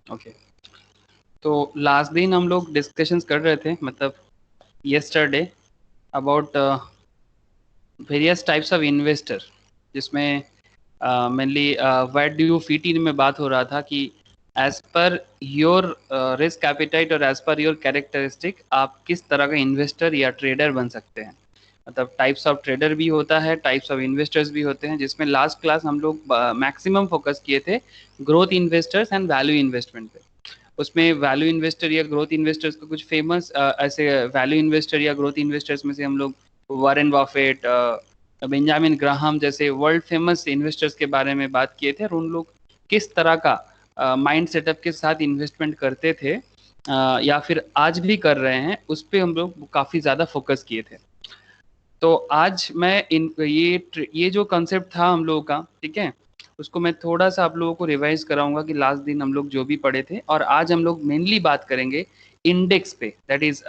Okay, तो last दिन हम लोग डिस्कशंस कर रहे थे, मतलब yesterday, about various types of investor, जिसमें mainly what do you fit in में बात हो रहा था कि as per your risk appetite और एज पर योर कैरेक्टरिस्टिक आप किस तरह का इन्वेस्टर या ट्रेडर बन सकते हैं। मतलब टाइप्स ऑफ ट्रेडर भी होता है, टाइप्स ऑफ इन्वेस्टर्स भी होते हैं, जिसमें लास्ट क्लास हम लोग मैक्सिमम फोकस किए थे growth investors and value investment पे। उसमें वैल्यू इन्वेस्टर या ग्रोथ इन्वेस्टर्स को कुछ फेमस ऐसे वैल्यू इन्वेस्टर या ग्रोथ इन्वेस्टर्स में से हम लोग वॉरेन बफेट, बेंजामिन ग्राहम जैसे वर्ल्ड फेमस इन्वेस्टर्स के बारे में बात किए थे, और उन लोग किस तरह का माइंड सेटअप के साथ इन्वेस्टमेंट करते थे या फिर आज भी कर रहे हैं, उस पर हम लोग काफ़ी ज़्यादा फोकस किए थे। तो आज मैं ये जो कंसेप्ट था हम लोगों का, ठीक है, उसको मैं थोड़ा सा आप लोगों को रिवाइज कराऊंगा कि लास्ट दिन हम लोग जो भी पढ़े थे, और आज हम लोग मेनली बात करेंगे इंडेक्स पे, दैट इज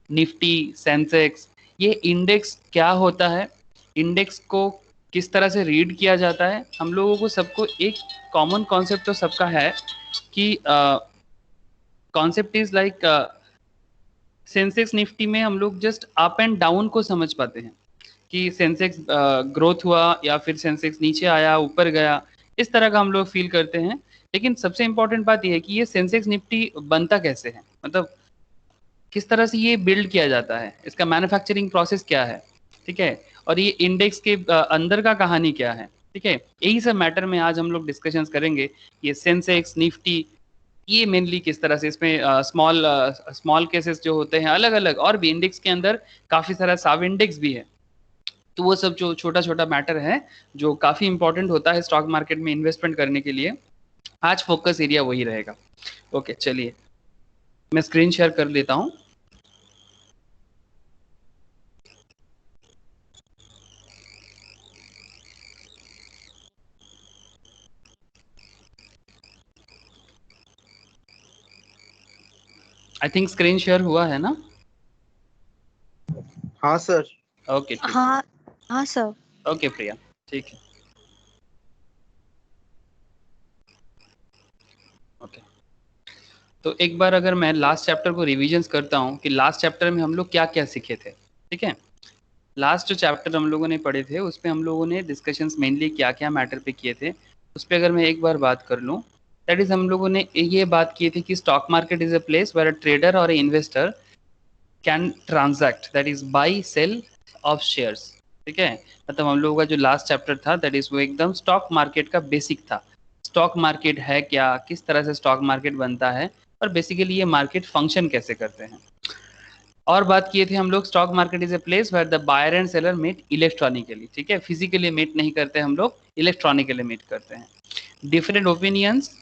निफ्टी, सेंसेक्स। ये इंडेक्स क्या होता है, इंडेक्स को किस तरह से रीड किया जाता है, हम लोगों को सबको एक कॉमन कॉन्सेप्ट तो सबका है कि concept is like Sensex Nifty में हम लोग जस्ट अप एंड डाउन को समझ पाते हैं कि सेंसेक्स ग्रोथ हुआ या फिर सेंसेक्स नीचे आया ऊपर गया, इस तरह का हम लोग फील करते हैं। लेकिन सबसे इंपॉर्टेंट बात यह है कि ये सेंसेक्स निफ्टी बनता कैसे है, मतलब किस तरह से ये बिल्ड किया जाता है, इसका मैन्युफैक्चरिंग प्रोसेस क्या है, ठीक है, और ये इंडेक्स के अंदर का कहानी क्या है, ठीक है। यही सब मैटर में आज हम लोग डिस्कशंस करेंगे। ये सेंसेक्स निफ्टी, ये मेनली किस तरह से इसमें स्मॉल स्मॉल केसेस जो होते हैं अलग अलग, और भी इंडेक्स के अंदर काफी सारा सब इंडेक्स भी है। तो वो सब जो छोटा छोटा मैटर है जो काफी इंपॉर्टेंट होता है स्टॉक मार्केट में इन्वेस्टमेंट करने के लिए, आज फोकस एरिया वही रहेगा। ओके, चलिए मैं स्क्रीन शेयर कर लेता हूँ। आई थिंक स्क्रीन शेयर हुआ है ना। हाँ सर। ओके ठीक। हाँ हाँ सर। ओके प्रिया, ठीक है। ओके, तो एक बार अगर मैं लास्ट चैप्टर को रिविजन करता हूँ कि लास्ट चैप्टर में हम लोग क्या क्या सीखे थे, ठीक है। लास्ट जो चैप्टर हम लोगों ने पढ़े थे उसपे हम लोगों ने डिस्कशंस मेनली क्या क्या मैटर पे किए थे, उस पर अगर मैं एक बार बात कर लूँ, दैट इज हम लोगों ने ये बात की थी कि stock market is a place where a trader और investor can transact, that is buy sell of shares, ठीक है। मतलब हम लोगों का जो लास्ट चैप्टर था दैट इज वो एकदम स्टॉक मार्केट का बेसिक था। स्टॉक मार्केट है क्या, किस तरह से स्टॉक मार्केट बनता है, और बेसिकली ये मार्केट फंक्शन कैसे करते हैं। और बात किए थे हम लोग stock market is a place where the buyer and seller meet electronically, ठीक है, फिजिकली मीट नहीं करते हम लोग, इलेक्ट्रॉनिकली मीट करते हैं। Different opinions,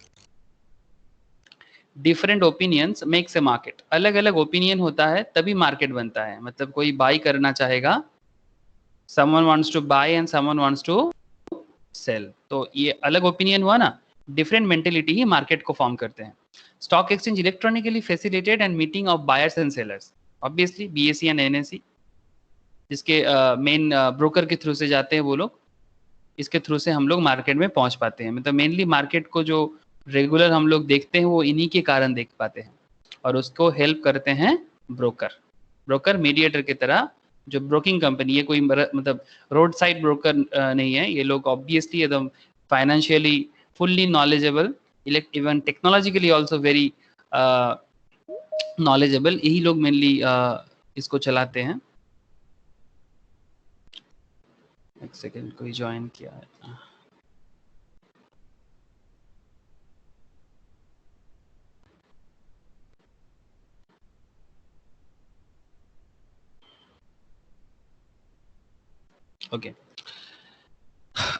different opinions makes a market, अलग अलग ओपिनियन होता है तभी मार्केट बनता है। मतलब कोई बाई करना चाहेगा, someone wants to buy and someone wants to sell, तो ये अलग ओपिनियन हुआ ना, डिफरेंट मेंटेलिटी ही मार्केट को फॉर्म करते हैं। Stock exchange electronically facilitated and meeting of buyers and sellers, obviously BSE and NSE, जिसके मेन ब्रोकर के थ्रू से जाते हैं वो लोग, इसके थ्रू से हम लोग मार्केट में पहुंच पाते हैं। मतलब मेनली मार्केट को जो रेगुलर हम लोग देखते हैं वो इन्हीं के कारण देख पाते हैं, और उसको हेल्प करते हैं ब्रोकर, ब्रोकर मीडिएटर की तरह। जो ब्रोकिंग कंपनी है, कोई मतलब रोड साइड ब्रोकर नहीं है ये लोग, ऑब्वियसली एकदम financially fully knowledgeable, even technologically also very knowledgeable, यही लोग मेनली इसको चलाते हैं। एक सेकेंड, कोई ज्वाइन किया है। ओके,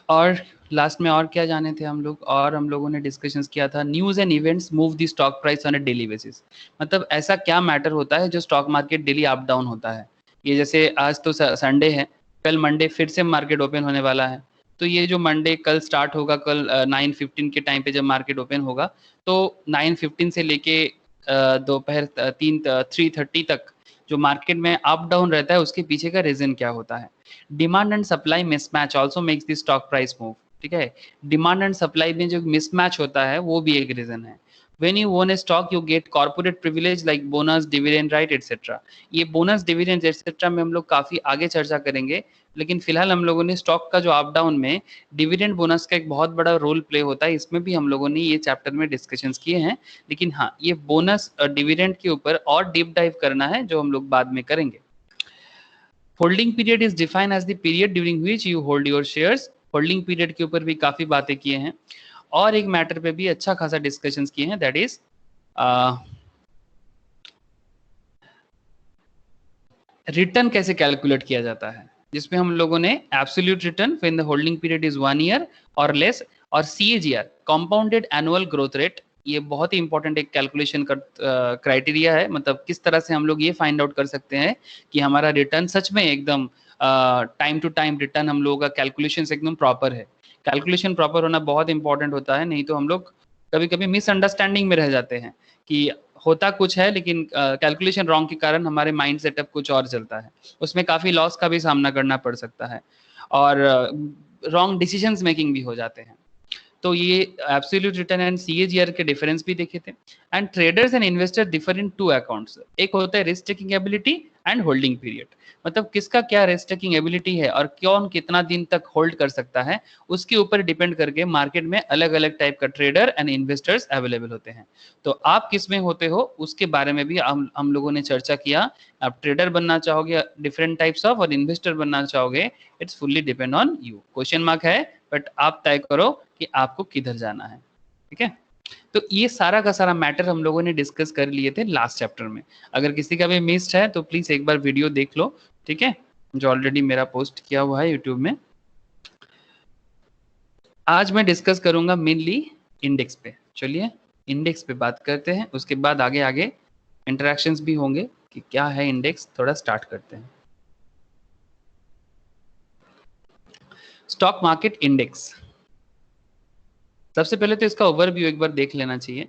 और लास्ट में और क्या जाने थे हम लोग, और हम लोगों ने डिस्कशंस किया था news and events move the stock price on a daily basis. मतलब ऐसा क्या मैटर होता है जो stock market daily up down होता है। ये जैसे आज तो संडे है, कल मंडे फिर से मार्केट ओपन होने वाला है, तो ये जो मंडे कल स्टार्ट होगा, कल 9:15 के टाइम पे जब मार्केट ओपन होगा, तो 9:15 से लेके दोपहर 3:30 तक जो मार्केट में अप डाउन रहता है, उसके पीछे का रीजन क्या होता है। Demand and supply mismatch also makes the stock price move, ठीक है। डिमांड एंड सप्लाई में जो मिसमैच होता है वो भी एक रीजन है। When you own a stock, you get corporate privilege like bonus, dividend right, etc. ये बोनस, डिविडेंड etc. में हम लोग काफी आगे चर्चा करेंगे, लेकिन फिलहाल हम लोगों ने स्टॉक का जो अप डाउन में डिविडेंड बोनस का एक बहुत बड़ा रोल प्ले होता है, इसमें भी हम लोगों ने ये चैप्टर में डिस्कशंस किए हैं। लेकिन हाँ, ये बोनस डिविडेंड के ऊपर और डीप डाइव करना है, जो हम लोग बाद में करेंगे। Holding period is defined as the period during which you hold your shares. Holding period के ऊपर भी काफी बातें किए हैं, और एक मैटर पे भी अच्छा खासा डिस्कशंस किए हैं, दैट इज रिटर्न कैसे कैलकुलेट किया जाता है, जिसमें हम लोगों ने absolute return when the holding period is 1 year और लेस, और CAGR compounded annual growth rate, ये बहुत ही इंपॉर्टेंट एक कैलकुलेशन का क्राइटेरिया है। मतलब किस तरह से हम लोग ये फाइंड आउट कर सकते हैं कि हमारा रिटर्न सच में एकदम टाइम टू टाइम रिटर्न हम लोगों का कैलकुलेशन एकदम प्रॉपर है। कैलकुलेशन प्रॉपर होना बहुत इंपॉर्टेंट होता है, नहीं तो हम लोग कभी कभी मिसअंडरस्टैंडिंग में रह जाते हैं कि होता कुछ है, लेकिन कैलकुलेशन रॉन्ग के कारण हमारे माइंड सेटअप कुछ और चलता है, उसमें काफ़ी लॉस का भी सामना करना पड़ सकता है, और रॉन्ग डिसीजंस मेकिंग भी हो जाते हैं। तो ये एब्सोल्यूट रिटर्न एंड CAGR के डिफरेंस भी देखे थे। And traders and investor differ in 2 accounts, एक होता है risk taking ability and holding period. मतलब किसका क्या रिस्क टेकिंग एबिलिटी है और कौन कितना दिन तक होल्ड कर सकता है, उसके ऊपर डिपेंड करके मार्केट में अलग अलग टाइप का ट्रेडर एंड इन्वेस्टर्स अवेलेबल होते हैं। तो आप किस में होते हो उसके बारे में भी हम लोगों ने चर्चा किया। आप ट्रेडर बनना चाहोगे डिफरेंट टाइप्स ऑफ, और इन्वेस्टर बनना चाहोगे, it's fully depend on you. Question mark है, बट आप तय करो कि आपको किधर जाना है। ठीक है, तो ये सारा का सारा मैटर हम लोगों ने डिस्कस कर लिए थे लास्ट चैप्टर में। अगर किसी का भी मिस्ड है तो प्लीज एक बार वीडियो देख लो, ठीक है, जो ऑलरेडी मेरा पोस्ट किया हुआ है यूट्यूब में। आज मैं डिस्कस करूंगा मेनली इंडेक्स पे। चलिए इंडेक्स पे बात करते हैं, उसके बाद आगे आगे इंटरेक्शंस भी होंगे कि क्या है इंडेक्स। थोड़ा स्टार्ट करते हैं। स्टॉक मार्केट इंडेक्स, सबसे पहले तो इसका ओवरव्यू एक बार देख लेना चाहिए।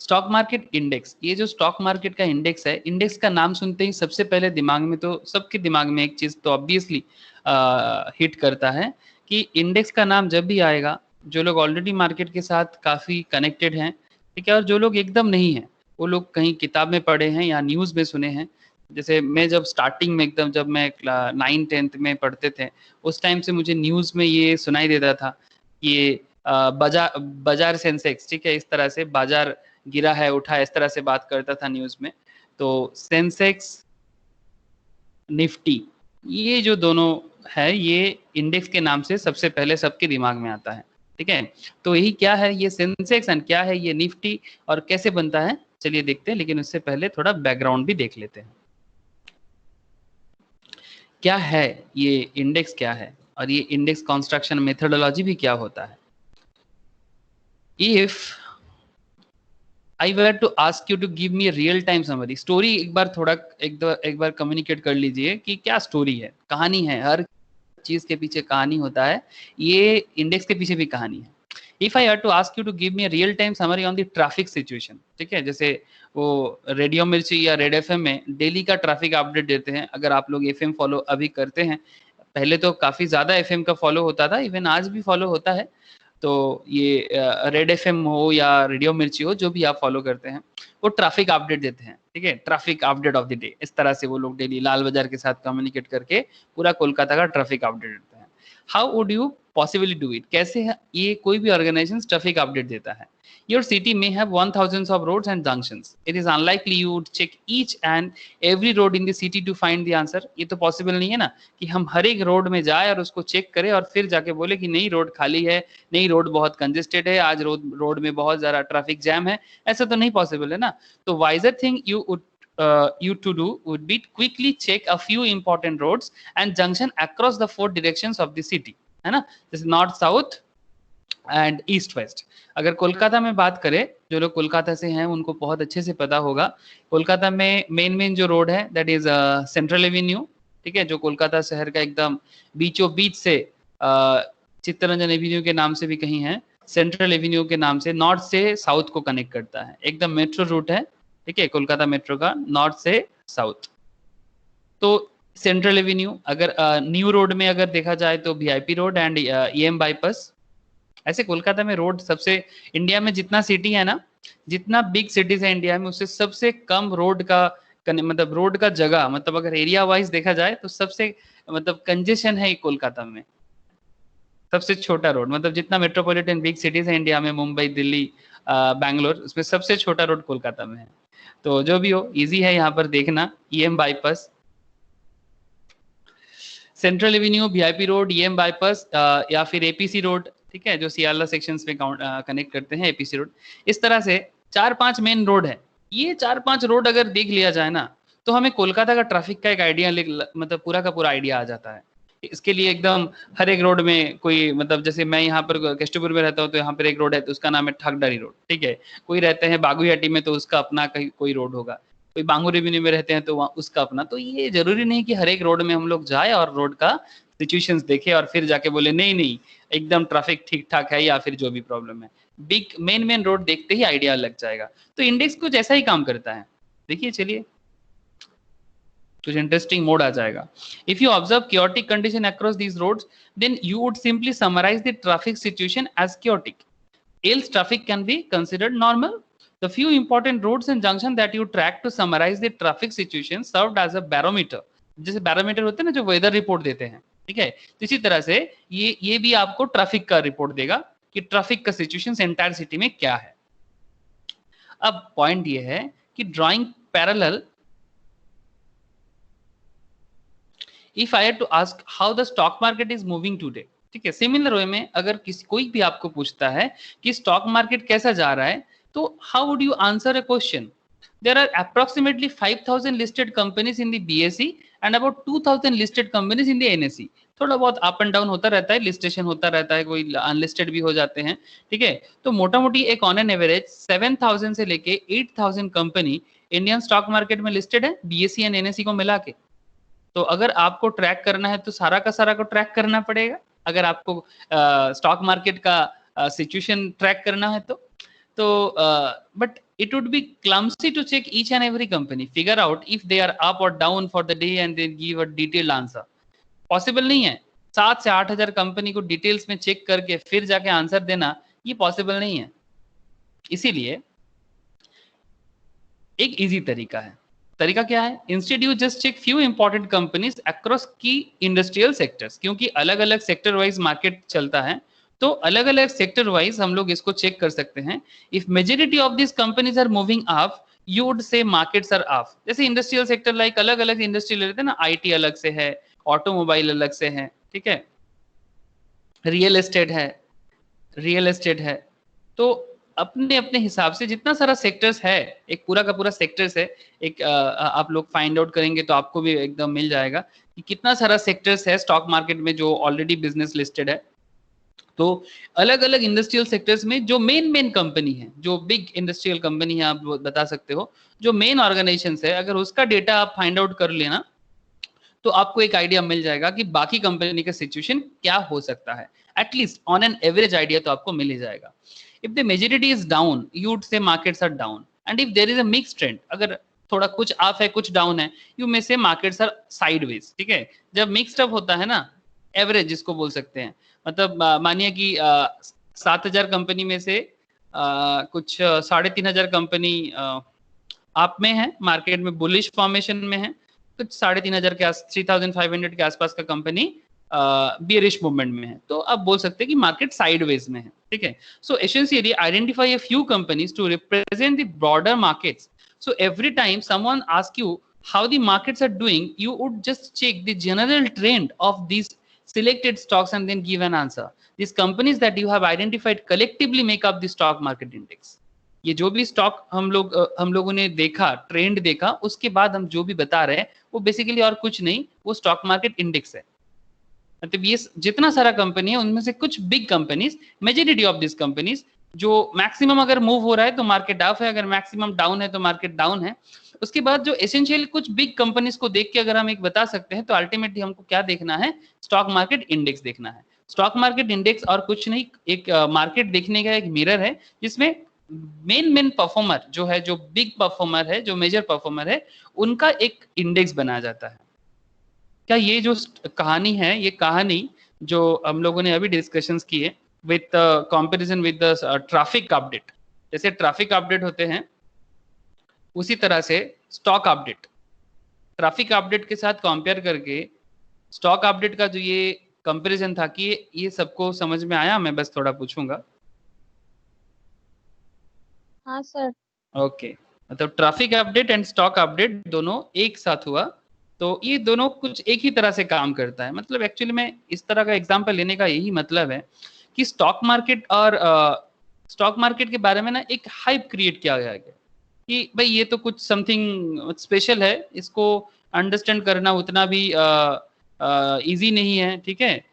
स्टॉक मार्केट इंडेक्स, ये जो स्टॉक मार्केट का इंडेक्स है, इंडेक्स का नाम सुनते ही सबसे पहले दिमाग में, तो सबके दिमाग में एक चीज तो ऑब्वियसली हिट करता है कि इंडेक्स का नाम जब भी आएगा, जो लोग ऑलरेडी मार्केट के साथ काफी कनेक्टेड हैं, ठीक है, और जो लोग एकदम नहीं है, वो लोग कहीं किताब में पढ़े हैं या न्यूज में सुने हैं। जैसे मैं जब स्टार्टिंग में एकदम, जब मैं 9th-10th में पढ़ते थे, उस टाइम से मुझे न्यूज में ये सुनाई देता था कि ये बाजार सेंसेक्स, ठीक है, इस तरह से बाजार गिरा है उठा, इस तरह से बात करता था न्यूज में। तो सेंसेक्स, निफ्टी, ये जो दोनों है, ये इंडेक्स के नाम से सबसे पहले सबके दिमाग में आता है। ठीक है, तो यही क्या है ये सेंसेक्स एंड क्या है ये निफ्टी और कैसे बनता है, चलिए देखते हैं। लेकिन उससे पहले थोड़ा बैकग्राउंड भी देख लेते हैं, क्या है ये इंडेक्स, क्या है, और ये इंडेक्स कंस्ट्रक्शन मेथोडोलॉजी भी क्या होता है। If I were to ask you to give me a real time summary, story एक बार थोड़ा एक बार कम्युनिकेट कर लीजिए कि क्या स्टोरी है, कहानी है, हर चीज के पीछे कहानी होता है, ये इंडेक्स के पीछे भी कहानी है। If I are to ask you to give me real time summary on the traffic situation, ठीक है, जैसे वो रेडियो मिर्ची या रेड एफएम में डेली का ट्रैफिक अपडेट देते हैं। अगर आप लोग एफएम फॉलो अभी करते हैं, पहले तो काफी ज्यादा एफएम का फॉलो होता था, इवन आज भी फॉलो होता है। तो ये रेड एफएम हो या रेडियो मिर्ची हो, जो भी आप फॉलो करते हैं, वो ट्रैफिक अपडेट देते हैं। ठीक है, traffic update of the day, इस तरह से वो लोग डेली लाल बाजार के साथ कम्युनिकेट करके पूरा कोलकाता का ट्रैफिक अपडेट देते हैं। How would you possibly do it, कैसे है ये कोई भी ऑर्गेनाइजेशन ट्रैफिक अपडेट देता है। Your city may have 1000 of roads and junctions. It is unlikely you would check each and every road in the city to find the answer. ये तो possible नहीं है ना कि हम हर एक रोड में जाए और उसको चेक करें और फिर जाके बोले कि नहीं रोड खाली है, नहीं रोड बहुत कंजेस्टेड है, आज रोड में बहुत ज्यादा ट्रैफिक जैम है। ऐसा तो नहीं पॉसिबल है ना। तो wiser thing you to do would be quickly check a few important roads and junction across the 4 directions of the city, है ना, जैसे north south and east west. अगर कोलकाता में बात करें, जो लोग कोलकाता से हैं उनको बहुत अच्छे से पता होगा, कोलकाता में मेन जो रोड है दैट इज सेंट्रल एवेन्यू, ठीक है, जो कोलकाता शहर का एकदम बीचों बीच से चित्तरंजन एवेन्यू के नाम से भी कहीं है, सेंट्रल एवेन्यू के नाम से नॉर्थ से साउथ को कनेक्ट करता है। एकदम मेट्रो रूट है, ठीक है, कोलकाता मेट्रो का नॉर्थ से साउथ। तो सेंट्रल एवेन्यू, अगर न्यू रोड में अगर देखा जाए तो VIP road and EM bypass, ऐसे कोलकाता में रोड सबसे, इंडिया में जितना सिटी है ना, जितना बिग सिटीज है इंडिया में, उससे सबसे कम रोड का मतलब रोड का जगह, मतलब अगर एरिया वाइज देखा जाए तो सबसे मतलब कंजेशन है कोलकाता में। सबसे छोटा रोड, मतलब जितना मेट्रोपॉलिटन बिग सिटीज है इंडिया में, मुंबई, दिल्ली, बैंगलोर, उसमें सबसे छोटा रोड कोलकाता में है। तो जो भी हो, इजी है यहाँ पर देखना। EM bypass, central Avenue, VIP road, EM bypass, या फिर एपीसी रोड, ठीक है, जो सियाला सेक्शंस में कनेक्ट करते हैं, एपीसी रोड। इस तरह से 4-5 मेन रोड है। ये 4-5 रोड अगर देख लिया जाए ना, तो हमें कोलकाता का ट्रैफिक का एक आइडिया, मतलब पूरा का पूरा आइडिया आ जाता है। इसके लिए एकदम हर एक रोड में कोई, मतलब जैसे मैं यहाँ पर केस्टपुर में रहता हूँ, तो यहाँ पर एक रोड है, तो उसका नाम है ठगडारी रोड, ठीक है। कोई रहते हैं बागुईहट्टी में, तो उसका अपना कहीं कोई रोड होगा। कोई बांगुर रेवेन्यू में रहते हैं, तो वहाँ उसका अपना। तो ये जरूरी नहीं कि हर एक रोड में हम लोग जाए और रोड का सिचुएशंस देखे और फिर जाके बोले नहीं नहीं एकदम ट्रैफिक ठीक ठाक है, या फिर जो भी प्रॉब्लम है। बिग मेन रोड देखते ही आइडिया लग जाएगा। तो इंडेक्स कुछ ऐसा ही काम करता है। देखिए, चलिए कुछ इंटरेस्टिंग मोड आ जाएगा। If you observe chaotic condition across these roads, then you would simply summarize the traffic situation as chaotic. Else traffic can be considered normal. The few important roads and junction that you track to summarize the traffic situation served as a barometer. जैसे barometer होते हैं ना, जो weather report देते हैं, ठीक है, तो इसी तरह से ये भी आपको ट्रैफिक का रिपोर्ट देगा कि ट्रैफिक का सिचुएशन एंटायर सिटी में क्या है। अब पॉइंट ये है कि drawing parallel, if I had to ask how the stock market is moving today, ठीक है, सिमिलर वे में अगर किसी कोई भी आपको पूछता है कि स्टॉक मार्केट कैसा जा रहा है, तो how would you answer a question? There are approximately 5,000 listed companies in the BSE and about 2,000 listed companies in the NSE. थोड़ा बहुत अप एंड डाउन होता रहता है, लिस्टेशन होता रहता है, कोई अनलिस्टेड भी हो जाते हैं, ठीक है। तो मोटा मोटी एक ऑन एन एवरेज 7,000 से लेके 8,000 कंपनी इंडियन स्टॉक मार्केट में लिस्टेड है, बीएसई एंड एनएसई को मिला के। तो अगर आपको ट्रैक करना है तो सारा का सारा को ट्रैक करना पड़ेगा, अगर आपको स्टॉक मार्केट का सिचुएशन ट्रैक करना है तो but it would be clumsy to check each and every company, figure out if they are up or down for the day and then give a detailed answer. Possible नहीं है 7 से 8,000 company को details में check करके फिर जाके answer देना, ये पॉसिबल नहीं है। इसीलिए एक इजी तरीका है। तरीका क्या है? Instead you just check few important companies across की इंडस्ट्रियल सेक्टर्स, क्योंकि अलग अलग सेक्टर वाइज मार्केट चलता है, तो अलग अलग सेक्टर वाइज हम लोग इसको चेक कर सकते हैं। If majority of this companies are moving up, you would say markets are up. जैसे इंडस्ट्रियल सेक्टर लाइक अलग अलग इंडस्ट्री ले लेते हैं ना, आईटी अलग से है, ऑटोमोबाइल अलग से है, ठीक है, रियल एस्टेट है, रियल एस्टेट है। तो अपने अपने हिसाब से जितना सारा सेक्टर्स है, एक पूरा का पूरा सेक्टर्स है, एक आप लोग फाइंड आउट करेंगे तो आपको भी एकदम मिल जाएगा कि कितना सारा सेक्टर्स है स्टॉक मार्केट में जो ऑलरेडी बिजनेस लिस्टेड है। तो अलग अलग इंडस्ट्रियल सेक्टर्स में जो मेन कंपनी है, जो बिग इंडस्ट्रियल कंपनी है, आप बता सकते हो, जो मेन ऑर्गेनाइजेशन है, अगर उसका डेटा आप फाइंड आउट कर लेना तो आपको एक आइडिया मिल जाएगा कि बाकी कंपनी का सिचुएशन क्या हो सकता है। At least on an average idea तो आपको मिल ही जाएगा। If the majority is down, you would say markets are down, and if there is a mix trend, अगर थोड़ा कुछ अप है कुछ डाउन है, यू मे से मार्केट्स आर साइडवेज, ठीक है। जब मिक्स्ड अप होता है ना, एवरेज जिसको बोल सकते हैं, मतलब मानिए कि 7,000 कंपनी में से कुछ 3,500 कंपनी आप में है, मार्केट में बुलिश फॉर्मेशन में है, कुछ 3,500 के 3,500 के आसपास का कंपनी बियरिश मूवमेंट में है, तो आप बोल सकते हैं कि मार्केट साइडवेज में है, ठीक है। So essentially identify a few companies to represent the broader markets. So every time someone asks you how the markets are doing, you would just check the general trend of these selected stocks and then give an answer. These companies that you have identified collectively make up the stock market index. ये जो भी stock हम लोगों ने देखा, trend देखा, उसके बाद हम जो भी बता रहे हैं वो बेसिकली और कुछ नहीं, वो स्टॉक मार्केट इंडेक्स है। मतलब ये जितना सारा कंपनी है उनमें से कुछ big companies, majority of this companies, जो मैक्सिमम अगर मूव हो रहा है तो मार्केट अप है, अगर मैक्सिमम डाउन है तो मार्केट डाउन है। उसके बाद जो एसेंशियल कुछ बिग कंपनीज को देख के अगर हम एक बता सकते हैं, तो अल्टीमेटली हमको क्या देखना है? स्टॉक मार्केट इंडेक्स देखना है। स्टॉक मार्केट इंडेक्स और कुछ नहीं, एक मार्केट देखने का एक मिरर है, जिसमें मेन परफॉर्मर जो है, जो बिग परफॉर्मर है, जो मेजर परफॉर्मर है, उनका एक इंडेक्स बनाया जाता है। क्या ये जो कहानी है, ये कहानी जो हम लोगों ने अभी डिस्कशंस की है, with comparison with the traffic update. जैसे ट्रैफिक अपडेट होते हैं उसी तरह से स्टॉक अपडेट, ट्रैफिक अपडेट के साथ कंपेयर करके स्टॉक अपडेट का जो ये कंपैरिजन था कि ये सबको समझ में आया? मैं बस थोड़ा पूछूंगा। हाँ सर। ओके, मतलब traffic update and stock update दोनों एक साथ हुआ, तो ये दोनों कुछ एक ही तरह से काम करता है। मतलब एक्चुअली में इस तरह का एग्जांपल लेने का यही मतलब है कि स्टॉक मार्केट और स्टॉक मार्केट के बारे में ना एक हाइप क्रिएट किया गया है कि भाई ये तो कुछ समथिंग स्पेशल है, इसको अंडरस्टैंड करना उतना भी इजी नहीं है, ठीक है।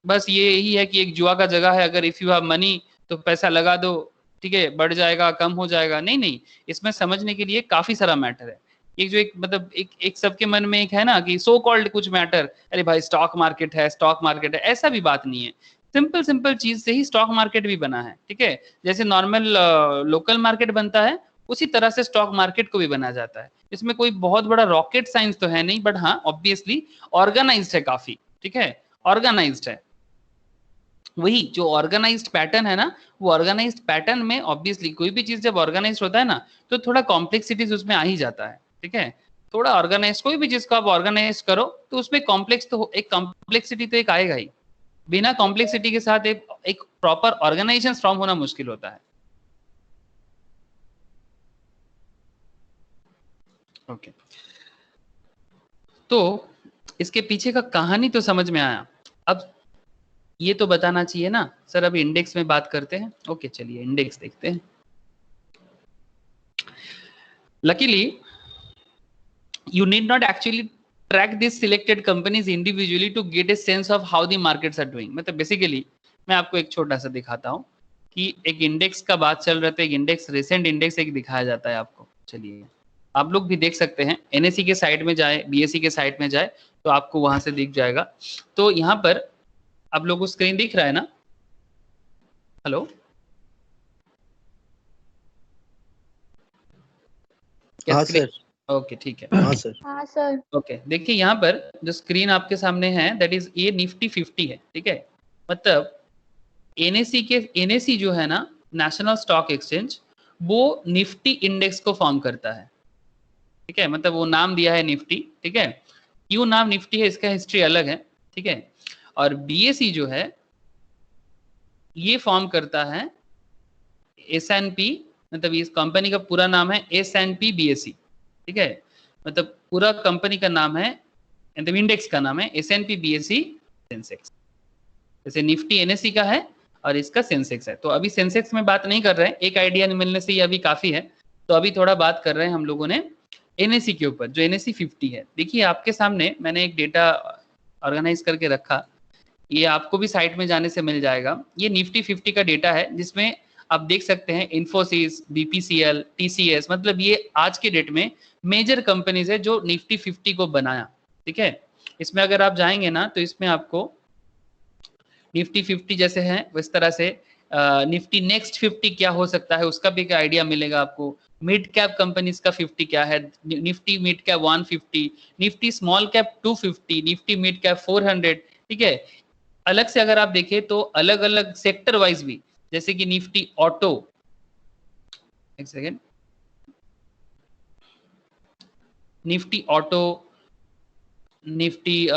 बस ये यही है कि एक जुआ का जगह है, अगर इफ यू हैव मनी तो पैसा लगा दो, ठीक है, बढ़ जाएगा कम हो जाएगा, नहीं नहीं, इसमें समझने के लिए काफी सारा मैटर है। एक जो एक मतलब एक सबके मन में एक है ना कि सो कॉल्ड कुछ मैटर, अरे भाई स्टॉक मार्केट है, स्टॉक मार्केट है, ऐसा भी बात नहीं है। सिंपल सिंपल चीज से ही स्टॉक मार्केट भी बना है, ठीक है। जैसे नॉर्मल लोकल मार्केट बनता है उसी तरह से स्टॉक मार्केट को भी बना जाता है। इसमें कोई बहुत बड़ा रॉकेट साइंस तो है नहीं, बट हाँ ऑब्वियसली ऑर्गेनाइज्ड है काफी, ठीक है, ऑर्गेनाइज्ड है। वही जो ऑर्गेनाइज्ड पैटर्न है ना, वो ऑर्गेनाइज्ड पैटर्न में ऑब्वियसली कोई भी चीज जब ऑर्गेनाइज्ड होता है ना तो थोड़ा कॉम्प्लेक्सिटीज उसमें आ ही जाता है, ठीक है। थोड़ा ऑर्गेनाइज कोई भी चीज को आप ऑर्गेनाइज करो तो उसमें कॉम्प्लेक्स तो एक कॉम्प्लेक्सिटी तो एक आएगा ही। बिना कॉम्प्लेक्सिटी के साथ एक प्रॉपर ऑर्गेनाइजेशन फॉर्म होना मुश्किल होता है। ओके, तो इसके पीछे का कहानी तो समझ में आया। अब ये तो बताना चाहिए ना सर, अभी इंडेक्स में बात करते हैं। ओके चलिए इंडेक्स देखते हैं। Luckily you need not actually track these selected companies individually to get a sense of how the markets are doing। मतलब बेसिकली मैं आपको एक छोटा सा दिखाता हूँ कि एक इंडेक्स का बात चल रहा था, एक इंडेक्स रिसेंट इंडेक्स एक दिखाया जाता है आपको। चलिए आप लोग भी देख सकते हैं, एनएससी के साइट में जाए, बीएससी के साइट में जाए तो आपको वहां से दिख जाएगा। तो यहाँ पर आप लोग को स्क्रीन दिख रहा है ना? हेलो, हाँ सर। ओके ठीक है। हाँ सर। हाँ सर। ओके देखिए यहाँ पर जो स्क्रीन आपके सामने है दैट इज ये निफ्टी 50 है, ठीक है। मतलब एनएससी जो है ना, नेशनल स्टॉक एक्सचेंज, वो निफ्टी इंडेक्स को फॉर्म करता है, ठीक है। मतलब वो नाम दिया है निफ्टी, ठीक है। क्यों नाम निफ्टी है इसका हिस्ट्री अलग है, ठीक है। और बीएसई जो है ये फॉर्म करता है एसएनपी, मतलब इस कंपनी का पूरा नाम है एसएनपी बीएसई, ठीक है। मतलब पूरा कंपनी का नाम है, मतलब इंडेक्स का नाम है एसएनपी बीएसई सेंसेक्स। जैसे निफ्टी एनएससी का है और इसका सेंसेक्स है। तो अभी सेंसेक्स में बात नहीं कर रहे हैं, एक आइडिया मिलने से ये अभी काफी है। तो अभी थोड़ा बात कर रहे हैं हम लोगों ने एनएससी के ऊपर, जो एनएससी 50 है। देखिए आपके सामने मैंने एक डेटा ऑर्गेनाइज करके रखा, ये आपको भी साइट में जाने से मिल जाएगा। ये निफ्टी 50 का डेटा है जिसमें आप देख सकते हैं इन्फोसिस, बीपीसीएल, टीसीएस, मतलब ये आज के डेट में मेजर कंपनीज है जो निफ्टी 50 को बनाया, ठीक है। इसमें अगर आप जाएंगे ना तो इसमें आपको निफ्टी 50 जैसे है उस तरह से निफ्टी नेक्स्ट 50 क्या हो सकता है उसका भी एक आइडिया मिलेगा आपको। मिड कैप कंपनीज का 50 क्या है, Nifty mid cap 150, Nifty small cap 250, Nifty mid cap 400, ठीक है। अलग से अगर आप देखें तो अलग अलग सेक्टर वाइज भी, जैसे कि निफ्टी ऑटो, एक second, Nifty auto, Nifty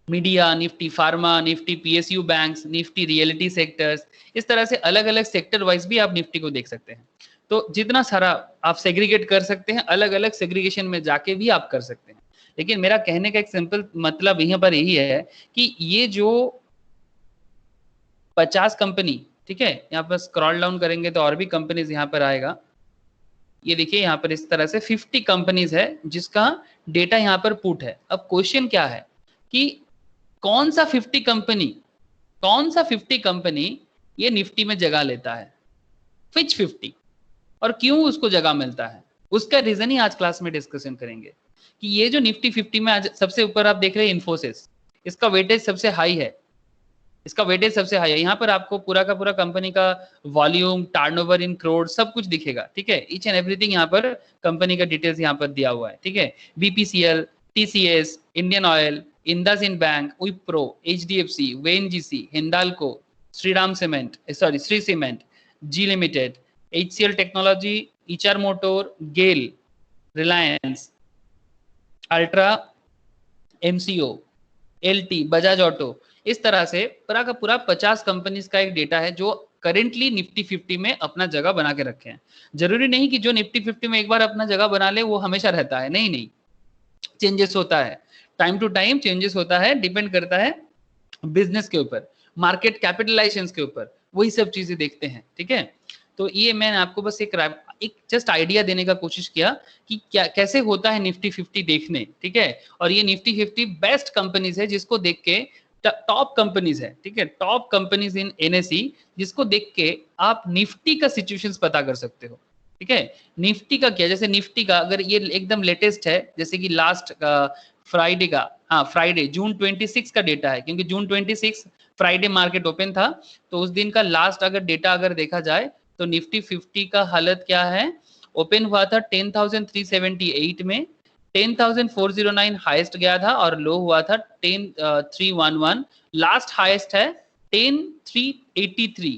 media, Nifty pharma, Nifty PSU banks, Nifty reality sectors, इस तरह से अलग अलग सेक्टर वाइज भी आप निफ्टी को देख सकते हैं। तो जितना सारा आप सेग्रीगेट कर सकते हैं, अलग अलग सेग्रीगेशन में जाके भी आप कर सकते हैं। लेकिन मेरा कहने का एक सिंपल मतलब यहाँ पर यही है कि ये जो 50 कंपनी, ठीक है, यहाँ पर स्क्रॉल डाउन करेंगे तो और भी कंपनीज यहाँ पर आएगा। ये देखिए यहाँ पर इस तरह से 50 कंपनीज है जिसका डेटा यहाँ पर पुट है। अब क्वेश्चन क्या है कि कौन सा 50 कंपनी ये निफ्टी में जगह लेता है, विच 50, और क्यों उसको जगह मिलता है, उसका रीजन ही आज क्लास में डिस्कशन करेंगे। कि ये जो निफ्टी 50 में आज सबसे ऊपर आप देख रहे हैं इन्फोसिस, इसका वेटेज सबसे हाई है, यहाँ पर आपको पूरा का पूरा कंपनी का वॉल्यूम, टर्नओवर इन करोड़ सब कुछ दिखेगा, ठीक है। ईच एंड एवरीथिंग यहाँ पर कंपनी का डिटेल्स यहाँ पर दिया हुआ है, ठीक है। BPCL, TCS, Indian Oil, IndusInd bank, Wipro, HDFC, ONGC, Hindalco, Shriram cement, sorry Shree cement, Zee limited, HCL technology, HR motor, GAIL, Reliance, ultra, MCO, LT, Bajaj auto. इस तरह से पूरा का पूरा 50 कंपनीज का एक डेटा है जो करेंटली निफ्टी 50 में अपना जगह बना के रखे हैं। जरूरी नहीं कि जो निफ्टी 50 में एक बार अपना जगह बना ले वो हमेशा रहता है, नहीं नहीं, चेंजेस होता है, टाइम टू टाइम चेंजेस होता है, डिपेंड करता है बिजनेस के ऊपर, मार्केट कैपिटलाइजेशन के ऊपर, वही सब चीजें देखते हैं। ठीक है, तो ये मैंने आपको बस एक जस्ट आइडिया देने का कोशिश किया कि क्या कैसे होता है निफ्टी 50 देखने। ठीक है, और ये निफ्टी 50 बेस्ट कंपनीज है जिसको देख के, टॉप कंपनीज है, ठीक है, टॉप कंपनीज इन NSE, जिसको देख के आप निफ्टी का सिचुएशंस पता कर सकते हो। ठीक है, निफ्टी का क्या, जैसे निफ्टी का अगर ये एकदम लेटेस्ट है, जैसे कि लास्ट फ्राइडे का, हाँ फ्राइडे जून 26 का डेटा है, क्योंकि जून 26 फ्राइडे मार्केट ओपन था, तो उस दिन का लास्ट अगर डेटा अगर देखा जाए तो निफ्टी 50 का हालत क्या है, ओपन हुआ था 10,378 में, 10,409 हाईएस्ट गया था और लो हुआ था 10,311, लास्ट हाईएस्ट है 10,383,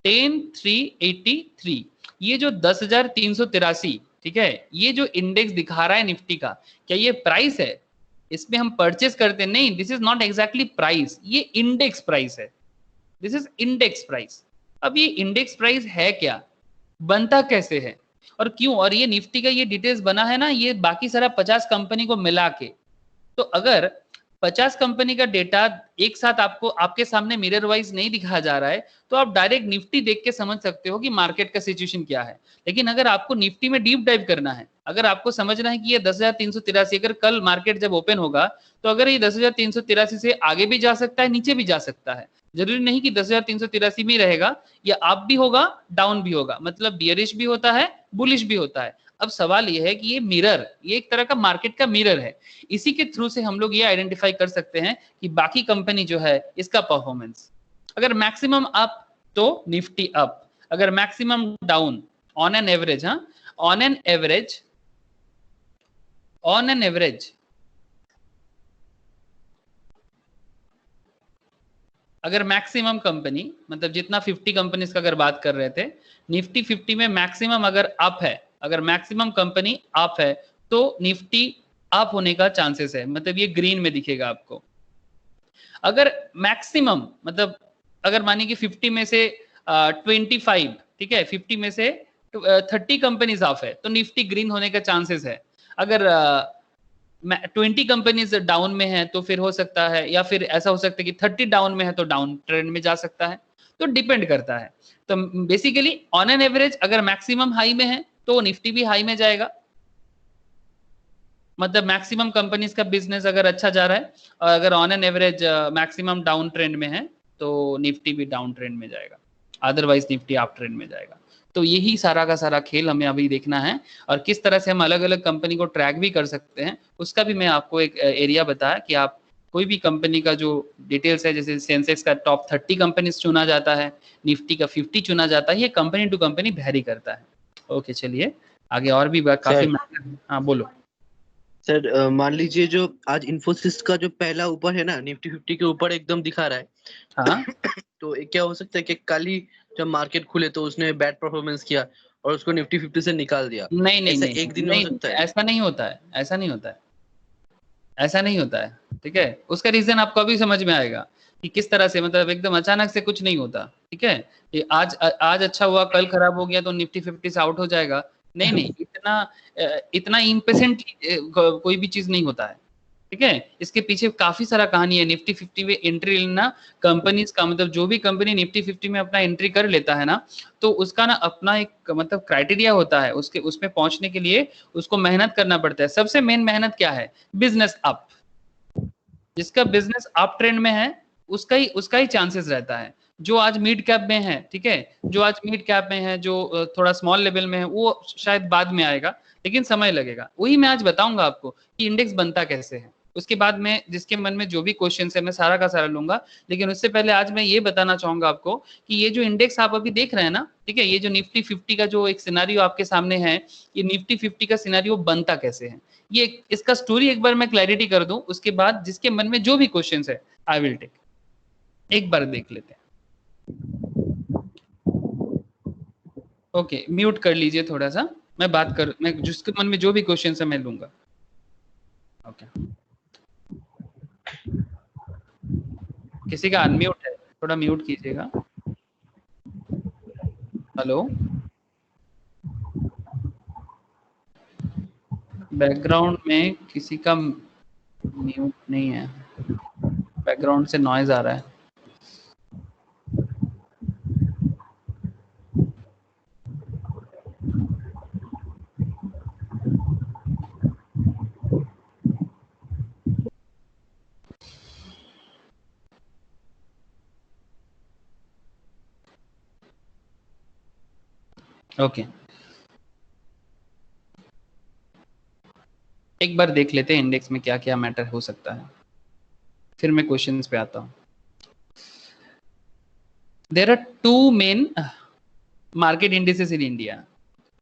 10,383। ये जो 10,383, ठीक है, ये जो इंडेक्स दिखा रहा है निफ्टी का, क्या ये प्राइस है? इसमें हम परचेस करते नहीं, this is not exactly price, ये इंडेक्स प्राइस है, दिस इज इंडेक्स प्राइस। अब ये इंडेक्स प्राइस है क्या, बनता कैसे है और क्यों, और ये निफ्टी का ये डिटेल्स बना है ना, ये बाकी सारा 50 कंपनी को मिला के। तो अगर 50 कंपनी का डेटा एक साथ आपको आपके सामने मिरर वाइज नहीं दिखाया जा रहा है, तो आप डायरेक्ट निफ्टी देख के समझ सकते हो कि मार्केट का सिचुएशन क्या है। लेकिन अगर आपको निफ्टी में डीप डाइव करना है, अगर आपको समझना है कि ये 10,383 अगर कल मार्केट जब ओपन होगा, तो अगर ये 10,383 से आगे भी जा सकता है, नीचे भी जा सकता है, जरूरी नहीं कि 10,383 में रहेगा, या अप भी होगा डाउन भी होगा, मतलब बियरिश भी होता है बुलिश भी होता है। अब सवाल ये है कि ये मिरर, ये एक तरह का मार्केट का मिरर है, इसी के थ्रू से हम लोग ये आइडेंटिफाई कर सकते हैं कि बाकी कंपनी जो है इसका परफॉर्मेंस, अगर मैक्सिमम अप तो निफ्टी अप, अगर maximum down on an average, हाँ on an average, on an average अगर मैक्सिमम कंपनी, मतलब जितना 50 कंपनीज का अगर बात कर रहे थे, निफ्टी 50 में मैक्सिमम अगर अप है, अगर मैक्सिमम कंपनी अप है, तो निफ्टी अप होने का चांसेस है, मतलब ये ग्रीन में दिखेगा आपको। अगर मैक्सिमम मतलब अगर मानिए कि 50 में से 25, ठीक है, 50 में से 30 कंपनीज ऑफ है, तो निफ्टी ग्रीन होने का चांसेस है। अगर 20 कंपनीज डाउन में है तो फिर हो सकता है, या फिर ऐसा हो सकता है कि 30 डाउन में है तो डाउन ट्रेंड में जा सकता है, तो डिपेंड करता है। तो बेसिकली ऑन एन एवरेज अगर मैक्सिमम हाई में है तो निफ्टी भी हाई में जाएगा, मतलब मैक्सिमम कंपनीज का बिजनेस अगर अच्छा जा रहा है, और अगर on an average maximum down trend में है तो निफ्टी भी डाउन ट्रेंड में जाएगा, अदरवाइज निफ्टी अप ट्रेंड में जाएगा। तो यही सारा का सारा खेल हमें अभी देखना है, और किस तरह से हम अलग अलग कंपनी को ट्रैक भी कर सकते हैं, उसका भी मैं आपको एक एरिया बताया कि आप कोई भी कंपनी का जो डिटेल्स है, जैसे सेंसेक्स का टॉप 30 कंपनीज चुना जाता है, निफ्टी का 50 चुना जाता है, ये कंपनी टू कंपनी वेरी करता है। ओके चलिए आगे, और भी काफी, हाँ बोलो सर। मान लीजिए जो आज इन्फोसिस का जो पहला ऊपर है ना, निफ्टी 50 के ऊपर एकदम दिखा रहा है, हाँ तो क्या हो सकता है कि कल ही जब मार्केट खुले तो उसने बैड परफॉर्मेंस किया और उसको निफ्टी 50 से निकाल दिया? नहीं नहीं ऐसा नहीं एक दिन में नहीं, हो सकता है? ऐसा नहीं होता है, ऐसा नहीं होता है, ऐसा नहीं होता है। ठीक है, उसका रीजन आपको अभी समझ में आएगा कि किस तरह से, मतलब एकदम अचानक से कुछ नहीं होता। ठीक है, ये आज अच्छा हुआ कल खराब हो गया तो निफ्टी 50 से आउट हो जाएगा, नहीं नहीं, इतना इम्पेशेंट कोई भी चीज नहीं होता है। ठीक है, इसके पीछे काफी सारा कहानी है। निफ्टी 50 में एंट्री लेना कंपनीज का, मतलब जो भी कंपनी निफ्टी 50 में अपना एंट्री कर लेता है ना, तो उसका ना अपना एक मतलब क्राइटेरिया होता है, उसके उसमें पहुंचने के लिए उसको मेहनत करना पड़ता है। सबसे मेन मेहनत क्या है, बिजनेस अप, जिसका बिजनेस अप ट्रेंड में है उसका ही चांसेस रहता है। जो आज मिड कैप में है, ठीक है, जो आज मिड कैप में है, जो थोड़ा स्मॉल लेवल में है, वो शायद बाद में आएगा, लेकिन समय लगेगा। वही मैं आज बताऊंगा आपको कि इंडेक्स बनता कैसे है। उसके बाद में जिसके मन में जो भी क्वेश्चन है मैं सारा का सारा लूंगा, लेकिन उससे पहले आज मैं ये बताना चाहूंगा आपको कि ये जो इंडेक्स आप अभी देख रहे हैं ना, ठीक है, ये जो निफ्टी 50 का जो एक सिनेरियो आपके सामने है, ये निफ्टी 50 का सिनेरियो बनता कैसे है, ये इसका स्टोरी एक बार मैं क्लैरिटी कर दूं, उसके बाद जिसके मन में जो भी क्वेश्चंस है आई विल टेक, एक बार देख लेते हैं। ओके, म्यूट कर लीजिए थोड़ा सा, मैं जिसके मन में जो भी क्वेश्चन है मैं लूंगा। ओके, किसी का अनम्यूट है, थोड़ा म्यूट कीजिएगा। हेलो, बैकग्राउंड में किसी का म्यूट नहीं है, बैकग्राउंड से नॉइज आ रहा है। ओके, एक बार देख लेते हैं इंडेक्स में क्या क्या मैटर हो सकता है, फिर मैं क्वेश्चंस पे आता हूँ। There are two main market indices in India,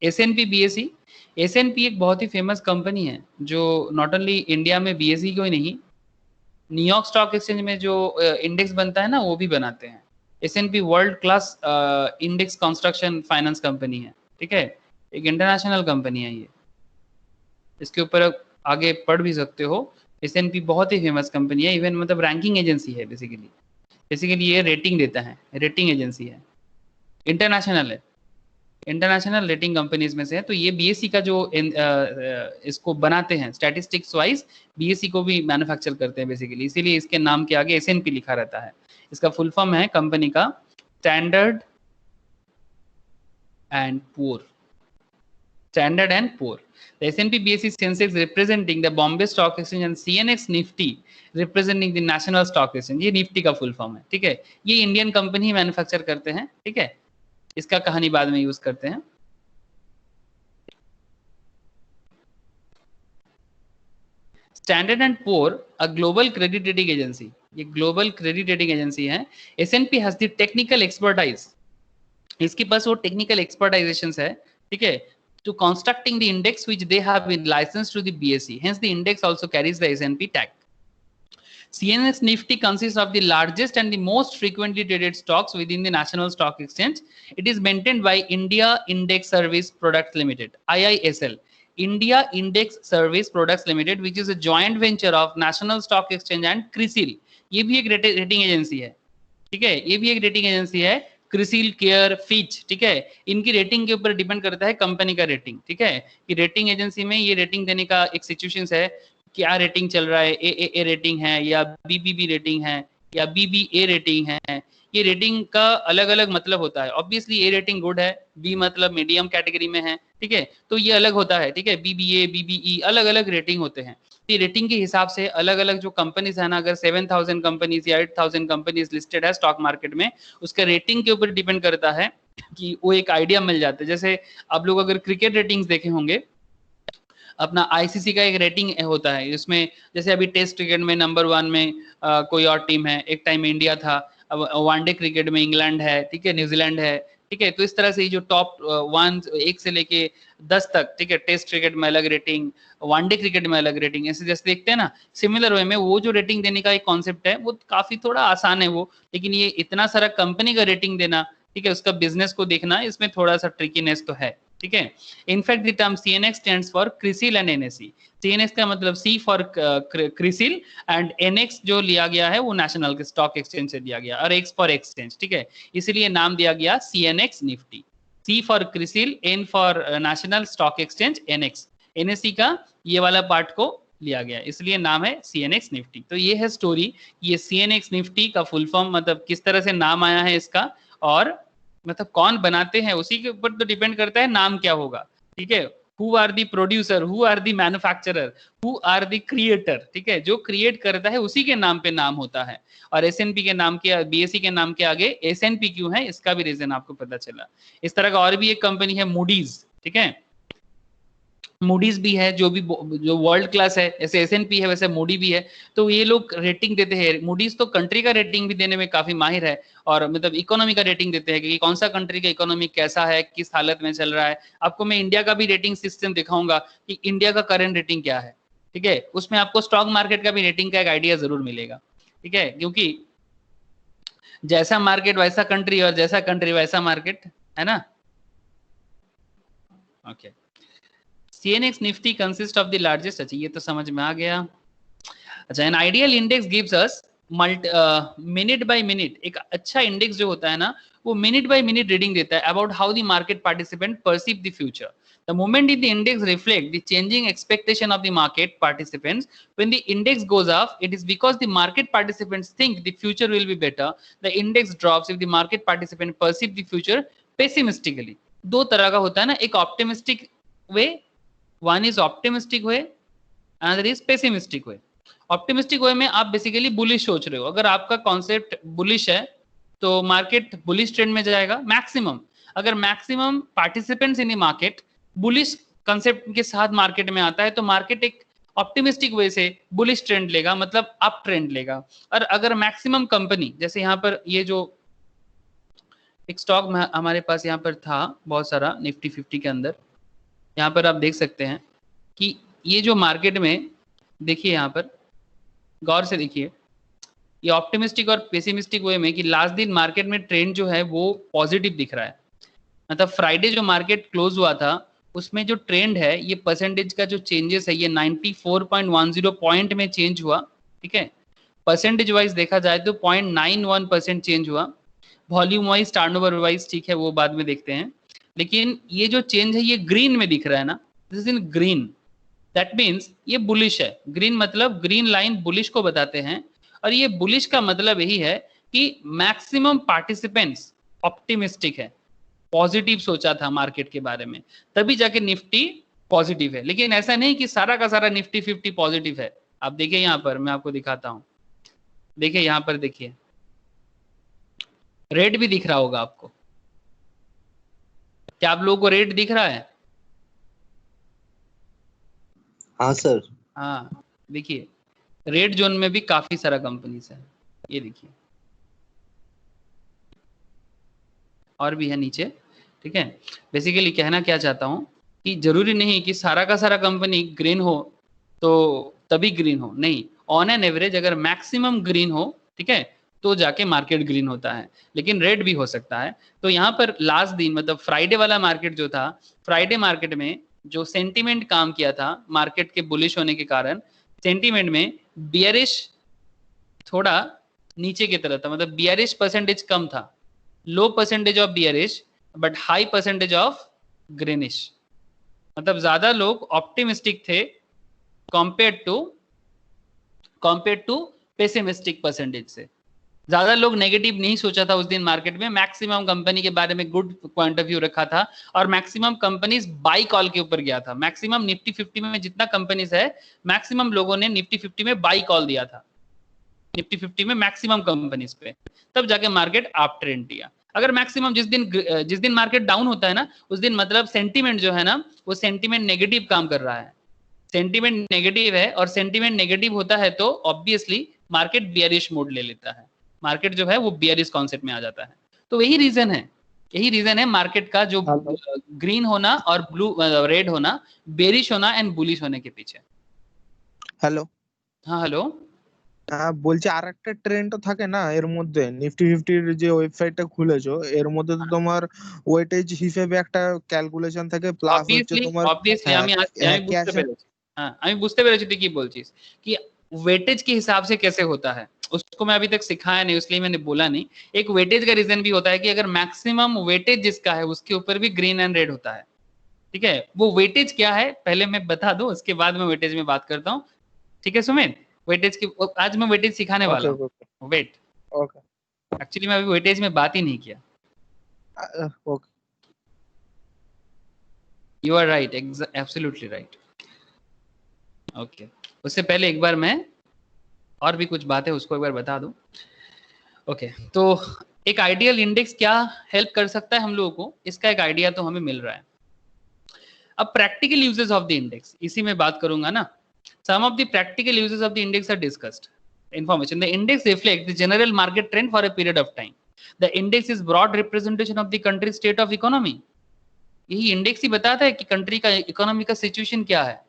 S and P BSE. S and P एक बहुत ही फेमस कंपनी है जो नॉट ओनली इंडिया में बीएसई को ही नहीं, न्यूयॉर्क स्टॉक एक्सचेंज में जो इंडेक्स बनता है ना वो भी बनाते हैं। S&P world class index construction finance company है, ठीक है, एक इंटरनेशनल कंपनी है ये, इसके ऊपर आप आगे पढ़ भी सकते हो। एसएनपी बहुत ही फेमस कंपनी है, इवन मतलब रैंकिंग एजेंसी है बेसिकली। बेसिकली ये रेटिंग देता है, रेटिंग एजेंसी है, इंटरनेशनल है, इंटरनेशनल रेटिंग कंपनीज में से है। तो ये बीएससी का जो इसको बनाते हैं स्टैटिस्टिक्स वाइज, बीएससी को भी मैन्युफैक्चर करते हैं बेसिकली, इसीलिए इसके नाम के आगे एसएनपी लिखा रहता है। इसका फुल फॉर्म है कंपनी का standard and poor, Standard and Poor. The S&P BSE Sensex representing the Bombay Stock Exchange and CNX Nifty representing the National Stock Exchange, ये निफ्टी का फुल फॉर्म है, ठीक है। ये इंडियन कंपनी मैन्युफैक्चर करते हैं, ठीक है, इसका कहानी बाद में यूज करते हैं। Standard and poor a global credit rating agency, ये ग्लोबल क्रेडिट रेटिंग एजेंसी है। S&P has the technical expertise, इसके पास वो टेक्निकल एक्सपर्टाइजेशन है, ठीक है, to constructing the index which they have been licensed to the BSE. Hence, the index also carries the S&P tag. CNX Nifty consists of the largest and the most frequently traded stocks within the National Stock Exchange. It is maintained by India Index Service Products Limited, IISL. India Index Service Products Limited, which is a joint venture of National Stock Exchange and CRISIL. ये भी एक rating agency है, ठीक है, ये भी एक rating agency है, क्रिसिल, केयर, फिच, ठीक है। इनकी रेटिंग के ऊपर डिपेंड करता है कंपनी का रेटिंग, ठीक है, कि रेटिंग एजेंसी में ये रेटिंग देने का एक सिचुएशन है, क्या रेटिंग चल रहा है, ए रेटिंग है या बीबीबी रेटिंग है या बीबीए रेटिंग है। ये रेटिंग का अलग अलग मतलब होता है। ऑब्वियसली ए रेटिंग गुड है, बी मतलब मीडियम कैटेगरी में है, ठीक है, तो ये अलग होता है, ठीक है, बीबीए बीबीई अलग अलग रेटिंग होते हैं। रेटिंग के हिसाब से अलग अलग जो कंपनीज है ना, अगर 7,000 कंपनीज या 8,000 कंपनीज लिस्टेड है स्टॉक मार्केट में, उसका रेटिंग के ऊपर डिपेंड करता है कि वो एक आइडिया मिल जाता है। जैसे आप लोग अगर क्रिकेट रेटिंग्स देखे होंगे, अपना आईसीसी का एक रेटिंग होता है, इसमें जैसे अभी टेस्ट क्रिकेट में नंबर 1 में कोई और टीम है, एक टाइम इंडिया था, अब वनडे क्रिकेट में इंग्लैंड है, ठीक है, न्यूजीलैंड है, ठीक है। तो इस तरह से जो टॉप 1 से लेके 10 तक, ठीक है, टेस्ट क्रिकेट में अलग रेटिंग, वनडे क्रिकेट में अलग रेटिंग, ऐसे जैसे देखते हैं ना, सिमिलर वे में वो जो रेटिंग देने का एक कॉन्सेप्ट है वो काफी थोड़ा आसान है वो, लेकिन ये इतना सारा कंपनी का रेटिंग देना, ठीक है, उसका बिजनेस को देखना, इसमें थोड़ा सा ट्रिकीनेस तो है, ठीक है। In fact the term CNX stands for CRISIL and NSE। CNX का मतलब C for CRISIL and NX जो लिया गया है वो नेशनल के स्टॉक एक्सचेंज से दिया गया, और X फॉर एक्सचेंज, ठीक है, इसीलिए नाम दिया गया CNX Nifty. C for CRISIL, N for national stock exchange, NX, NSE का ये वाला पार्ट को लिया गया, इसलिए नाम है CNX निफ्टी। तो ये है स्टोरी, ये CNX निफ्टी का फुल फॉर्म मतलब किस तरह से नाम आया है इसका, और मतलब कौन बनाते हैं उसी के ऊपर तो डिपेंड करता है नाम क्या होगा, ठीक है। Who are the producer, who are the manufacturer, who are the creator, ठीक है, जो क्रिएट करता है उसी के नाम पे नाम होता है। और एसएनपी के नाम के, बीएसई के नाम के आगे एसएनपी क्यों है, इसका भी रीजन आपको पता चला। इस तरह का और भी एक कंपनी है मूडीज, ठीक है, मूडीज भी है जो वर्ल्ड क्लास है, ऐसे एसएनपी है वैसे मूडी भी है। तो ये लोग रेटिंग देते हैं, मूडीज तो कंट्री का रेटिंग भी देने में काफी माहिर है, और मतलब इकोनॉमी का रेटिंग देते हैं कि कौन सा कंट्री का इकोनॉमी कैसा है, किस हालत में चल रहा है। आपको मैं इंडिया का भी रेटिंग सिस्टम दिखाऊंगा कि इंडिया का करंट रेटिंग क्या है, ठीक है, उसमें आपको स्टॉक मार्केट का भी रेटिंग का एक आइडिया जरूर मिलेगा, ठीक है, क्योंकि जैसा मार्केट वैसा कंट्री और जैसा कंट्री वैसा मार्केट, है ना। Okay, CNX Nifty consist of the largest, अच्छा ये तो समझ में आ गया। अच्छा, an ideal index gives us minute by minute, एक अच्छा इंडेक्स जो होता है ना वो मिनट बाय मिनट रीडिंग देता है about how the market participant perceive the future. The moment the index reflect the changing expectation of the market participants, when the index goes up, it is because the market participants think the future will be better. The index drops if the market participant perceive the future pessimistically. दो तरह का होता है ना, एक optimistic way, one is optimistic way, another is pessimistic way. Optimistic way में आप basically bullish सोच रहे हो, अगर आपका कॉन्सेप्ट बुलिश है तो मार्केट बुलिश ट्रेंड में जाएगा मैक्सिमम। अगर maximum participants in the market bullish concept के साथ मार्केट में आता है तो मार्केट एक ऑप्टिमिस्टिक वे से बुलिश ट्रेंड लेगा, मतलब अप ट्रेंड लेगा। और अगर मैक्सिमम कंपनी, जैसे यहाँ पर ये जो एक स्टॉक हमारे पास यहाँ पर था बहुत सारा निफ्टी 50 के अंदर, यहाँ पर आप देख सकते हैं कि ये जो मार्केट में, देखिए यहाँ पर गौर से देखिए, ये ऑप्टिमिस्टिक और पेसिमिस्टिक वे में कि लास्ट दिन मार्केट में ट्रेंड जो है वो पॉजिटिव दिख रहा है। मतलब फ्राइडे जो मार्केट क्लोज हुआ था उसमें जो ट्रेंड है, ये परसेंटेज का जो चेंजेस है ये 94.10 पॉइंट में चेंज हुआ, ठीक है। परसेंटेज वाइज देखा जाए तो 0.91% चेंज हुआ। वॉल्यूम वाइज, टर्नओवर वाइज, ठीक है, वो बाद में देखते हैं। लेकिन ये जो चेंज है ये ग्रीन में दिख रहा है ना, this is in green, that means ये बुलिश है। ग्रीन मतलब ग्रीन लाइन बुलिश को बताते हैं, और ये बुलिश का मतलब यही है कि मैक्सिमम पार्टिसिपेंट्स ऑप्टिमिस्टिक है, पॉजिटिव सोचा था मार्केट के बारे में, तभी जाके निफ्टी पॉजिटिव है। लेकिन ऐसा नहीं कि सारा का सारा निफ्टी 50 पॉजिटिव है। आप देखिए यहाँ पर, मैं आपको दिखाता हूं, देखिए यहाँ पर, देखिए रेड भी दिख रहा होगा आपको, क्या आप लोगों को रेड दिख रहा है? हाँ सर। हाँ, देखिए रेड जोन में भी काफी सारा कंपनीज है, ये देखिए, और भी है नीचे, ठीक है। बेसिकली कहना क्या चाहता हूं कि जरूरी नहीं कि सारा का सारा कंपनी ग्रीन हो तो तभी ग्रीन हो, नहीं, ऑन एन एवरेज अगर मैक्सिमम ग्रीन हो, ठीक है, तो जाके मार्केट ग्रीन होता है, लेकिन रेड भी हो सकता है। तो यहाँ पर लास्ट दिन मतलब फ्राइडे वाला मार्केट जो था, फ्राइडे मार्केट में जो सेंटीमेंट काम किया था मार्केट के बुलिश होने के कारण, सेंटीमेंट में बियरिश थोड़ा नीचे की तरफ था, मतलब बियरिश परसेंटेज कम था, low percentage of bearish but high percentage of greenish. मतलब ज्यादा लोग ऑप्टिमिस्टिक थे कंपेयर टू पेसिमिस्टिक परसेंटेज से। ज्यादा लोग नेगेटिव नहीं सोचा था उस दिन मार्केट में, मैक्सिमम कंपनी के बारे में गुड पॉइंट ऑफ व्यू रखा था, और मैक्सिमम कंपनीज बाई कॉल के ऊपर गया था। मैक्सिमम निफ्टी 50 में जितना कंपनीज है, मैक्सिमम लोगों ने निफ्टी 50 में बाई कॉल दिया था, निफ्टी 50 में मैक्सिमम कंपनीज पे, तब जाके मार्केट अप ट्रेंड दिया। अगर मैक्सिमम जिस दिन मार्केट डाउन होता है ना, उस दिन मतलब सेंटीमेंट जो है ना, वो सेंटीमेंट नेगेटिव काम कर रहा है, सेंटीमेंट नेगेटिव है, और सेंटीमेंट नेगेटिव होता है तो ऑब्वियसली मार्केट बियरिश मोड ले लेता है, मार्केट जो है वो बियरिश कॉन्सेप्ट में आ जाता है। तो यही रीजन है मार्केट का जो ग्रीन होना और ब्लू रेड होना, बेरिश होना एंड बुलिश होने के पीछे। হ্যালো। हाँ हेलो। বলছি আরেকটা ট্রেন্ড তো থাকে না এর মধ্যে, নিফটি 50 এর যে ওয়েবসাইটটা খুলেছো এর মধ্যে তো তোমার ওয়েটেজ হিসেবে একটা ক্যালকুলেশন থাকে, প্লাস হচ্ছে তোমার অবভিয়াসলি আমি বুঝতে পেরেছি, হ্যাঁ আমি বুঝতে পেরেছি তুই কি বলছিস कि वेटेज के हिसाब से कैसे होता है, उसको मैं अभी तक सिखाया नहीं इसलिए मैंने बोला नहीं। एक वेटेज का रीजन भी होता है कि अगर मैक्सिमम वेटेज जिसका है उसके ऊपर भी ग्रीन एंड रेड होता है, ठीक है। वो वेटेज क्या है पहले मैं बता दूं, उसके बाद मैं वेटेज में बात करता हूँ, ठीक है सुमित। वेटेज की आज मैं वेटेज सिखाने वाला हूँ, वेट। ओके, एक्चुअली मैं अभी वेटेज में बात ही नहीं किया। Okay, you are right, absolutely right. Okay, उससे पहले एक बार मैं और भी कुछ बातें उसको एक बार बता दूं। ओके, तो एक आइडियल इंडेक्स क्या हेल्प कर सकता है हम लोगों को, इसका एक आइडिया तो हमें मिल रहा है। अब practical uses of the index, इसी में बात करूंगा ना। Some of the practical uses of the index are discussed. Information: the index reflects the general market trend for a period of time. The index is broad representation of the country's state of economy. यही index ही बताता है कि country का economy का situation क्या है।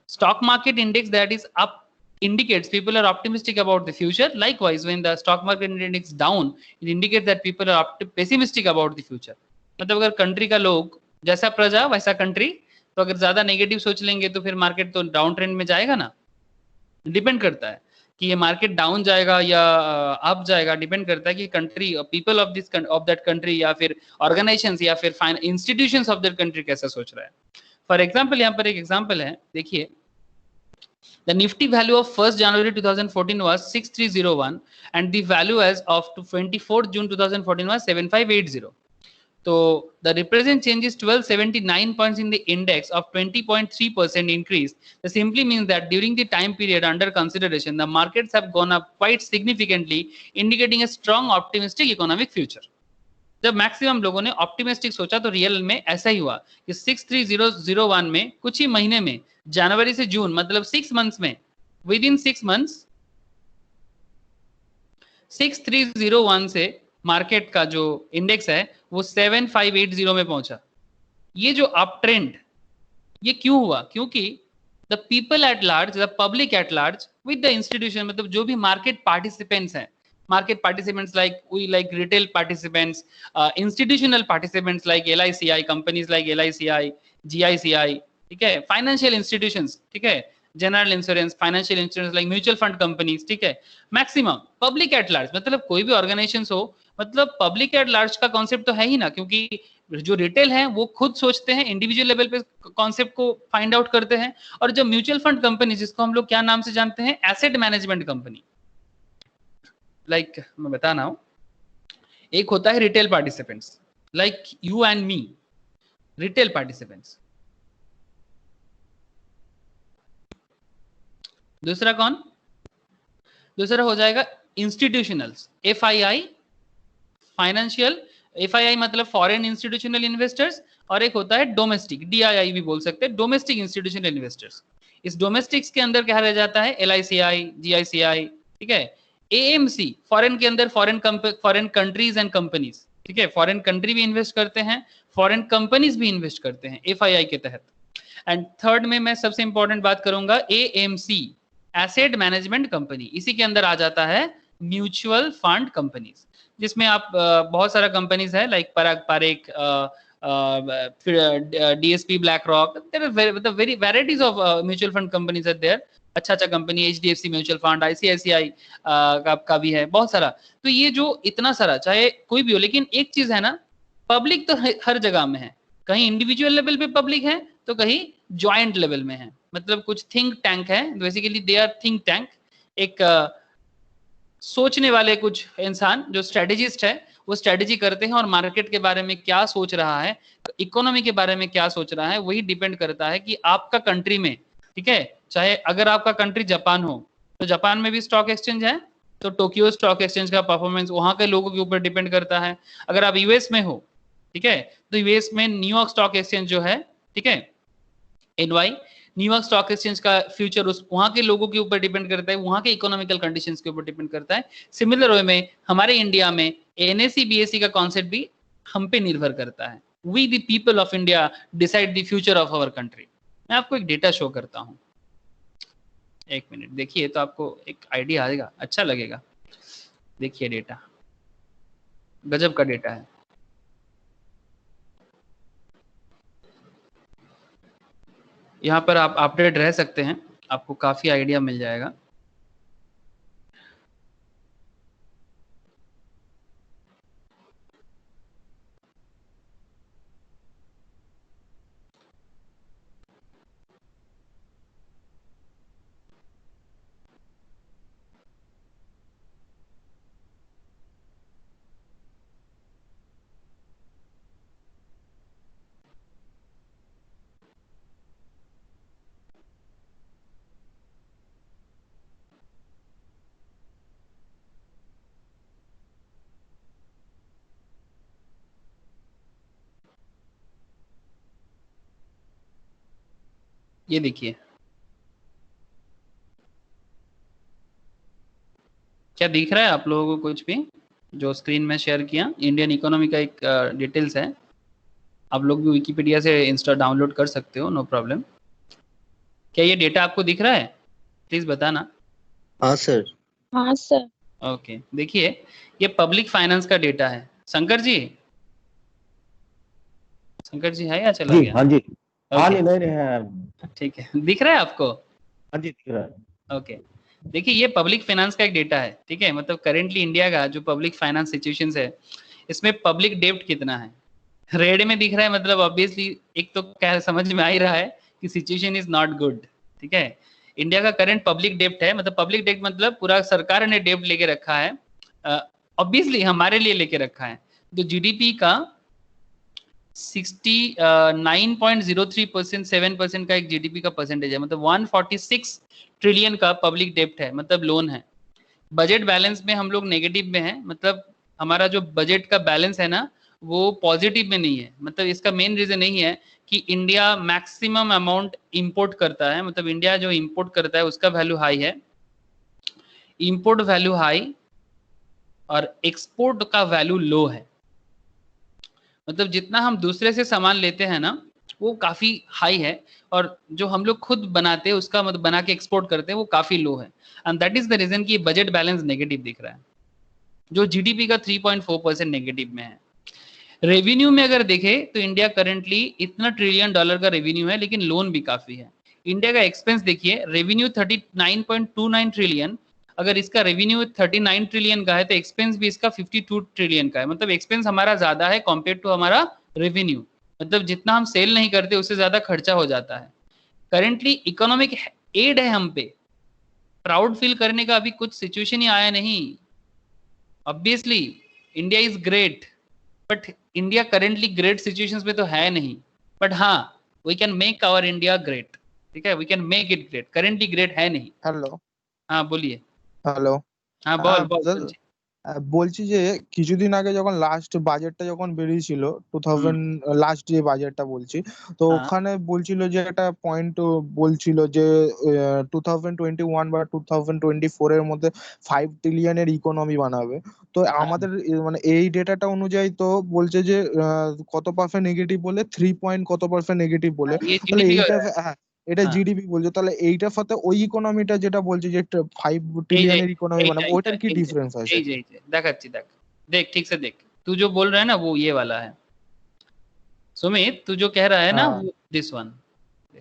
Stock market index that is up indicates people are optimistic about the future. Likewise, when the stock market index down, it indicates that people are pessimistic about the future. मतलब अगर country का लोग जैसा प्रजा वैसा country. तो अगर ज्यादा नेगेटिव सोच लेंगे तो फिर मार्केट तो डाउन ट्रेंड में जाएगा ना। डिपेंड करता है कि ये मार्केट डाउन जाएगा या अप जाएगा, डिपेंड करता है कि country, people of this of that country या फिर ऑर्गेनाइजेशंस या फिर इंस्टीट्यूशंस ऑफ दैट कंट्री कैसा सोच रहा है। फॉर एग्जांपल यहाँ पर एक एग्जांपल है, देखिए the Nifty value of 1st January 2014 was 6301 and the value as of 24th June 2014 was 7580. So the represent change is 1279 points in the index of 20.3% increase. This simply means that during the time period under consideration, the markets have gone up quite significantly, indicating a strong optimistic economic future. जब maximum लोगों ने optimistic सोचा तो real में ऐसा ही हुआ कि 63001 में कुछ ही महीने में, जनवरी से जून मतलब 6 मंथ्स में, विद इन 6 मंथ्स 6301 से मार्केट का जो इंडेक्स है वो 7580 में पहुंचा। ये जो अप ट्रेंड ये क्यों हुआ? क्योंकि the people at large, the public at large with the institution, मतलब जो भी मार्केट पार्टिसिपेंट्स हैं, market participants like retail participants, institutional participants like LICI, companies like LICI, GICI, ठीक है, financial institutions, ठीक है, general insurance, financial insurance like mutual fund companies, ठीक है, मैक्सिमम पब्लिक एट लार्ज, मतलब कोई भी ऑर्गेनाइजेशन हो, मतलब पब्लिक एट लार्ज का कॉन्सेप्ट तो है ही ना, क्योंकि जो रिटेल है वो खुद सोचते हैं, इंडिविजुअल लेवल पे कॉन्सेप्ट को फाइंड आउट करते हैं, और जो म्यूचुअल फंड कंपनी जिसको हम लोग क्या नाम से जानते हैं, एसेट मैनेजमेंट कंपनी, लाइक मैं बता रहा हूं, एक होता है retail participants like you and me, retail participants. दूसरा कौन? दूसरा हो जाएगा इंस्टीट्यूशनल्स, FII, फाइनेंशियल, FII मतलब फॉरेन इंस्टीट्यूशनल इन्वेस्टर्स, और एक होता है डोमेस्टिक, DII भी बोल सकते हैं, डोमेस्टिक इंस्टीट्यूशनल इन्वेस्टर्स। इस डोमेस्टिक्स के अंदर क्या रह जाता है, LICI, GICI, ठीक है, AMC फॉरेन के अंदर फॉरेन कंट्रीज एंड कंपनीज, ठीक है, फॉरेन कंट्री भी इन्वेस्ट करते हैं, फॉरेन कंपनीज भी इन्वेस्ट करते हैं FII के तहत। एंड थर्ड में मैं सबसे इंपॉर्टेंट बात करूंगा AMC, एसेट मैनेजमेंट कंपनी, इसी के अंदर आ जाता है म्यूचुअल फंड कंपनीज, जिसमें आप बहुत सारा कंपनीज है like Parag Parekh, DSP, BlackRock, very varieties of mutual fund companies are there, अच्छा company, HDFC mutual fund, ICICI का भी है, बहुत सारा। तो ये जो इतना सारा, चाहे कोई भी हो, लेकिन एक चीज है ना, पब्लिक तो हर जगह में है, कहीं इंडिविजुअल लेवल पे पब्लिक है तो कहीं ज्वाइंट लेवल में है, मतलब कुछ थिंक टैंक है, basically they are think tank, एक सोचने वाले कुछ इंसान जो स्ट्रेटेजिस्ट है, वो स्ट्रेटेजी करते हैं और मार्केट के बारे में क्या सोच रहा है, इकोनॉमी के बारे में क्या सोच रहा है, वही डिपेंड करता है कि आपका कंट्री में, ठीक है, चाहे अगर आपका कंट्री जापान हो तो जापान में भी स्टॉक एक्सचेंज है, तो टोक्यो स्टॉक एक्सचेंज का परफॉर्मेंस वहां के लोगों के ऊपर डिपेंड करता है। अगर आप यूएस में हो, ठीक है, तो यूएस में न्यूयॉर्क स्टॉक एक्सचेंज जो है, ठीक है, NY, न्यूयॉर्क स्टॉक एक्सचेंज का फ्यूचर उस वहां के लोगों के ऊपर डिपेंड करता है, वहां के इकोनॉमिकल कंडीशंस के ऊपर डिपेंड करता है। सिमिलर वे में हमारे इंडिया में NSE BSE का कॉन्सेप्ट भी हम पे निर्भर करता है। We the people of India decide the future of our country. मैं आपको एक डेटा शो करता हूं, एक मिनट देखिए, तो आपको एक आइडिया आएगा, अच्छा लगेगा। देखिए डेटा, गजब का डेटा है। यहाँ पर आप अपडेट रह सकते हैं, आपको काफी आइडिया मिल जाएगा। ये देखिए, क्या दिख रहा है आप लोगों को? कुछ भी जो स्क्रीन में शेयर किया, इंडियन इकोनॉमी का एक डिटेल्स है, आप लोग भी विकिपीडिया से इंस्टा डाउनलोड कर सकते हो, नो प्रॉब्लम। क्या ये डेटा आपको दिख रहा है? प्लीज बताना। हाँ सर। हाँ सर। ओके, देखिए ये पब्लिक फाइनेंस का डेटा है। शंकर जी, शंकर जी है या चला जी गया? हाँ जी, हाँ ओके, नहीं नहीं नहीं, हाँ ठीक है। दिख रहा है आपको? हाँ जी दिख रहा है। ओके, देखिए ये पब्लिक फाइनेंस का एक डेटा है, ठीक है। मतलब करेंटली इंडिया का जो पब्लिक फाइनेंस सिचुएशन है, इसमें पब्लिक डेब्ट कितना है, रेड में दिख रहा है। मतलब ऑब्वियसली एक तो क्या समझ में आ ही रहा है कि सिचुएशन इज नॉट गुड, ठीक है। इंडिया का करंट पब्लिक डेब्ट है, मतलब पब्लिक डेब्ट मतलब पूरा सरकार ने डेब्ट लेके रखा है, ऑब्वियसली हमारे लिए लेके रखा है। तो जीडीपी का 69.03%, 7% का एक जीडीपी का परसेंटेज है, मतलब 146 ट्रिलियन का पब्लिक डेब्ट है, मतलब लोन है। बजट बैलेंस में हम लोग नेगेटिव में है, मतलब हमारा जो बजट का बैलेंस है ना वो पॉजिटिव में नहीं है। मतलब इसका मेन रीजन यही है कि इंडिया मैक्सिमम अमाउंट इंपोर्ट करता है, मतलब इंडिया जो इंपोर्ट करता है उसका वैल्यू हाई है, इंपोर्ट वैल्यू हाई और एक्सपोर्ट का वैल्यू लो है। मतलब जितना हम दूसरे से सामान लेते हैं ना वो काफी हाई है, और जो हम लोग खुद बनाते हैं उसका मतलब बना के एक्सपोर्ट करते हैं वो काफी लो है। And that is the reason कि बजट बैलेंस नेगेटिव दिख रहा है, जो जीडीपी का 3.4% नेगेटिव में है। रेवेन्यू में अगर देखें तो इंडिया करेंटली इतना ट्रिलियन डॉलर का रेवेन्यू है, लेकिन लोन भी काफी है। इंडिया का एक्सपेंस देखिए, रेवेन्यू 39.29 ट्रिलियन, अगर इसका रेवेन्यू 39 ट्रिलियन का है तो एक्सपेंस भी इसका 52 ट्रिलियन का है। मतलब एक्सपेंस हमारा ज्यादा है कॉम्पेयर टू हमारा रेवेन्यू, मतलब जितना हम सेल नहीं करते उससे ज्यादा खर्चा हो जाता है। करेंटली इकोनॉमिक एड है हम पे, प्राउड फील करने का अभी कुछ सिचुएशन ही आया नहीं। Obviously India is great, but India currently great situations में तो है नहीं, बट हाँ we can make our India great, ठीक है, we can make it great. Currently great है नहीं। হ্যালো हाँ बोलिए। হ্যালো हाँ बोल बोल ব্রাদার, सुनছি। বলছি যে কিছুদিন আগে যখন লাস্ট বাজেটটা যখন বেরিয়েছিল হুম, 2000 লাস্ট যে বাজেটটা বলছি, তো हाँ ওখানে বলছিল যে একটা পয়েন্ট বলছিল যে 2021 বা 2024 এর মধ্যে 5 ট্রিলিয়নের ইকোনমি বানাবে। তো हाँ আমাদের মানে এই ডেটাটা অনুযায়ী তো বলছে যে কত পার্সেন্ট নেগেটিভ বলে 3 পয়েন্ট কত পার্সেন্ট নেগেটিভ বলে। हाँ, ये তাহলে जीडीपी का এইটা, है। হ্যাঁ এটা हाँ জিডিপি বলছে, তাহলে এইটার সাথে ওই ইকোনমিটা যেটা বলছে যে 5 এই যে ট্রিলিয়নের ইকোনমি এইটা বানাবে, এইটা ওইটার কি এই যে ডিফারেন্স আছে? এই যে এই যে দেখাচ্ছি, দেখ देख ठीक से देख, तू जो बोल रहा है ना वो ये वाला है सुमित, तू जो कह रहा है ना हाँ वो दिस वन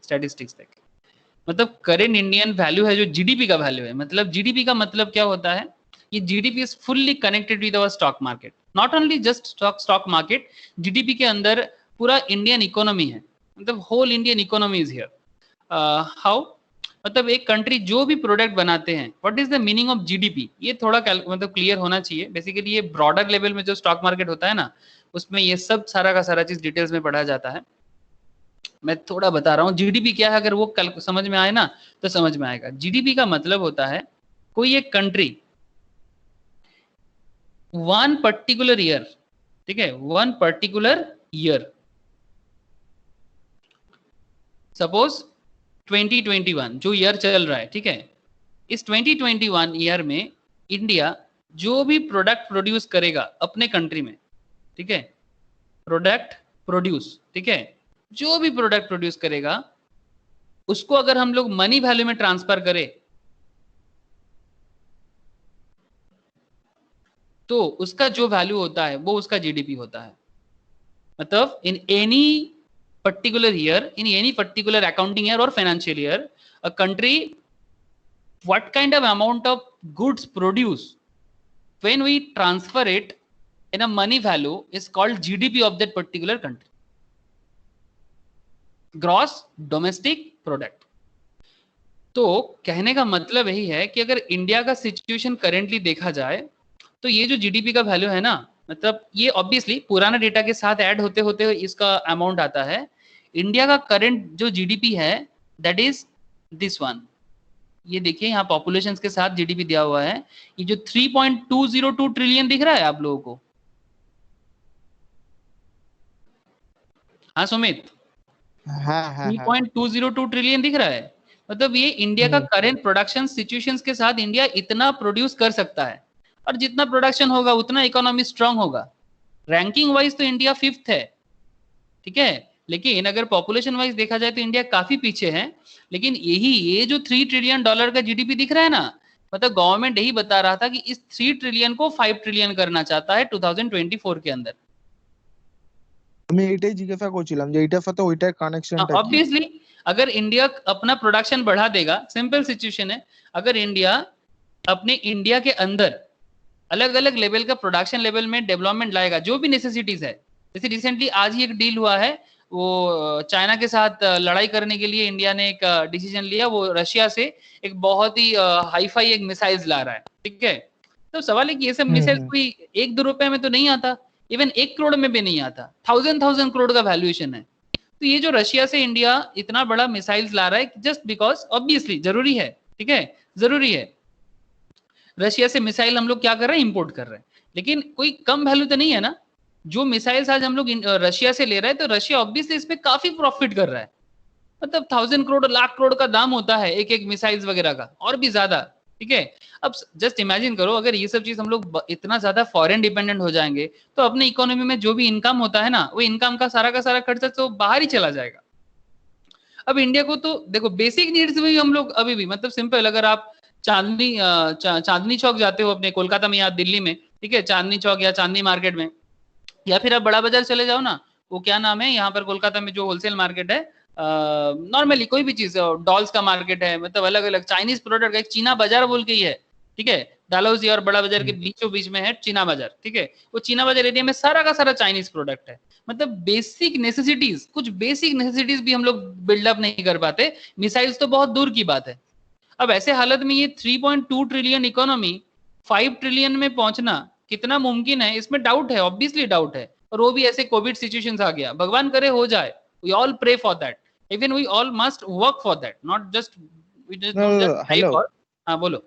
स्टैटिस्टिक्स देख। मतलब करेंट इंडियन वैल्यू है जो जीडीपी का वैल्यू है। मतलब जीडीपी का मतलब क्या होता है, ये GDP is fully connected with our stock market, not only just stock market, GDP के अंदर पूरा इंडियन इकोनॉमी है, मतलब whole Indian economy is here. How, मतलब एक कंट्री जो भी प्रोडक्ट बनाते हैं, what is the meaning of GDP, ये थोड़ा मतलब क्लियर होना चाहिए। बेसिकली ये ब्रॉडर लेवल में जो स्टॉक मार्केट होता है ना उसमें ये सब सारा का सारा चीज डिटेल्स में पढ़ा जाता है। मैं थोड़ा बता रहा हूँ जीडीपी क्या है, अगर वो कल समझ में आए ना तो समझ में आएगा। जीडीपी का मतलब होता है कोई एक कंट्री वन पर्टिकुलर ईयर, ठीक है, वन पर्टिकुलर ईयर, सपोज 2021 जो ईयर चल रहा है, ठीक है, इस 2021 ईयर में इंडिया जो भी प्रोडक्ट प्रोड्यूस करेगा अपने कंट्री में, ठीक है, प्रोडक्ट प्रोड्यूस, ठीक है, जो भी प्रोडक्ट प्रोड्यूस करेगा उसको अगर हम लोग मनी वैल्यू में ट्रांसफर करें तो उसका जो वैल्यू होता है वो उसका जीडीपी होता है। मतलब in any particular year, in any particular accounting year और financial year, a country what kind of amount of goods produced when we transfer it in a money value is called GDP of that particular country, gross domestic product। तो कहने का मतलब यही है कि अगर India का सिचुएशन करेंटली देखा जाए तो ये जो जीडीपी का वैल्यू है ना, मतलब ये ऑब्वियसली पुराना डेटा के साथ ऐड होते होते इसका अमाउंट आता है। इंडिया का करंट जो जीडीपी है दैट इज दिस वन, ये देखिए यहाँ पॉपुलेशन के साथ जीडीपी दिया हुआ है। ये जो 3.202 ट्रिलियन दिख रहा है आप लोगों को, हाँ सुमित, হ্যাঁ হ্যাঁ হ্যাঁ 3.202 ट्रिलियन दिख रहा है। मतलब ये इंडिया का হুম करेंट प्रोडक्शन सिचुएशंस के साथ इंडिया इतना प्रोड्यूस कर सकता है, और जितना प्रोडक्शन होगा उतना इकोनॉमी स्ट्रांग होगा। रैंकिंग वाइज तो इंडिया 5th है, ठीक है, लेकिन अगर पॉपुलेशन वाइज देखा जाए तो इंडिया काफी पीछे है। लेकिन यही ये जो 3 ट्रिलियन डॉलर का जीडीपी दिख रहा है ना, मतलब गवर्नमेंट यही बता रहा था कि इस 3 ट्रिलियन को 5 ट्रिलियन करना चाहता है 2024 के अंदर। আমি এইটাই জিজ্ঞাসা করছিলাম যে এইটার সাথে ওইটার কানেকশনটা কি। ऑब्वियसली अगर इंडिया अपना प्रोडक्शन बढ़ा देगा, सिंपल सिचुएशन है, अगर इंडिया अपने इंडिया के अंदर अलग अलग लेवल का प्रोडक्शन लेवल में डेवलपमेंट लाएगा, जो भी नेसेसिटीज है, जैसे रिसेंटली आज ही एक डील हुआ है, वो चाइना के साथ लड़ाई करने के लिए इंडिया ने एक डिसीजन लिया, वो रशिया से एक बहुत ही हाईफाई एक मिसाइल्स ला रहा है, ठीक है। तो सवाल है कि ये सब मिसाइल्स कोई 1-2 रुपए में तो नहीं आता, इवन 1 करोड़ में भी नहीं आता, 1000 करोड़ का वैल्यूएशन है। तो ये जो रशिया से इंडिया इतना बड़ा मिसाइल्स ला रहा है, जस्ट बिकॉज ऑब्वियसली जरूरी है, ठीक है, जरूरी है, रशिया से मिसाइल हम लोग क्या कर रहे हैं, इंपोर्ट कर रहे हैं, लेकिन कोई कम वैल्यू तो नहीं है ना। जो मिसाइल्स आज हम लोग रशिया से ले रहे हैं, तो रशिया ऑब्वियसली इसमें काफी प्रॉफिट कर रहा है, मतलब 1000 करोड़, लाख करोड़ का दाम होता है एक एक मिसाइल्स वगैरह का, और भी ज्यादा, ठीक है। अब जस्ट इमेजिन करो, अगर ये सब चीज हम लोग इतना ज्यादा फॉरेन डिपेंडेंट हो जाएंगे, तो अपने इकोनॉमी में जो भी इनकम होता है ना, वो इनकम का सारा खर्चा तो बाहर ही चला जाएगा। अब इंडिया को तो देखो बेसिक नीड्स भी हम लोग अभी भी, मतलब सिंपल, अगर आप चांदनी चौक जाते हो अपने कोलकाता में या दिल्ली में, ठीक है, चांदनी चौक या चांदनी मार्केट में, या फिर आप बड़ा बाजार चले जाओ ना, वो क्या नाम है यहाँ पर कोलकाता में जो होलसेल मार्केट है, नॉर्मली कोई भी चीज, डॉल्स का मार्केट है, मतलब अलग अलग चाइनीज प्रोडक्ट, एक चीना बाजार बोल के ही है, ठीक है, डालहौजी और बड़ा बाजार के बीचों बीच में है चीना बाजार, ठीक है, वो चीना बाजार एरिया में सारा का सारा चाइनीज प्रोडक्ट है। मतलब बेसिक नेसेसिटीज, कुछ बेसिक नेसेसिटीज भी हम लोग बिल्डअप नहीं कर पाते, मिसाइल्स तो बहुत दूर की बात है। अब ऐसे हालत में ये 3.2 ट्रिलियन इकोनॉमी 5 ट्रिलियन में पहुंचना कितना मुमकिन है, इसमें डाउट है, ऑब्वियसली डाउट है, और वो भी ऐसे कोविड सिचुएशंस आ गया, भगवान करे हो जाए, we all pray for that, even we all must work for that, not just we just don't just pray for. हाँ बोलो।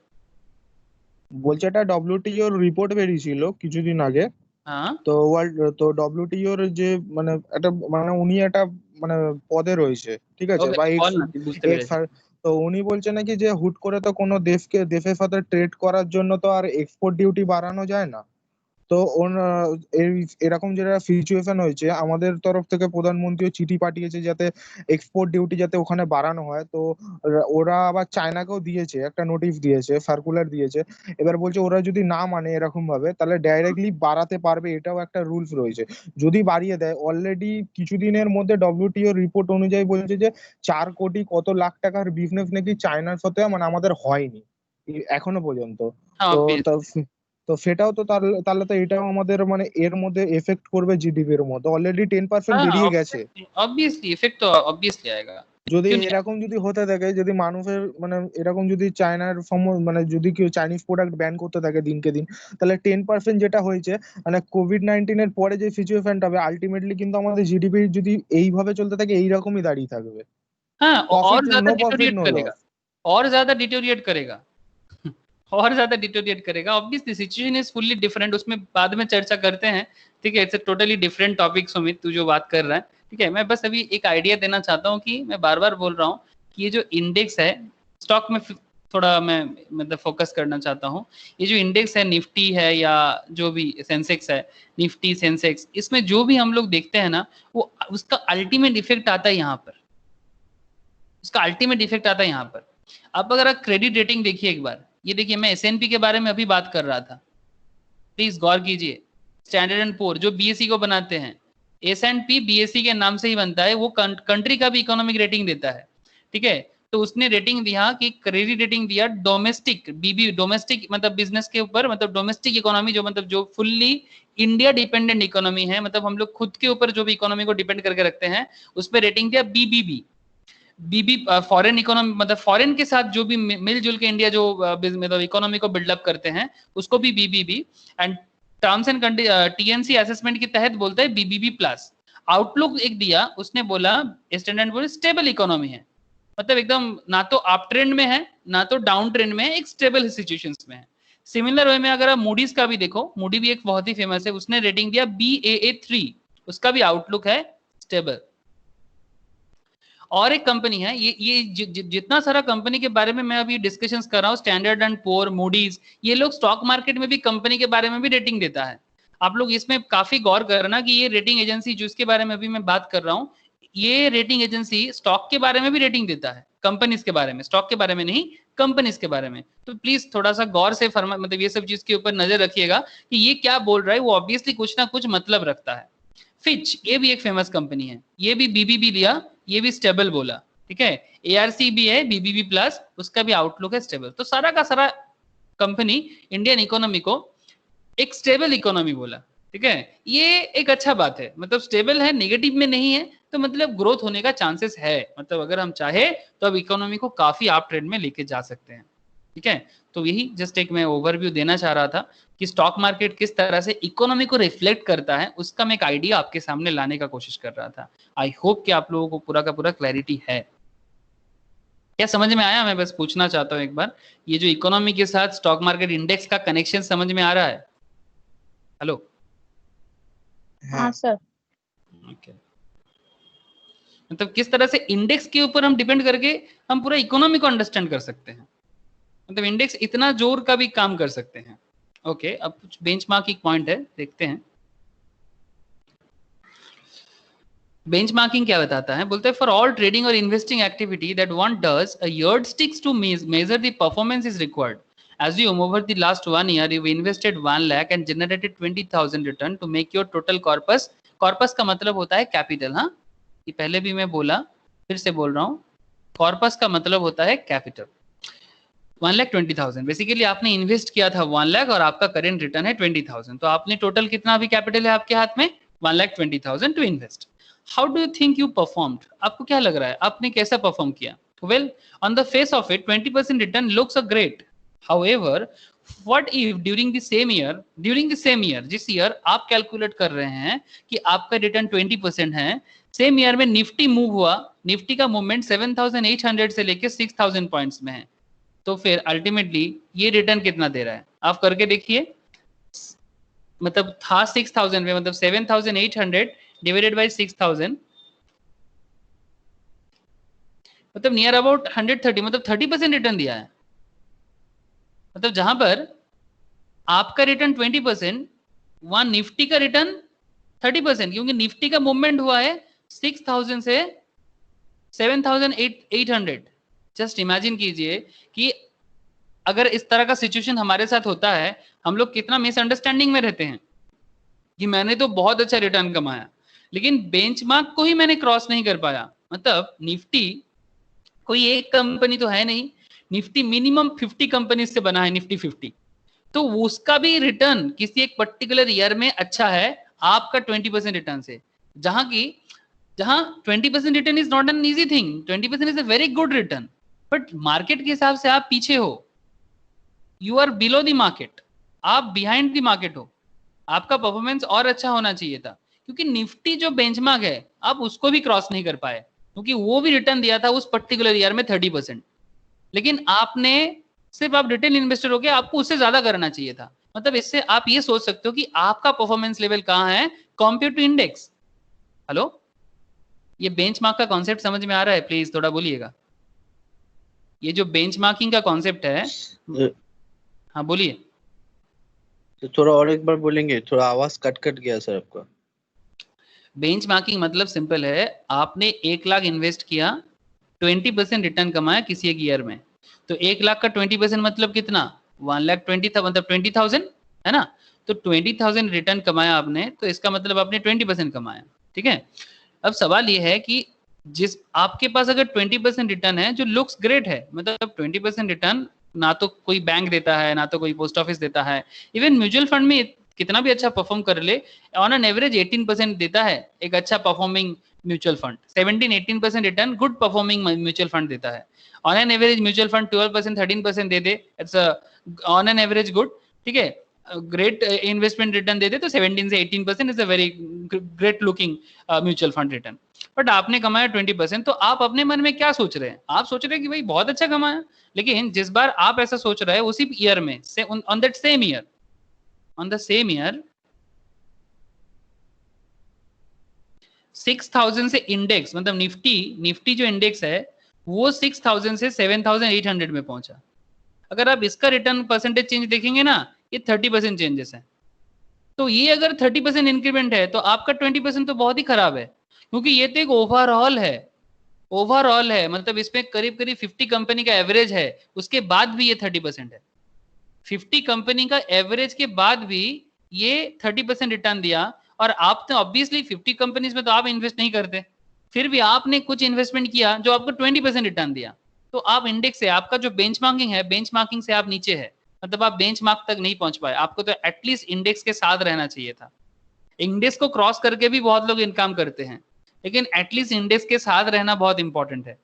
বলছে এটা ডব্লিউটিও রিপোর্ট বেরিয়েছিল কিছুদিন আগে। হ্যাঁ, তো ডব্লিউটিও যে মানে একটা মানে উনি একটা মানে পদে রয়েছে, ঠিক আছে, ওকে, বা বল না, বুঝতে পেরেছি। তো উনি বলছে নাকি যে হুট করে তো কোনো দেশের সাথে ট্রেড করার জন্য তো আর এক্সপোর্ট ডিউটি বাড়ানো যায় না। তো এরকম যেটা সিচুয়েশন হয়েছে, আমাদের তরফ থেকে প্রধানমন্ত্রীও চিঠি পাঠিয়েছে যাতে এক্সপোর্ট ডিউটি যাতে ওখানে বাড়ানো হয়। তো ওরা আবার চায়নাকেও দিয়েছে, একটা নোটিশ দিয়েছে, সার্কুলার দিয়েছে। এবার বলছে ওরা যদি না মানে এরকম ভাবে, তাহলে ডাইরেক্টলি বাড়াতে পারবে, এটাও একটা রুলস রয়েছে। যদি বাড়িয়ে দেয়, অলরেডি কিছুদিনের মধ্যে ডব্লিউটিও রিপোর্ট অনুযায়ী বলছে যে 4 কোটি কত লাখ টাকার বিজনেস নাকি চায়নার সাথে মানে আমাদের হয়নি এখনো পর্যন্ত। তো তো সেটাও তো তাহলে তো এটাও আমাদের মানে এর মধ্যে এফেক্ট করবে জিডিপি এর মধ্যে, অলরেডি 10% বেরিয়ে গেছে। অবভিয়াসলি এফেক্ট তো অবভিয়াসলি আएगा। যদি এরকম যদি হতে থাকে, যদি মানুষের মানে এরকম যদি চায়নার মানে যদি কেউ চাইনিজ প্রোডাক্ট ব্যান করতে থাকে দিনকে দিন, তাহলে 10% যেটা হয়েছে মানে কোভিড-19 এর পরে যে সিচুয়েশনটা হবে, আলটিমেটলি কিন্তু আমাদের জিডিপি যদি এইভাবে চলতে থাকে এইরকমই দাঁড়িয়ে থাকবে। हाँ, और ज्यादा डिटोरिएट करेगा, और ज्यादा डिटोरिएट करेगा, और ज्यादा डिटोरिएट करेगा। Obviously situation is fully different, उसमें बाद में चर्चा करते हैं, ठीक है। It's a totally different topic Sumit, तू जो बात कर रहा है, ठीक है। मैं बस अभी एक आइडिया देना चाहता हूँ कि मैं बार बार बोल रहा हूँ कि ये जो इंडेक्स है स्टॉक में, थोड़ा मैं मतलब फोकस करना चाहता हूँ। ये जो इंडेक्स है, निफ्टी है या जो भी सेंसेक्स है, निफ्टी सेंसेक्स, इसमें जो भी हम लोग देखते हैं ना, वो उसका अल्टीमेट इफेक्ट आता है यहाँ पर, उसका अल्टीमेट इफेक्ट आता है यहाँ पर। अब अगर आप क्रेडिट रेटिंग देखिए एक बार, ये देखिए, मैं एसएनपी के बारे में अभी बात कर रहा था, प्लीज गौर कीजिए। स्टैंडर्ड एंड पुअर जो बीएसई को बनाते हैं, एसएनपी बीएसई के नाम से ही बनता है, वो कंट्री का भी इकोनॉमिक रेटिंग देता है, ठीक है। तो उसने रेटिंग दिया कि क्रेडिट रेटिंग दिया डोमेस्टिक, बीबी डोमेस्टिक मतलब बिजनेस के ऊपर, मतलब डोमेस्टिक इकोनॉमी जो मतलब जो फुल्ली इंडिया डिपेंडेंट इकोनॉमी है, मतलब हम लोग खुद के ऊपर जो भी इकोनॉमी को डिपेंड करके रखते हैं, उस पर रेटिंग दिया बीबीबी। बीबी फॉरेन इकोनॉमी, मतलब फॉरेन के साथ जो भी मिलजुल के इंडिया जो मतलब इकोनॉमी को बिल्डअप करते हैं, उसको भी BBB. And terms and TNC assessment के तहत बोलता है बीबीबी प्लस। आउटलुक एक दिया, उसने बोला स्टैंडर्ड बोले स्टेबल इकोनॉमी है, मतलब एकदम ना तो अप ट्रेंड में है ना तो डाउन ट्रेंड में है, एक स्टेबल सिचुएशंस में है। सिमिलर वे में अगर आप मूडीज का भी देखो, मूडी भी एक बहुत ही फेमस है, उसने रेटिंग दिया BAA3, उसका भी आउटलुक है स्टेबल। और एक कंपनी है, ये जितना सारा कंपनी के बारे में मैं अभी डिस्कशंस कर रहा हूँ, स्टैंडर्ड एंड पुअर, मूडीज, ये लोग स्टॉक मार्केट में भी कंपनी के बारे में भी रेटिंग देता है। आप लोग इसमें काफी गौर करना कि ये रेटिंग एजेंसी जिसके बारे में अभी मैं बात कर रहा हूँ, ये रेटिंग एजेंसी स्टॉक के बारे में भी रेटिंग देता है, कंपनीज के बारे में, स्टॉक के बारे में नहीं, कंपनीज के बारे में। तो प्लीज थोड़ा सा गौर से मतलब ये सब चीज के ऊपर नजर रखिएगा कि ये क्या बोल रहा है, वो ऑब्वियसली कुछ ना कुछ मतलब रखता है। फिच, ये भी एक फेमस कंपनी है, ये भी बीबीबी लिया, ये भी स्टेबल बोला, ठीक है। एआरसी भी है बीबीबी प्लस, उसका भी आउटलुक है स्टेबल। तो सारा का सारा कंपनी इंडियन इकोनॉमी को एक स्टेबल इकोनॉमी बोला, ठीक है। ये एक अच्छा बात है, मतलब स्टेबल है, नेगेटिव में नहीं है, तो मतलब ग्रोथ होने का चांसेस है, मतलब अगर हम चाहे तो अब इकोनॉमी को काफी आप ट्रेंड में लेके जा सकते हैं, ठीक है। तो यही जस्ट एक मैं ओवरव्यू देना चाह रहा था कि स्टॉक मार्केट किस तरह से इकोनॉमी को रिफ्लेक्ट करता है, उसका मैं एक आइडिया आपके सामने लाने का कोशिश कर रहा था। आई होप कि आप लोगों को पूरा का पूरा क्लैरिटी है। क्या समझ में आया? मैं बस पूछना चाहता हूँ एक बार, ये जो इकोनॉमी के साथ स्टॉक मार्केट इंडेक्स का कनेक्शन समझ में आ रहा है? हेलो? हाँ सर। ओके, मतलब किस तरह से इंडेक्स के ऊपर हम डिपेंड करके हम पूरा इकोनॉमी को अंडरस्टैंड कर सकते हैं, मतलब इंडेक्स इतना जोर का भी काम कर सकते हैं। ओके, अब कुछ बेंचमार्किंग पॉइंट है, देखते हैं। बेंचमार्किंग क्या बताता है? बोलते हैं फॉर ऑल ट्रेडिंग और investing activity that one does a yardsticks to measure the performance is required. Assume over the last 1 year you've invested 1 lakh and generated 20,000 return to make your total corpus. Corpus का मतलब होता है capital. हाँ, ये पहले भी मैं बोला, फिर से बोल रहा हूँ, कॉर्पस का मतलब होता है कैपिटल। 1,20,000 बेसिकली आपने इन्वेस्ट किया था 1 लाख और आपका करेंट रिटर्न है 20,000, तो आपने टोटल कितना अभी कैपिटल है आपके हाथ में? 1,20,000 to invest. How do you think you performed? आपको क्या लग रहा है आपने कैसा परफॉर्म किया? Well, on the face of it 20% return looks a great. However, what if during the same year, जिस ईयर आप कैलकुलेट कर रहे हैं कि आपका रिटर्न 20% है, सेम ईयर में निफ्टी मूव हुआ, निफ्टी का मूवमेंट 7,800 से लेके 6,000 पॉइंट्स में है, तो फिर अल्टीमेटली ये रिटर्न कितना दे रहा है? आप करके देखिए, मतलब था 6,000 में, मतलब 7,800 डिवाइडेड बाय 6,000, मतलब नियर अबाउट 130, मतलब 30% रिटर्न दिया है। मतलब जहां पर आपका रिटर्न 20%, वहां निफ्टी का रिटर्न 30%, क्योंकि निफ्टी का मूवमेंट हुआ है 6,000 से 7,800। जस्ट इमेजिन कीजिए कि अगर इस तरह का सिचुएशन हमारे साथ होता है, हम लोग कितना मिसअंडरस्टैंडिंग में रहते हैं कि मैंने तो बहुत अच्छा रिटर्न कमाया, लेकिन बेंचमार्क को ही मैंने क्रॉस नहीं कर पाया। मतलब निफ्टी कोई एक कंपनी तो है नहीं, निफ्टी मिनिमम 50 कंपनी से बना है, निफ्टी 50, तो उसका भी रिटर्न किसी एक पर्टिकुलर ईयर में अच्छा है आपका 20% रिटर्न से, जहां 20% return is not an easy thing, 20% is a very good return, but market के हिसाब से आप पीछे हो, you are below the market, आप बिहाइंड द मार्केट हो, आपका परफॉर्मेंस और अच्छा होना चाहिए था, क्योंकि निफ्टी जो बेंचमार्क है आप उसको भी क्रॉस नहीं कर पाए, क्योंकि वो भी रिटर्न दिया था उस पर्टिकुलर ईयर में 30%, लेकिन आपने सिर्फ, आप रिटेल इन्वेस्टर हो गए, आपको उससे ज्यादा करना चाहिए था। मतलब इससे आप ये सोच सकते हो कि आपका परफॉर्मेंस लेवल कहां है कंपेयर टू इंडेक्स। हेलो, ये बेंचमार्क का कॉन्सेप्ट समझ में आ रहा है? प्लीज थोड़ा बोलिएगा। ये जो बेंचमार्किंग का कॉन्सेप्ट है, हाँ बोलिए। तो थोड़ा और एक बार बोलेंगे, थोड़ा आवाज कट कट गया सर आपका। बेंचमार्किंग मतलब सिंपल है, आपने 1 लाख इन्वेस्ट किया, 20% रिटर्न कमाया किसी एक ईयर में, तो 1 लाख का 20% मतलब कितना? 1,20,000, मतलब 20,000 है ना, तो 20,000 रिटर्न कमाया आपने, तो इसका मतलब आपने 20% कमाया, ठीक है। अब सवाल ये है कि जिस आपके पास अगर 20% रिटर्न है, जो लुक्स ग्रेट है, मतलब 20% रिटर्न ना तो कोई बैंक देता है, ना तो कोई पोस्ट ऑफिस देता है, इवन म्यूचुअल फंड में कितना भी अच्छा परफॉर्म कर ले, ऑन एन एवरेज 18% देता है एक अच्छा performing mutual fund, 17-18% return good performing mutual fund देता है। On an average mutual fund 12% 13% they they, it's on an average good, ठीक है। ग्रेट इन्वेस्टमेंट रिटर्न दे दे तो 17 से 18% is a very great looking mutual fund return, but आपने कमाया 20%, तो आप अपने मन में क्या सोच रहे हैं? आप सोच रहे हैं कि भाई बहुत अच्छा कमाया, लेकिन जिस बार आप ऐसा सोच रहे हैं उसी ईयर में, on that same year, on the same year 6,000 से इंडेक्स, मतलब निफ्टी जो इंडेक्स है वो 6,000 से 7,800 में पहुंचा। अगर आप इसका रिटर्न परसेंटेज चेंज देखेंगे ना, ये 30% चेंजेस है। तो ये अगर 30% इंक्रीमेंट है, तो आपका 20% तो बहुत ही खराब है, क्योंकि ये तो एक ओवरऑल है, मतलब इसमें करीब करीब 50 कंपनी का एवरेज है, उसके बाद भी ये 30% है। 50 कंपनी का एवरेज के बाद भी ये 30% रिटर्न दिया, और आप तो ऑब्वियसली 50 कंपनीज में तो आप इन्वेस्ट नहीं करते, फिर भी आपने कुछ इन्वेस्टमेंट किया जो आपको 20% रिटर्न दिया, तो आप इंडेक्स से, आपका जो बेंचमार्किंग है, बेंचमार्किंग से आप नीचे है, मतलब आप बेंचमार्क तक नहीं पहुंच पाए, आपको तो एटलीस्ट इंडेक्स के साथ रहना चाहिए था। इंडेक्स को क्रॉस करके भी बहुत लोग इनकम करते हैं, लेकिन एटलीस्ट इंडेक्स के साथ रहना बहुत इंपॉर्टेंट है,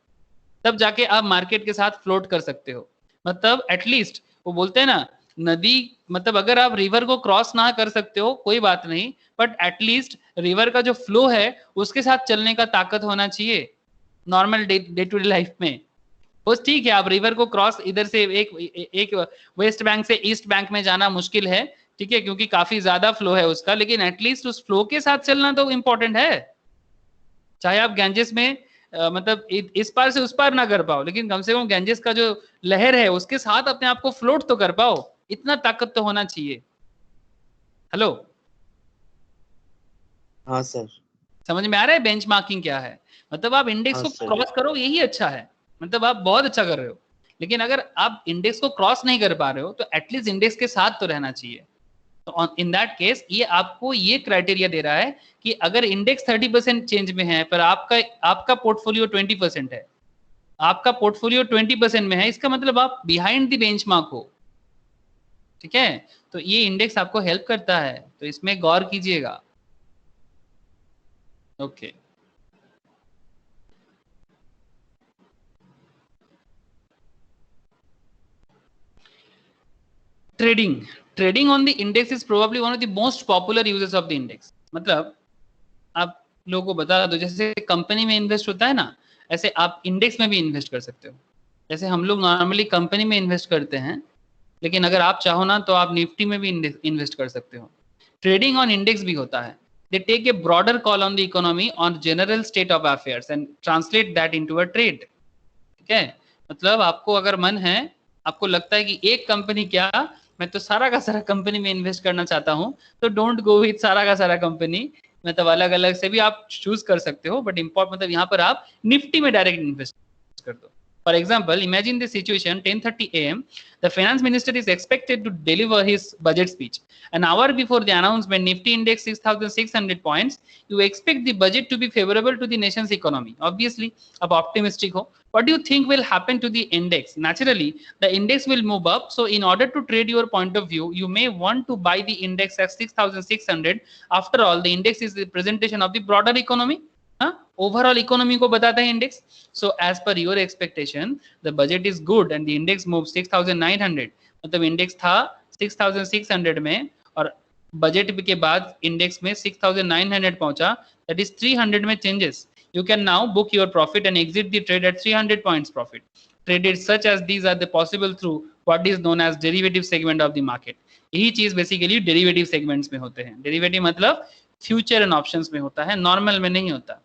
तब जाके आप मार्केट के साथ फ्लोट कर सकते हो। मतलब एटलीस्ट वो बोलते हैं ना, नदी, मतलब अगर आप रिवर को क्रॉस ना कर सकते हो कोई बात नहीं, बट एटलीस्ट रिवर का जो फ्लो है उसके साथ चलने का ताकत होना चाहिए normal day to day life में। बस ठीक है, आप रिवर को क्रॉस इधर से एक वेस्ट बैंक से ईस्ट बैंक में जाना मुश्किल है, ठीक है, क्योंकि काफी ज्यादा फ्लो है उसका, लेकिन एटलीस्ट उस फ्लो के साथ चलना तो इंपॉर्टेंट है। चाहे आप गैंजेस में मतलब इस पार से उस पार ना कर पाओ, लेकिन कम से कम गैंजेस का जो लहर है उसके साथ अपने आप को फ्लोट तो कर पाओ, इतना ताकत तो होना चाहिए। हेलो, हाँ सर। समझ में आ रहा है बेंचमार्किंग क्या है? मतलब आप इंडेक्स को क्रॉस करो, यही अच्छा है, मतलब आप बहुत अच्छा कर रहे हो, लेकिन अगर आप इंडेक्स को क्रॉस नहीं कर पा रहे हो तो एटलीस्ट इंडेक्स के साथ तो रहना चाहिए। तो इन दैट केस ये आपको ये क्राइटेरिया दे रहा है कि अगर इंडेक्स 30% चेंज में है पर आपका पोर्टफोलियो 20% है, आपका पोर्टफोलियो 20% में है, इसका मतलब आप बिहाइंड द बेंचमार्क हो, ठीक है? तो ये इंडेक्स आपको हेल्प करता है, तो इसमें गौर कीजिएगा। Okay, trading on the index is probably one of the most popular uses of the index. मतलब आप लोगों को बता दो, जैसे कंपनी में इन्वेस्ट होता है ना, ऐसे आप इंडेक्स में भी इन्वेस्ट कर सकते हो। जैसे हम लोग नॉर्मली कंपनी में इन्वेस्ट करते हैं, लेकिन अगर आप चाहो ना तो आप निफ्टी में भी इन्वेस्ट कर सकते हो। ट्रेडिंग ऑन इंडेक्स भी होता है। They take a broader call on the economy, on general state of affairs and translate that into a trade, ठीक है? मतलब आपको अगर मन है, आपको लगता है कि एक कंपनी क्या, मैं तो सारा का सारा कंपनी में इन्वेस्ट करना चाहता हूँ, तो डोंट गो विथ सारा का सारा कंपनी, मतलब अलग अलग से भी आप चूज कर सकते हो, बट इम्पोर्ट मतलब यहाँ पर आप निफ्टी में डायरेक्ट इन्वेस्ट कर दो। For example, imagine the situation 10:30 a.m. The finance minister is expected to deliver his budget speech. An hour before the announcement, Nifty index 6,600 points. You expect the budget to be favorable to the nation's economy. Obviously, अब optimistic हो. What do you think will happen to the index? Naturally, the index will move up. So, in order to trade your point of view, you may want to buy the index at 6,600. After all, the index is the presentation of the broader economy. Overall economy को बताता है index. So as per your expectation the budget is good and the index move 6,900, मतलब index था 6,600 में और budget के बाद index में 6,900 पहुंचा, दैट इज 300 में changes. You can now book your profit and exit the trade at 300 points profit. Traded such as these are the possible through what is known as derivative segment of the market. यही चीज basically derivative segments में होते हैं। Derivative मतलब future and options में होता है, normal में नहीं होता।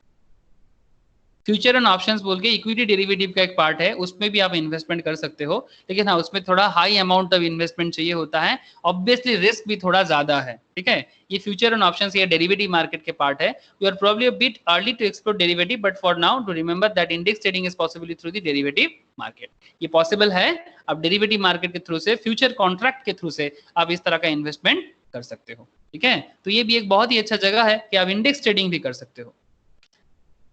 फ्यूचर एंड ऑप्शंस बोल के इक्विटी डेरिवेटिव का एक पार्ट है, उसमें भी आप इन्वेस्टमेंट कर सकते हो, लेकिन हाँ उसमें थोड़ा हाई अमाउंट ऑफ इन्वेस्टमेंट चाहिए होता है, ऑब्वियसली रिस्क भी थोड़ा ज्यादा है, ठीक है? ये फ्यूचर एंड ऑप्शंस या डेरिवेटिव मार्केट के पार्ट है। You are probably a bit early to explore derivative, but for now to remember that index trading is possible through the derivative market. ये पॉसिबल है, आप डेरिवेटिव मार्केट के through से, future contract के through से आप इस तरह का इन्वेस्टमेंट कर सकते हो, ठीक है? तो ये भी एक बहुत ही अच्छा जगह है कि आप इंडेक्स ट्रेडिंग भी कर सकते हो।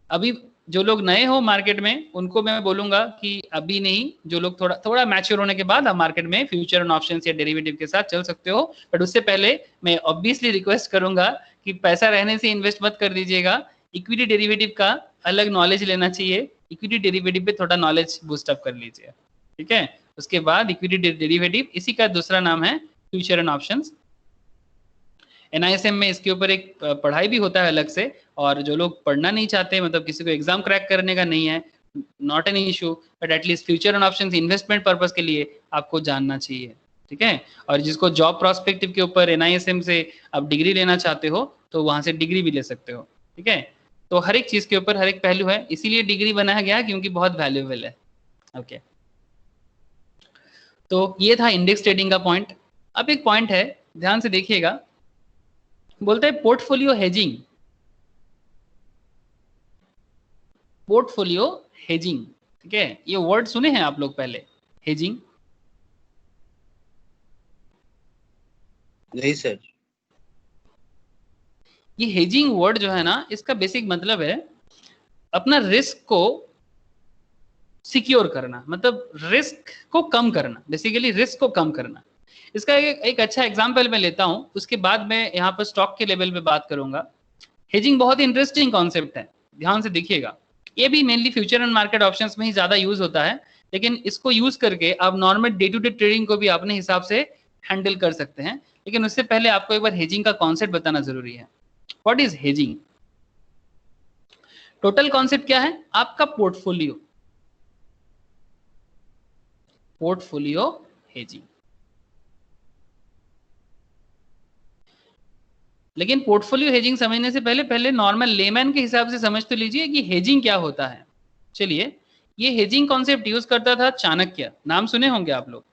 अभी जो लोग नए हो मार्केट में उनको मैं बोलूंगा कि अभी नहीं, जो लोग थोड़ा थोड़ा मैच्योर होने के बाद आप मार्केट में फ्यूचर एंड ऑप्शंस या डेरिवेटिव के साथ चल सकते हो, बट उससे पहले मैं ऑब्वियसली रिक्वेस्ट करूंगा कि पैसा रहने से इन्वेस्ट मत कर दीजिएगा। इक्विटी डेरिवेटिव का अलग नॉलेज लेना चाहिए, इक्विटी डेरिवेटिव पे थोड़ा नॉलेज बूस्ट अप कर लीजिए, ठीक है? उसके बाद इक्विटी डेरिवेटिव, इसी का दूसरा नाम है फ्यूचर एंड ऑप्शंस। NISM में इसके ऊपर एक पढ़ाई भी होता है अलग से, और जो लोग पढ़ना नहीं चाहते, मतलब किसी को एग्जाम क्रैक करने का नहीं है, not an issue, but at least future and options investment purpose के लिए आपको जानना चाहिए, ठीक है? और जिसको जॉब प्रोस्पेक्टिव के ऊपर NISM से आप डिग्री लेना चाहते हो तो वहां से डिग्री भी ले सकते हो, ठीक है? तो हर एक चीज के ऊपर हर एक पहलू है, इसीलिए डिग्री बनाया गया क्योंकि बहुत वैल्यूएबल है। ओके, तो ये था इंडेक्स ट्रेडिंग का पॉइंट। अब एक पॉइंट है, ध्यान से देखिएगा, बोलते हैं पोर्टफोलियो हेजिंग। पोर्टफोलियो हेजिंग, ठीक है? ये वर्ड सुने हैं आप लोग पहले, हेजिंग? नहीं सर। ये हेजिंग वर्ड जो है ना, इसका बेसिक मतलब है अपना रिस्क को सिक्योर करना, मतलब रिस्क को कम करना, बेसिकली रिस्क को कम करना। इसका एक अच्छा एग्जांपल मैं लेता हूं, उसके बाद मैं यहाँ पर स्टॉक के लेवल पे बात करूंगा। हेजिंग बहुत ही इंटरेस्टिंग कॉन्सेप्ट है, ध्यान से देखिएगा। ये भी mainly future and market options में ही ज्यादा यूज होता है, लेकिन इसको यूज करके आप normal day to day trading को भी अपने हिसाब से हैंडल कर सकते हैं। लेकिन उससे पहले आपको एक बार हेजिंग का कॉन्सेप्ट बताना जरूरी है। What is hedging? Total concept क्या है? आपका पोर्टफोलियो, पोर्टफोलियो हेजिंग। लेकिन पोर्टफोलियो हेजिंग समझने से पहले नॉर्मल लेमैन के हिसाब से समझ तो लीजिए कि हेजिंग क्या होता है। चलिए, ये हेजिंग कॉन्सेप्ट यूज करता था चाणक्य, नाम सुने होंगे आप लोग,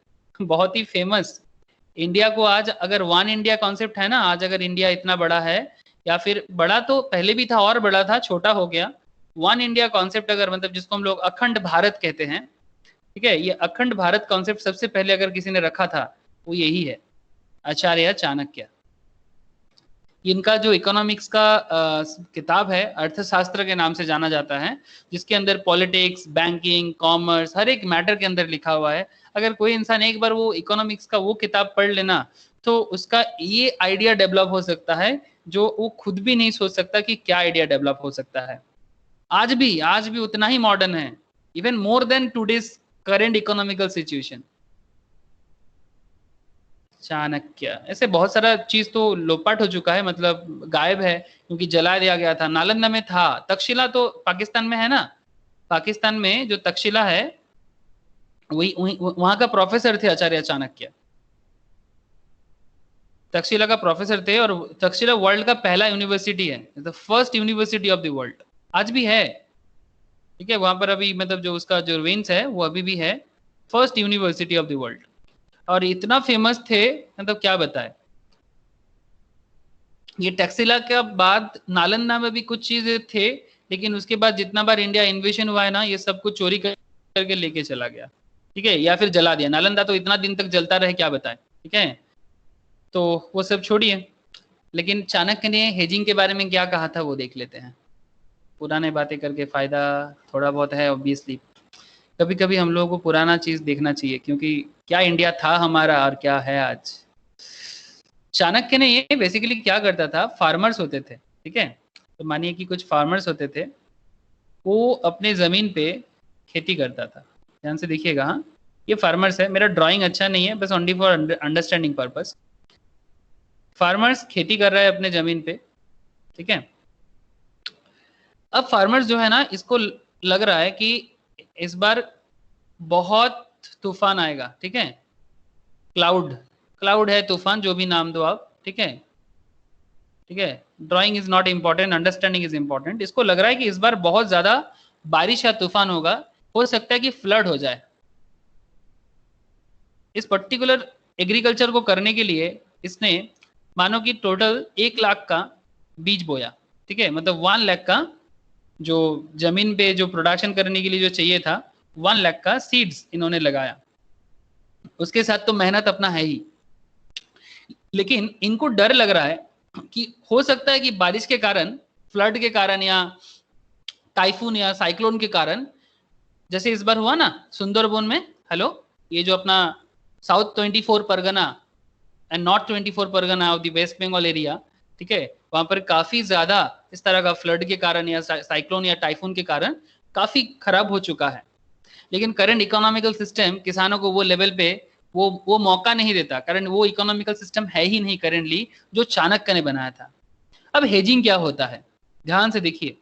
बहुत ही फेमस। इंडिया को आज अगर वन इंडिया कॉन्सेप्ट है ना, आज अगर इंडिया इतना बड़ा है, या फिर बड़ा तो पहले भी था और बड़ा था, छोटा हो गया, वन इंडिया कॉन्सेप्ट अगर, मतलब जिसको हम लोग अखंड भारत कहते हैं, ठीक है, ये अखंड भारत कॉन्सेप्ट सबसे पहले अगर किसी ने रखा था वो यही है, आचार्य चाणक्य। इनका जो इकोनॉमिक्स का किताब है, अर्थशास्त्र के नाम से जाना जाता है, जिसके अंदर पॉलिटिक्स, बैंकिंग, कॉमर्स, हर एक मैटर के अंदर लिखा हुआ है। अगर कोई इंसान एक बार वो इकोनॉमिक्स का वो किताब पढ़ लेना, तो उसका ये आइडिया डेवलप हो सकता है जो वो खुद भी नहीं सोच सकता कि क्या आइडिया डेवलप हो सकता है। आज भी उतना ही मॉडर्न है, even more than today's current economical situation. Chanakya, ऐसे बहुत सारा चीज तो लोपाट हो चुका है, मतलब गायब है, क्योंकि जला दिया गया था। नालंदा में था, तक्षशिला तो पाकिस्तान में है ना, पाकिस्तान में जो तक्षशिला है वही वहां का प्रोफेसर थे आचार्य चाणक्य, तक्षशिला का प्रोफेसर थे। और तक्षशिला वर्ल्ड का पहला यूनिवर्सिटी है, the first university of the world, आज भी है, ठीक है। वहां पर अभी मतलब जो उसका जो रूइंस है वो अभी भी है, first university of the world. और इतना फेमस थे, मतलब क्या बताए। ये टैक्सिला के बाद नालंदा में भी कुछ चीजें थे, लेकिन उसके बाद जितना बार इंडिया इन्वेशन हुआ है ना, ये सब कुछ चोरी करके लेके चला गया, ठीक है, या फिर जला दिया। नालंदा तो इतना दिन तक जलता रहे, क्या बताए, ठीक है। तो वो सब छोड़िए, लेकिन चाणक्य ने हेजिंग के बारे में क्या कहा था वो देख लेते हैं। पुराने बातें करके फायदा थोड़ा बहुत है ऑब्वियसली, कभी कभी हम लोगों को पुराना चीज देखना चाहिए, क्योंकि क्या इंडिया था हमारा और क्या है आज। चाणक्य ने ये बेसिकली क्या करता था, फार्मर्स होते थे, ठीक है, तो मानिए कि कुछ फार्मर्स होते थे, वो अपने जमीन पे खेती करता था। ध्यान से देखिएगा, हाँ, ये फार्मर्स है, मेरा ड्राइंग अच्छा नहीं है, बस only for understanding purpose. Farmers खेती कर रहा है अपने जमीन पे, ठीक है। अब फार्मर्स जो है ना, इसको लग रहा है कि इस बार बहुत तूफान आएगा, ठीक है, क्लाउड है, तूफान, जो भी नाम दो आप, ठीक है, ठीक है। Drawing is not important, understanding is important. इसको लग रहा है कि इस बार बहुत ज्यादा बारिश या तूफान होगा, हो सकता है कि फ्लड हो जाए। इस पर्टिकुलर एग्रीकल्चर को करने के लिए इसने मानो कि टोटल 1 लाख का बीज बोया, ठीक है, मतलब 1 लाख का जो जमीन पे जो प्रोडक्शन करने के लिए जो चाहिए था, 1 लाख का सीड्स इन्होंने लगाया। उसके साथ तो मेहनत अपना है ही, लेकिन इनको डर लग रहा है कि हो सकता है कि बारिश के कारण, फ्लड के कारण, या टाइफून या साइक्लोन के कारण, जैसे इस बार हुआ ना सुंदरबन में, हेलो, ये जो अपना south 24 Parganas and north 24 Parganas of the West Bengal area, ठीक है, वहां पर काफी ज्यादा इस तरह का फ्लड के कारण या साइक्लोन या टाइफून के कारण काफी खराब हो चुका है। लेकिन करंट इकोनॉमिकल सिस्टम किसानों को वो लेवल पे वो मौका नहीं देता, कारण वो इकोनॉमिकल सिस्टम है ही नहीं करेंटली जो चाणक्य ने बनाया था। अब हेजिंग क्या होता है, ध्यान से देखिए।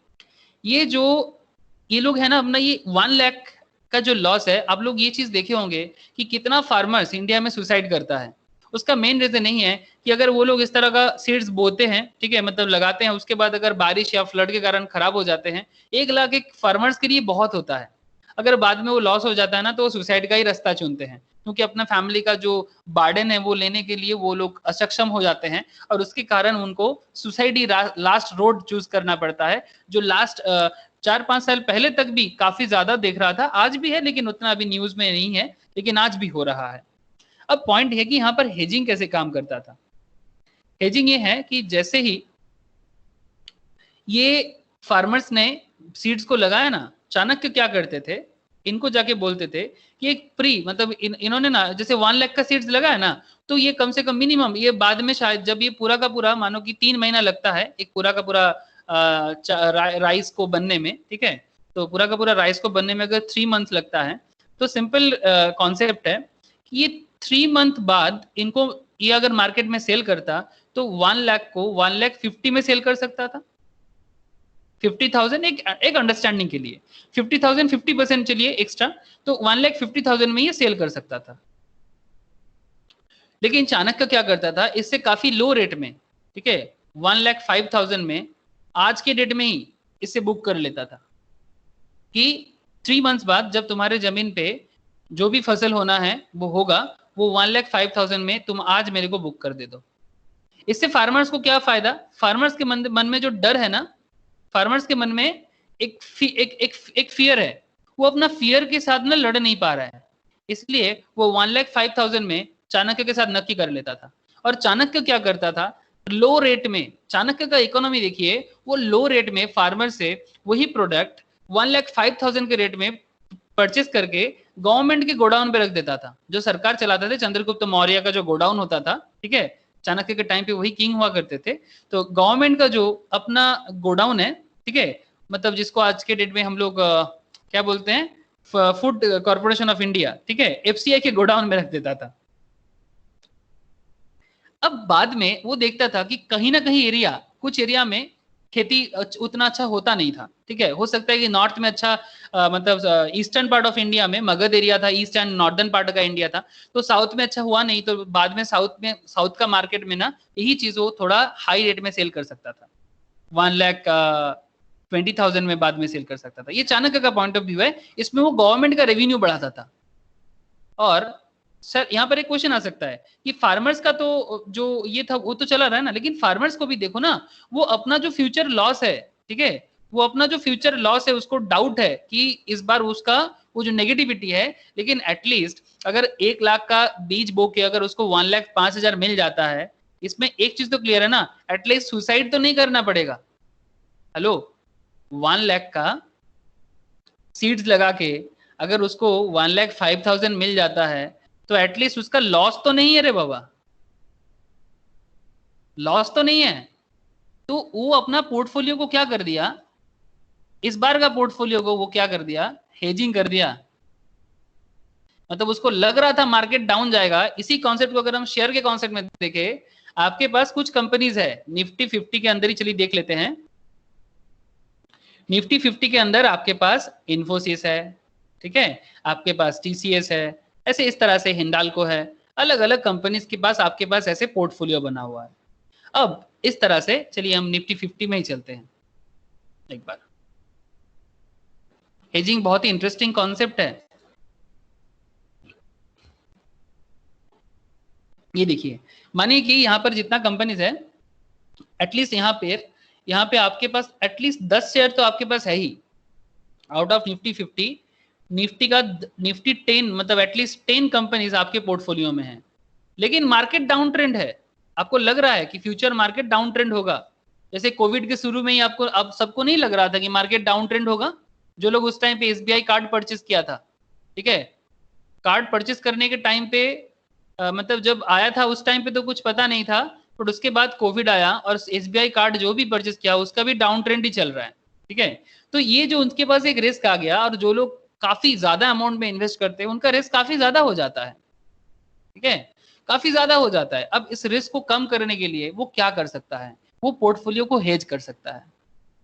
ये लोग है ना, अपना ये 1 लाख का जो लॉस है, आप लोग ये चीज देखे होंगे कि कितना फार्मर्स इंडिया में सुसाइड करता है। उसका मेन रीजन नहीं है कि अगर वो लोग इस तरह का सीड्स बोते हैं, ठीक है, मतलब लगाते हैं, उसके बाद अगर बारिश या फ्लड के कारण खराब हो जाते हैं, 1 लाख एक फार्मर्स के लिए बहुत होता है। अगर बाद में वो लॉस हो जाता है ना, तो वो सुसाइड का ही रास्ता चुनते हैं, क्योंकि अपना फैमिली का जो बार्डन है वो लेने के लिए वो लोग असक्षम हो जाते हैं, और उसके कारण उनको सुसाइड ही लास्ट रोड चूज करना पड़ता है, जो लास्ट 4-5 साल पहले तक भी काफी ज्यादा देख रहा था, आज भी है, लेकिन उतना अभी न्यूज में नहीं है, लेकिन आज भी हो रहा है। अब पॉइंट है कि यहाँ पर हेजिंग कैसे काम करता था। हेजिंग ये है कि जैसे ही ये फार्मर्स ने सीड्स को लगाया ना, चाणक्य क्या करते थे, इनको जाके बोलते थे कि एक प्री मतलब इन्होंने ना जैसे 1 लाख का सीड्स लगाया ना, तो ये कम से कम मिनिमम ये बाद में शायद जब ये पूरा का पूरा मानो कि 3 महीना लगता है एक पूरा का पूरा राइस को बनने में, ठीक है, तो पूरा का पूरा राइस को बनने में अगर 3 मंथ लगता है, तो सिंपल कॉन्सेप्ट है कि ये 3 मंथ बाद इनको ये अगर मार्केट में सेल करता तो 1 लाख को 1,50,000 में सेल कर सकता था। 50,000 एक अंडरस्टैंडिंग के लिए 50,000 50% चलिए एक्स्ट्रा, तो 1,50,000 में ये सेल कर सकता था। लेकिन चाणक्य क्या करता था, इससे काफी लो रेट में, ठीक है, 1,05,000 में आज के डेट में ही इससे बुक कर लेता था कि 3 मंथ्स बाद जब तुम्हारे जमीन पे जो भी फसल होना है वो होगा, वो 1,05,000 में तुम आज मेरे को बुक कर दे दो। इससे फार्मर्स को क्या फायदा, फार्मर्स के मन में जो डर है ना, फार्मर्स के मन में एक फियर है, वो अपना फियर के साथ ना लड़ नहीं पा रहा है, इसलिए वो 1,05,000 में चाणक्य के साथ नक्की कर लेता था। और चाणक्य क्या करता था, लो रेट में, चाणक्य का इकोनॉमी देखिए, वो लो रेट में फार्मर से वही प्रोडक्ट 1,05,000 के रेट में परचेस करके गवर्नमेंट के गोडाउन पे रख देता था, जो सरकार चलाते थे, चंद्रगुप्त मौर्य का जो गोडाउन होता था, ठीक है, चाणक्य के टाइम पे वही किंग हुआ करते थे। तो गवर्नमेंट का जो अपना गोडाउन है, ठीक है, मतलब जिसको आज के डेट में हम लोग क्या बोलते हैं, फूड कॉर्पोरेशन ऑफ इंडिया, ठीक है, एफसीआई के गोडाउन में रख देता था। अब बाद में वो देखता था कि कहीं ना कहीं एरिया, कुछ एरिया में खेती उतना अच्छा होता नहीं था, ठीक है, हो सकता है कि नॉर्थ में अच्छा मतलब ईस्टर्न पार्ट ऑफ इंडिया में मगध एरिया था, ईस्ट एंड नॉर्दर्न पार्ट का इंडिया था, तो साउथ में अच्छा हुआ नहीं, तो बाद में साउथ का मार्केट में ना यही चीज वो थोड़ा हाई रेट में सेल कर सकता था, 1,20,000 में बाद में सेल कर सकता था। ये चाणक्य का पॉइंट ऑफ व्यू है, इसमें वो गवर्नमेंट का रेवेन्यू बढ़ाता था। और सर यहाँ पर एक क्वेश्चन आ सकता है कि फार्मर्स का तो जो ये था वो तो चला रहा है ना, लेकिन फार्मर्स को भी देखो ना, वो अपना जो फ्यूचर लॉस है, ठीक है, वो अपना जो फ्यूचर लॉस है उसको डाउट है कि इस बार उसका वो जो नेगेटिविटी है, लेकिन एटलीस्ट अगर 1 लाख का बीज बो के अगर उसको 1,05,000 मिल जाता है, इसमें एक चीज तो क्लियर है ना, एटलीस्ट सुसाइड तो नहीं करना पड़ेगा। हेलो, 1 लाख का सीड्स लगा के अगर उसको 1,05,000 मिल जाता है, तो एटलीस्ट उसका लॉस तो नहीं है रे बाबा, लॉस तो नहीं है। तो वो अपना पोर्टफोलियो को क्या कर दिया, इस बार का पोर्टफोलियो को वो क्या कर दिया, हेजिंग कर दिया। मतलब उसको लग रहा था मार्केट डाउन जाएगा। इसी कॉन्सेप्ट को अगर हम शेयर के कॉन्सेप्ट में देखें, आपके पास कुछ कंपनीज है निफ्टी 50 के अंदर ही, चलिए देख लेते हैं। निफ्टी 50 के अंदर आपके पास इन्फोसिस है, ठीक है, आपके पास टीसीएस है, ऐसे इस तरह से हिंडाल्को है, अलग अलग कंपनीज के पास आपके पास ऐसे पोर्टफोलियो बना हुआ है। अब इस तरह से चलिए हम निफ्टी 50 में ही चलते हैं एक बार। हेजिंग बहुत ही इंटरेस्टिंग कॉन्सेप्ट है। ये देखिए, मानिए कि यहाँ पर जितना कंपनीज है, एटलीस्ट यहाँ पे आपके पास एटलीस्ट 10 शेयर तो आपके पास है ही आउट ऑफ निफ्टी 50। निफ्टी 10 मतलब एटलीस्ट 10 कंपनीज आपके पोर्टफोलियो में है, लेकिन मार्केट डाउन ट्रेंड है। आपको लग रहा है कि फ्यूचर मार्केट डाउन ट्रेंड होगा, जैसे कोविड के शुरू में ही आपको, अब सबको नहीं लग रहा था कि मार्केट डाउन ट्रेंड होगा। जो लोग उस टाइम पे एसबीआई कार्ड परचेस किया था, ठीक है, कार्ड परचेस करने के टाइम पे मतलब जब आया था उस टाइम पे तो कुछ पता नहीं था, बट उसके बाद कोविड आया और एसबीआई कार्ड जो भी परचेस किया उसका भी डाउन ट्रेंड ही चल रहा है, ठीक है। तो ये जो उनके पास एक रिस्क आ गया, और जो लोग काफी ज्यादा अमाउंट में इन्वेस्ट करते हैं उनका रिस्क काफी ज्यादा हो जाता है, ठीक है, काफी ज्यादा हो जाता है। अब इस रिस्क को कम करने के लिए वो क्या कर सकता है, वो पोर्टफोलियो को हेज कर सकता है।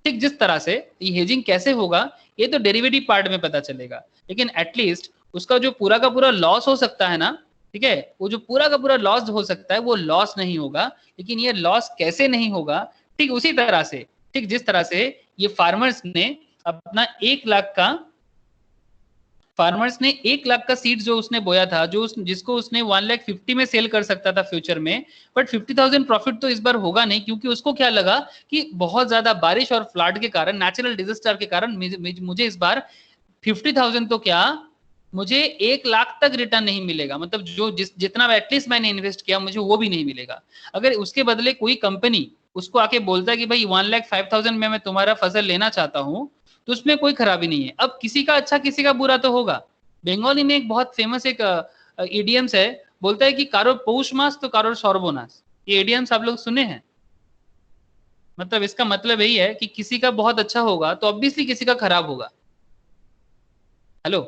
ठीक जिस तरह से ये हेजिंग कैसे होगा ये तो डेरिवेटिव पार्ट में पता चलेगा, लेकिन एटलीस्ट उसका जो पूरा का पूरा लॉस हो सकता है ना, ठीक है, वो जो पूरा का पूरा लॉस हो सकता है वो लॉस नहीं होगा। लेकिन ये लॉस कैसे नहीं होगा, ठीक उसी तरह से, ठीक जिस तरह से ये फार्मर्स ने अपना 1 लाख का सीड जो उसने बोया था, जिसको उसने 1,50,000 में सेल कर सकता था फ्यूचर में, बट 50,000 प्रॉफिट तो इस बार होगा नहीं, क्योंकि उसको क्या लगा कि बहुत ज्यादा बारिश और फ्लड के कारण, नेचुरल डिजास्टर के कारण मुझे इस बार 50,000 तो क्या, मुझे 1 लाख तक रिटर्न नहीं मिलेगा। मतलब जितना एटलीस्ट मैंने इन्वेस्ट किया मुझे वो भी नहीं मिलेगा। अगर उसके बदले कोई कंपनी उसको आके बोलता है कि भाई 1,05,000 में मैं तुम्हारा फसल लेना चाहता हूँ, तो उसमें कोई खराबी नहीं है। अब किसी का अच्छा किसी का बुरा तो होगा। बंगाली में एक बहुत फेमस एक इडियम्स है, बोलता है कि कारो पौष मास तो कारो सर्वनाश। ये इडियम्स आप लोग सुने हैं? मतलब इसका मतलब यही है कि किसी का बहुत अच्छा होगा तो ऑब्वियसली किसी का खराब होगा। हेलो,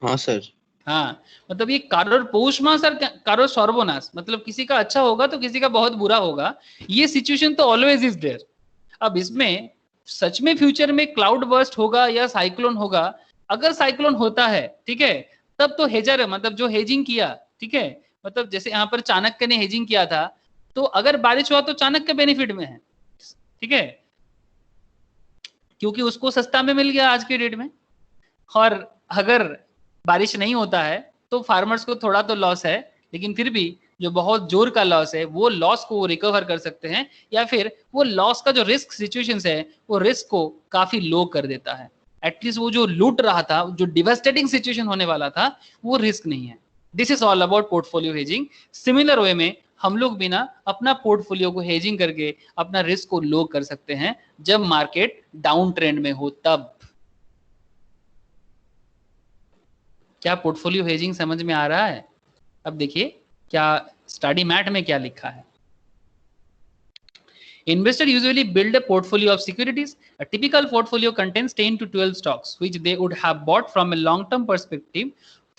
हाँ सर। हाँ, मतलब ये कारोर पौष मास और कारोर सर्वनाश, मतलब किसी का अच्छा होगा तो किसी का बहुत बुरा होगा। ये सिचुएशन तो ऑलवेज इज देयर। अब इसमें सच में फ्यूचर में क्लाउड बर्स्ट होगा या साइक्लोन होगा, अगर साइक्लोन होता है, ठीक है, तब तो हेजर मतलब जो हेजिंग किया, ठीक है, मतलब जैसे यहाँ पर चाणक्य ने हेजिंग किया था, तो अगर बारिश हुआ तो चाणक्य बेनिफिट में है, ठीक है, क्योंकि उसको सस्ता में मिल गया आज के डेट में। और अगर बारिश नहीं होता है तो फार्मर्स को थोड़ा तो लॉस है, लेकिन फिर भी जो बहुत जोर का लॉस है वो लॉस को रिकवर कर सकते हैं, या फिर वो लॉस का जो रिस्क सिचुएशंस है वो रिस्क को काफी लो कर देता है। एटलीस्ट वो जो लूट रहा था, जो डिवास्टेटिंग सिचुएशन होने वाला था, वो रिस्क नहीं है। This is all about portfolio hedging. Similar way में हम लोग भी ना अपना पोर्टफोलियो को हेजिंग करके अपना रिस्क को लो कर सकते हैं जब मार्केट डाउन ट्रेंड में हो तब। क्या पोर्टफोलियो हेजिंग समझ में आ रहा है? अब देखिए क्या स्टडी मैट में क्या लिखा है। Investor usually build a portfolio of securities. A typical portfolio contains 10 to 12 stocks, which they would have bought from a long-term perspective.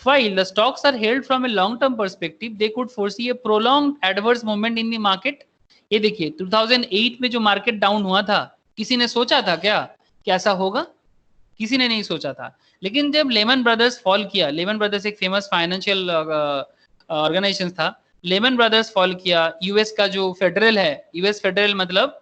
While the stocks are held from a long-term perspective, they could foresee a prolonged adverse movement in the market. ये देखिए 2008 में जो market down हुआ था, किसी ने सोचा था क्या कि ऐसा होगा? किसी ने नहीं सोचा था। लेकिन जब लेमन ब्रदर्स फॉल किया, लेमन ब्रदर्स एक फेमस फाइनेंशियल ऑर्गेनाइजेशन था, लेमन ब्रदर्स फॉल किया, यूएस का जो फेडरल है, यूएस फेडरल मतलब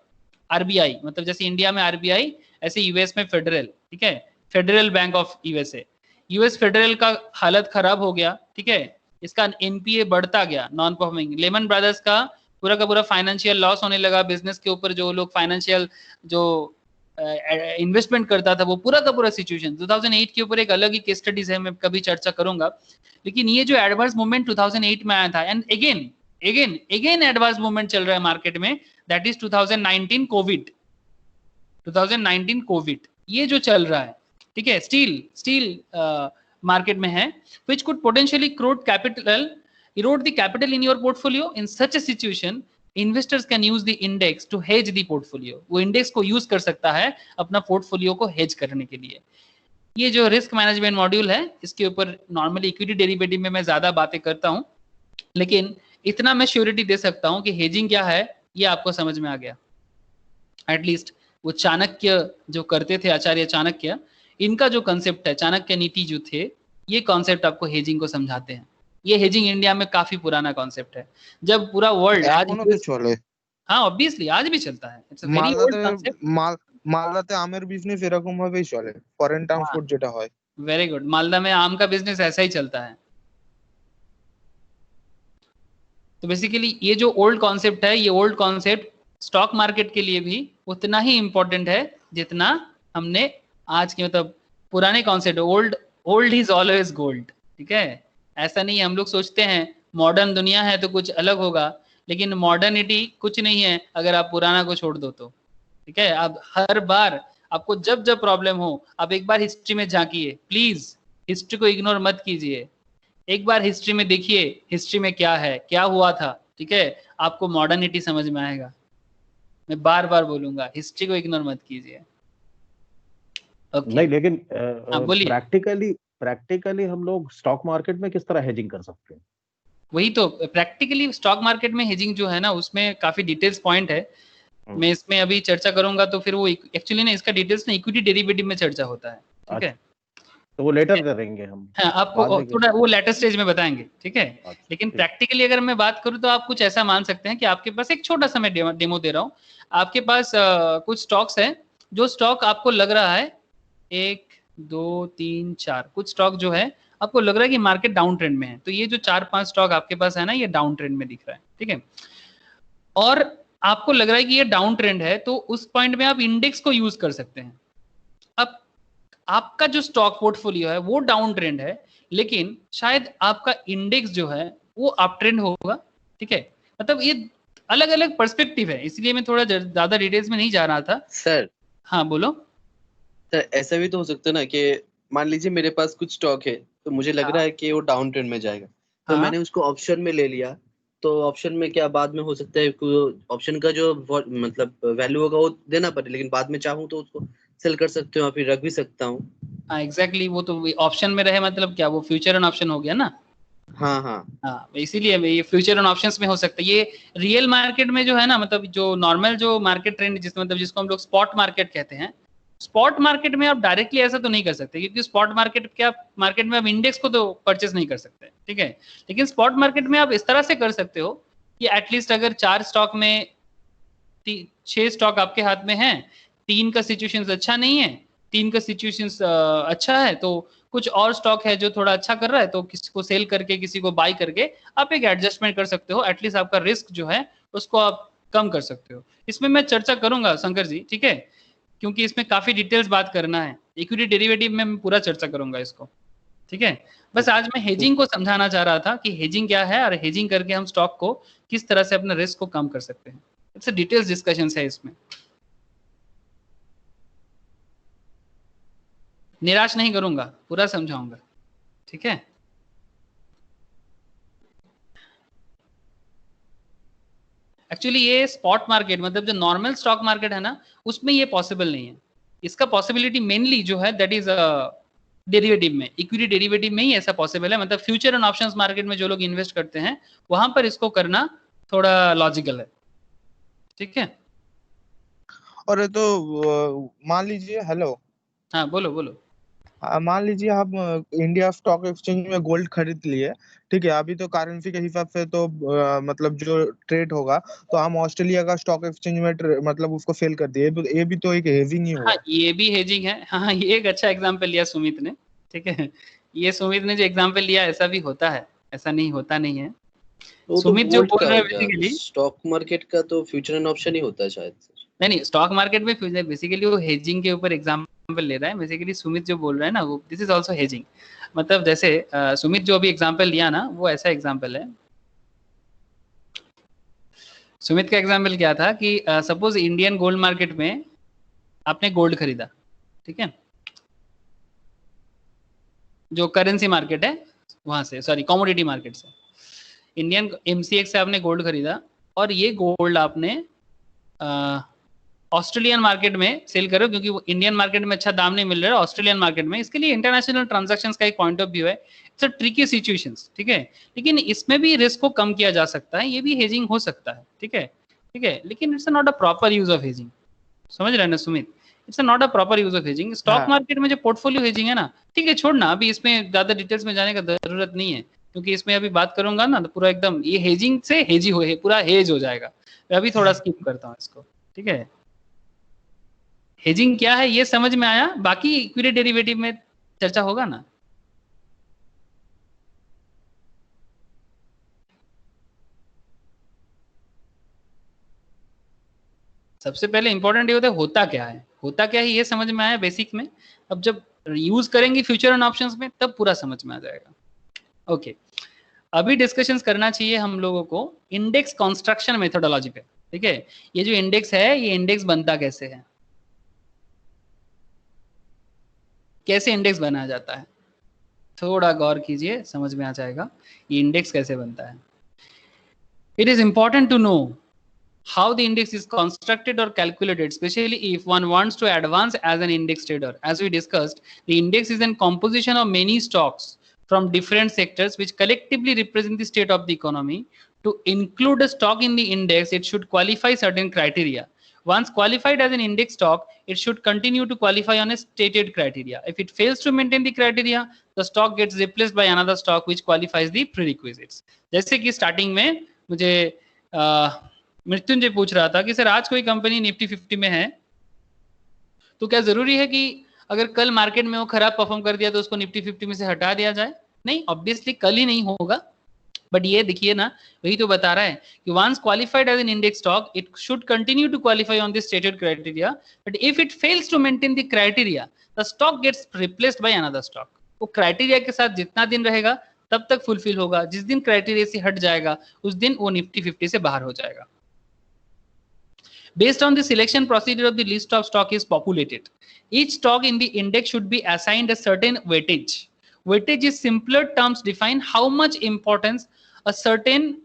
आरबीआई, मतलब जैसे इंडिया में आरबीआई ऐसे यूएस में फेडरल, ठीक है, federal bank of USA, US federal का हालत खराब हो गया, ठीक है, इसका एनपीए बढ़ता गया, नॉन परफॉर्मिंग। लेमन ब्रदर्स का पूरा फाइनेंशियल लॉस होने लगा, बिजनेस के ऊपर जो लोग फाइनेंशियल जो इन्वेस्टमेंट करता था वो पूरा का पूरा सिचुएशन 2008 के ऊपर एक अलग ही केस स्टडीज है, मैं कभी चर्चा करूंगा। लेकिन ये जो एडवर्स मूवमेंट 2008 में आया था, एंड अगेन एडवर्स मूवमेंट चल रहा है मार्केट में, दैट इज 2019 कोविड, ये जो चल रहा है, ठीक है, स्टील मार्केट में है, which could potentially erode the capital in your portfolio. In such a situation, investors can use the index to hedge the portfolio. वो इंडेक्स को यूज कर सकता है अपना पोर्टफोलियो को हेज करने के लिए। ये जो रिस्क मैनेजमेंट मॉड्यूल है, इसके ऊपर नॉर्मली इक्विटी डेरिवेटिव में मैं ज्यादा बातें करता हूं, लेकिन इतना मैं श्योरिटी दे सकता हूं कि हेजिंग क्या है ये आपको समझ में आ गया। एटलीस्ट वो चाणक्य जो करते थे, आचार्य चाणक्य, इनका जो कंसेप्ट है, चाणक्य नीति जो थे, ये कॉन्सेप्ट आपको हेजिंग को समझाते हैं। ये हेजिंग इंडिया में काफी पुराना कॉन्सेप्ट है, जब पूरा वर्ल्ड आज तो चले। हाँ ऑब्वियसली आज भी चलता है, it's a very old concept. মালদাতে আমের বিজনেস এরকম ভাবেই চলে, ফরেন ট্রান্সপোর্ট যেটা হয়। वेरी गुड, मालदा में आम का बिजनेस ऐसा ही चलता है। तो बेसिकली ये जो ओल्ड कॉन्सेप्ट है, ये ओल्ड कॉन्सेप्ट स्टॉक मार्केट के लिए भी उतना ही इंपॉर्टेंट है जितना हमने आज के मतलब पुराने concept. Old is always gold, ठीक है। ऐसा नहीं हम लोग सोचते हैं मॉडर्न दुनिया है तो कुछ अलग होगा, लेकिन मॉडर्निटी कुछ नहीं है अगर आप पुराना को छोड़ दो तो, ठीक है। आप हर बार आपको जब जब प्रॉब्लम हो, आप एक बार हिस्ट्री में झांकिए, प्लीज हिस्ट्री को इग्नोर मत कीजिए। एक बार हिस्ट्री में देखिए हिस्ट्री में क्या है, क्या हुआ था, ठीक है, आपको मॉडर्निटी समझ में आएगा। मैं बार बार बोलूंगा, हिस्ट्री को इग्नोर मत कीजिए। Okay. नहीं, लेकिन प्रैक्टिकली हम लोग स्टॉक मार्केट में किस तरह हेजिंग कर सकते हैं? वही तो, प्रैक्टिकली स्टॉक मार्केट में हेजिंग जो है ना, उसमें काफी डिटेल्स पॉइंट है। मैं इसमें अभी चर्चा करूंगा तो फिर वो एक्चुअली ना इसका डिटेल्स ना इक्विटी डेरिवेटिव में चर्चा होता है, ठीक है, तो वो लेटर करेंगे हम। हाँ, आपको थोड़ा वो लेटर स्टेज में बताएंगे, ठीक है। लेकिन प्रैक्टिकली अगर मैं बात करूं तो आप कुछ ऐसा मान सकते हैं कि आपके पास एक छोटा सा मैं डेमो दे रहा हूँ। आपके पास कुछ स्टॉक्स है, जो स्टॉक आपको लग रहा है 1 2 3 4 कुछ स्टॉक जो है आपको लग रहा है कि मार्केट डाउन ट्रेंड में है, तो ये जो 4-5 स्टॉक आपके पास है ना, ये डाउन ट्रेंड में दिख रहा है, ठीक है। और आपको लग रहा है कि ये डाउन ट्रेंड है, तो उस पॉइंट में आप इंडेक्स को यूज कर सकते हैं। अब आपका जो स्टॉक पोर्टफोलियो है वो डाउन ट्रेंड है, लेकिन शायद आपका इंडेक्स जो है वो अप ट्रेंड होगा, ठीक है। मतलब ये अलग अलग पर्सपेक्टिव है, इसलिए मैं थोड़ा ज्यादा डिटेल्स में नहीं जा रहा था। सर हाँ बोलो। सर ऐसा भी तो हो सकता है ना कि मान लीजिए मेरे पास कुछ स्टॉक है, तो मुझे लग रहा है कि वो डाउन ट्रेंड में जाएगा, तो हाँ मैंने उसको ऑप्शन में ले लिया, तो ऑप्शन में क्या बाद में हो सकता है ऑप्शन का जो मतलब वैल्यू होगा वो देना पड़े, लेकिन बाद में चाहूँ तो उसको सेल कर सकते हो, फिर रख भी सकता हूँ। हाँ एग्जैक्टली, वो तो ऑप्शन में रहे मतलब क्या, वो फ्यूचर एंड ऑप्शन हो गया ना। हाँ हाँ हाँ इसीलिए ये फ्यूचर एंड ऑप्शंस में हो सकता है। ये रियल मार्केट में जो है ना, मतलब जो नॉर्मल जो मार्केट ट्रेंड मतलब जिसको हम लोग स्पॉट मार्केट कहते हैं, स्पॉट मार्केट में आप डायरेक्टली ऐसा तो नहीं कर सकते, क्योंकि स्पॉट मार्केट में आप इंडेक्स को तो परचेस नहीं कर सकते, ठीक है। लेकिन स्पॉट मार्केट में आप इस तरह से कर सकते हो कि एटलीस्ट अगर 4 स्टॉक में 6 स्टॉक आपके हाथ में हैं, 3 का सिचुएशन अच्छा नहीं है, 3 का सिचुएशन अच्छा है, तो कुछ और स्टॉक है जो थोड़ा अच्छा कर रहा है, तो किसी को सेल करके किसी को बाय करके आप एक एडजस्टमेंट कर सकते हो। एटलीस्ट आपका रिस्क जो है उसको आप कम कर सकते हो। इसमें मैं चर्चा करूंगा शंकर जी, ठीक है, क्योंकि इसमें काफी डिटेल्स बात करना है। इक्विटी डेरिवेटिव में मैं पूरा चर्चा करूंगा इसको, ठीक है। बस आज मैं हेजिंग को समझाना चाह रहा था कि हेजिंग क्या है और हेजिंग करके हम स्टॉक को किस तरह से अपना रिस्क को कम कर सकते हैं। इट्स डिटेल्स डिस्कशन है इसमें, निराश नहीं करूंगा, पूरा समझाऊंगा, ठीक है। एक्चुअली ये स्पॉट मार्केट मतलब जो नॉर्मल स्टॉक मार्केट है ना, उसमें ये पॉसिबल नहीं है। इसका पॉसिबिलिटी मेनली जो है दैट इज डेरिवेटिव में, इक्विटी डेरिवेटिव में ही ऐसा पॉसिबल है। मतलब फ्यूचर एंड ऑप्शंस मार्केट में जो लोग इन्वेस्ट करते हैं वहां पर इसको करना थोड़ा लॉजिकल है, ठीक है। और ये तो मान लीजिए, हेलो, हाँ बोलो बोलो। मान लीजिए हम इंडिया स्टॉक एक्सचेंज में गोल्ड खरीद लिए, ठीक है, अभी तो करेंसी के हिसाब से तो मतलब जो ट्रेड होगा, तो हम ऑस्ट्रेलिया का स्टॉक एक्सचेंज में मतलब उसको सेल कर दिए, तो ये भी तो एक हेजिंग ही हाँ हुआ। ये भी हेजिंग है। हाँ ये एक अच्छा एग्जाम्पल लिया सुमित ने, ठीक है। ये सुमित ने जो एग्जाम्पल लिया ऐसा भी होता है, ऐसा नहीं होता नहीं है। वो तो सुमित जो गोल्ड बोल का रहे हो हैं गया, बेसिकली, स्टॉक मार्केट का तो फ्यूचर एंड ऑप्शन ही होता है शायद सर। नहीं स्टॉक मार्केट में बेसिकली वो हेजिंग के ऊपर एग्जांपल ले रहा है। बेसिकली सुमित जो बोल रहा है ना, वो दिस इज आल्सो हेजिंग। मतलब जैसे सुमित जो अभी एग्जांपल लिया ना, वो ऐसा एग्जांपल है। सुमित का एग्जांपल क्या था कि सपोज इंडियन गोल्ड मार्केट में आपने गोल्ड खरीदा, ठीक है, जो करेंसी मार्केट है वहां से, सॉरी कमोडिटी मार्केट से, इंडियन एमसीएक्स से आपने गोल्ड खरीदा, और ये गोल्ड आपने ऑस्ट्रेलियन मार्केट में सेल करो, क्योंकि वो इंडियन मार्केट में अच्छा दाम नहीं मिल रहा है, ऑस्ट्रेलियन मार्केट में। इसके लिए इंटरनेशनल ट्रांजैक्शंस का एक पॉइंट ऑफ व्यू है। इट्स अ ट्रिकी सिचुएशंस, ठीक है, लेकिन इसमें भी रिस्क को कम किया जा सकता है, ये भी हेजिंग हो सकता है, ठीक है, ठीक है, लेकिन it's not a proper use of hedging. समझ रहे हैं ना Sumit, it's not a proper use of hedging. Stock हाँ। मार्केट में जो पोर्टफोलियो हेजिंग है ना, ठीक है, छोड़ना, अभी इसमें ज्यादा डिटेल्स में जाने का जरूरत नहीं है, क्योंकि इसमें अभी बात करूंगा ना तो पूरा एकदम ये हेजिंग से हेजी हो, पूरा हेज हो जाएगा। मैं अभी थोड़ा स्किप करता हूँ इसको, ठीक है। हेजिंग क्या है ये समझ में आया, बाकी इक्विटी डेरिवेटिव में चर्चा होगा ना। सबसे पहले इंपॉर्टेंट ये होता क्या है, होता क्या है ये समझ में आया बेसिक में। अब जब यूज करेंगे फ्यूचर एंड ऑप्शंस में तब पूरा समझ में आ जाएगा। ओके, अभी डिस्कशंस करना चाहिए हम लोगों को इंडेक्स कंस्ट्रक्शन मेथोडोलॉजी पे, ठीक है। ये जो इंडेक्स है, ये इंडेक्स बनता कैसे है, कैसे इंडेक्स बनाया जाता है, थोड़ा गौर कीजिए, समझ में आ जाएगा ये इंडेक्स कैसे बनता है। It is important to know how the index is constructed or calculated, especially if one wants to advance as an index trader. As we discussed, the index is a composition of many stocks from different sectors which collectively represent the state of the economy. To include a stock in the index, it should qualify certain criteria. Once qualified as an index stock, it should continue to qualify on a stated criteria. If it fails to maintain the criteria, the stock gets replaced by another stock which qualifies the prerequisites. जैसे कि starting में मुझे मृत्युंजय पूछ रहा था कि sir आज कोई कंपनी निफ्टी 50 में है, तो क्या जरूरी है कि अगर कल मार्केट में वो खराब परफॉर्म कर दिया तो उसको निफ्टी 50 में से हटा दिया जाए? नहीं, ऑब्वियसली कल ही नहीं होगा, बट ये देखिए ना, वही तो बता रहा है कि once qualified as an index stock, it should continue to qualify on this stated criteria, but if it fails to maintain the criteria, the stock gets replaced by another stock. वो क्राइटेरिया के साथ जितना दिन रहेगा तब तक fulfil होगा, जिस दिन क्राइटेरिया से हट जाएगा उस दिन वो निफ्टी 50 से बाहर हो जाएगा। Based on the selection procedure of the list of stock is populated. Each stock in the index should be assigned a certain weightage. Weightage is simpler terms define how much importance a certain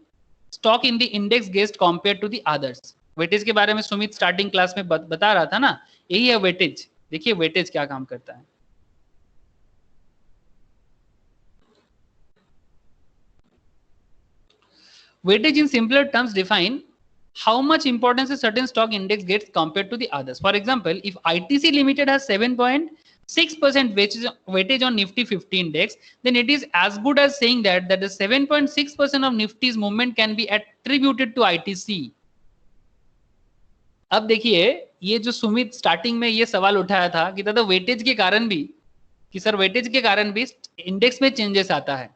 stock in the index gets compared to the others. Weightage के बारे में Sumit starting class में बता रहा था ना, यही है weightage. देखिए weightage क्या काम करता है. Weightage in simpler terms define how much importance a certain stock index gets compared to the others. For example, if ITC Limited has 7.6% weightage on Nifty 50 index, then it is as good as saying that the 7.6% of Nifty's movement can be attributed to ITC. अब देखिए ये जो Sumit starting में ये सवाल उठाया था कि दादा वेटेज के कारण भी, कि सर वेटेज के कारण भी इंडेक्स में चेंजेस आता है.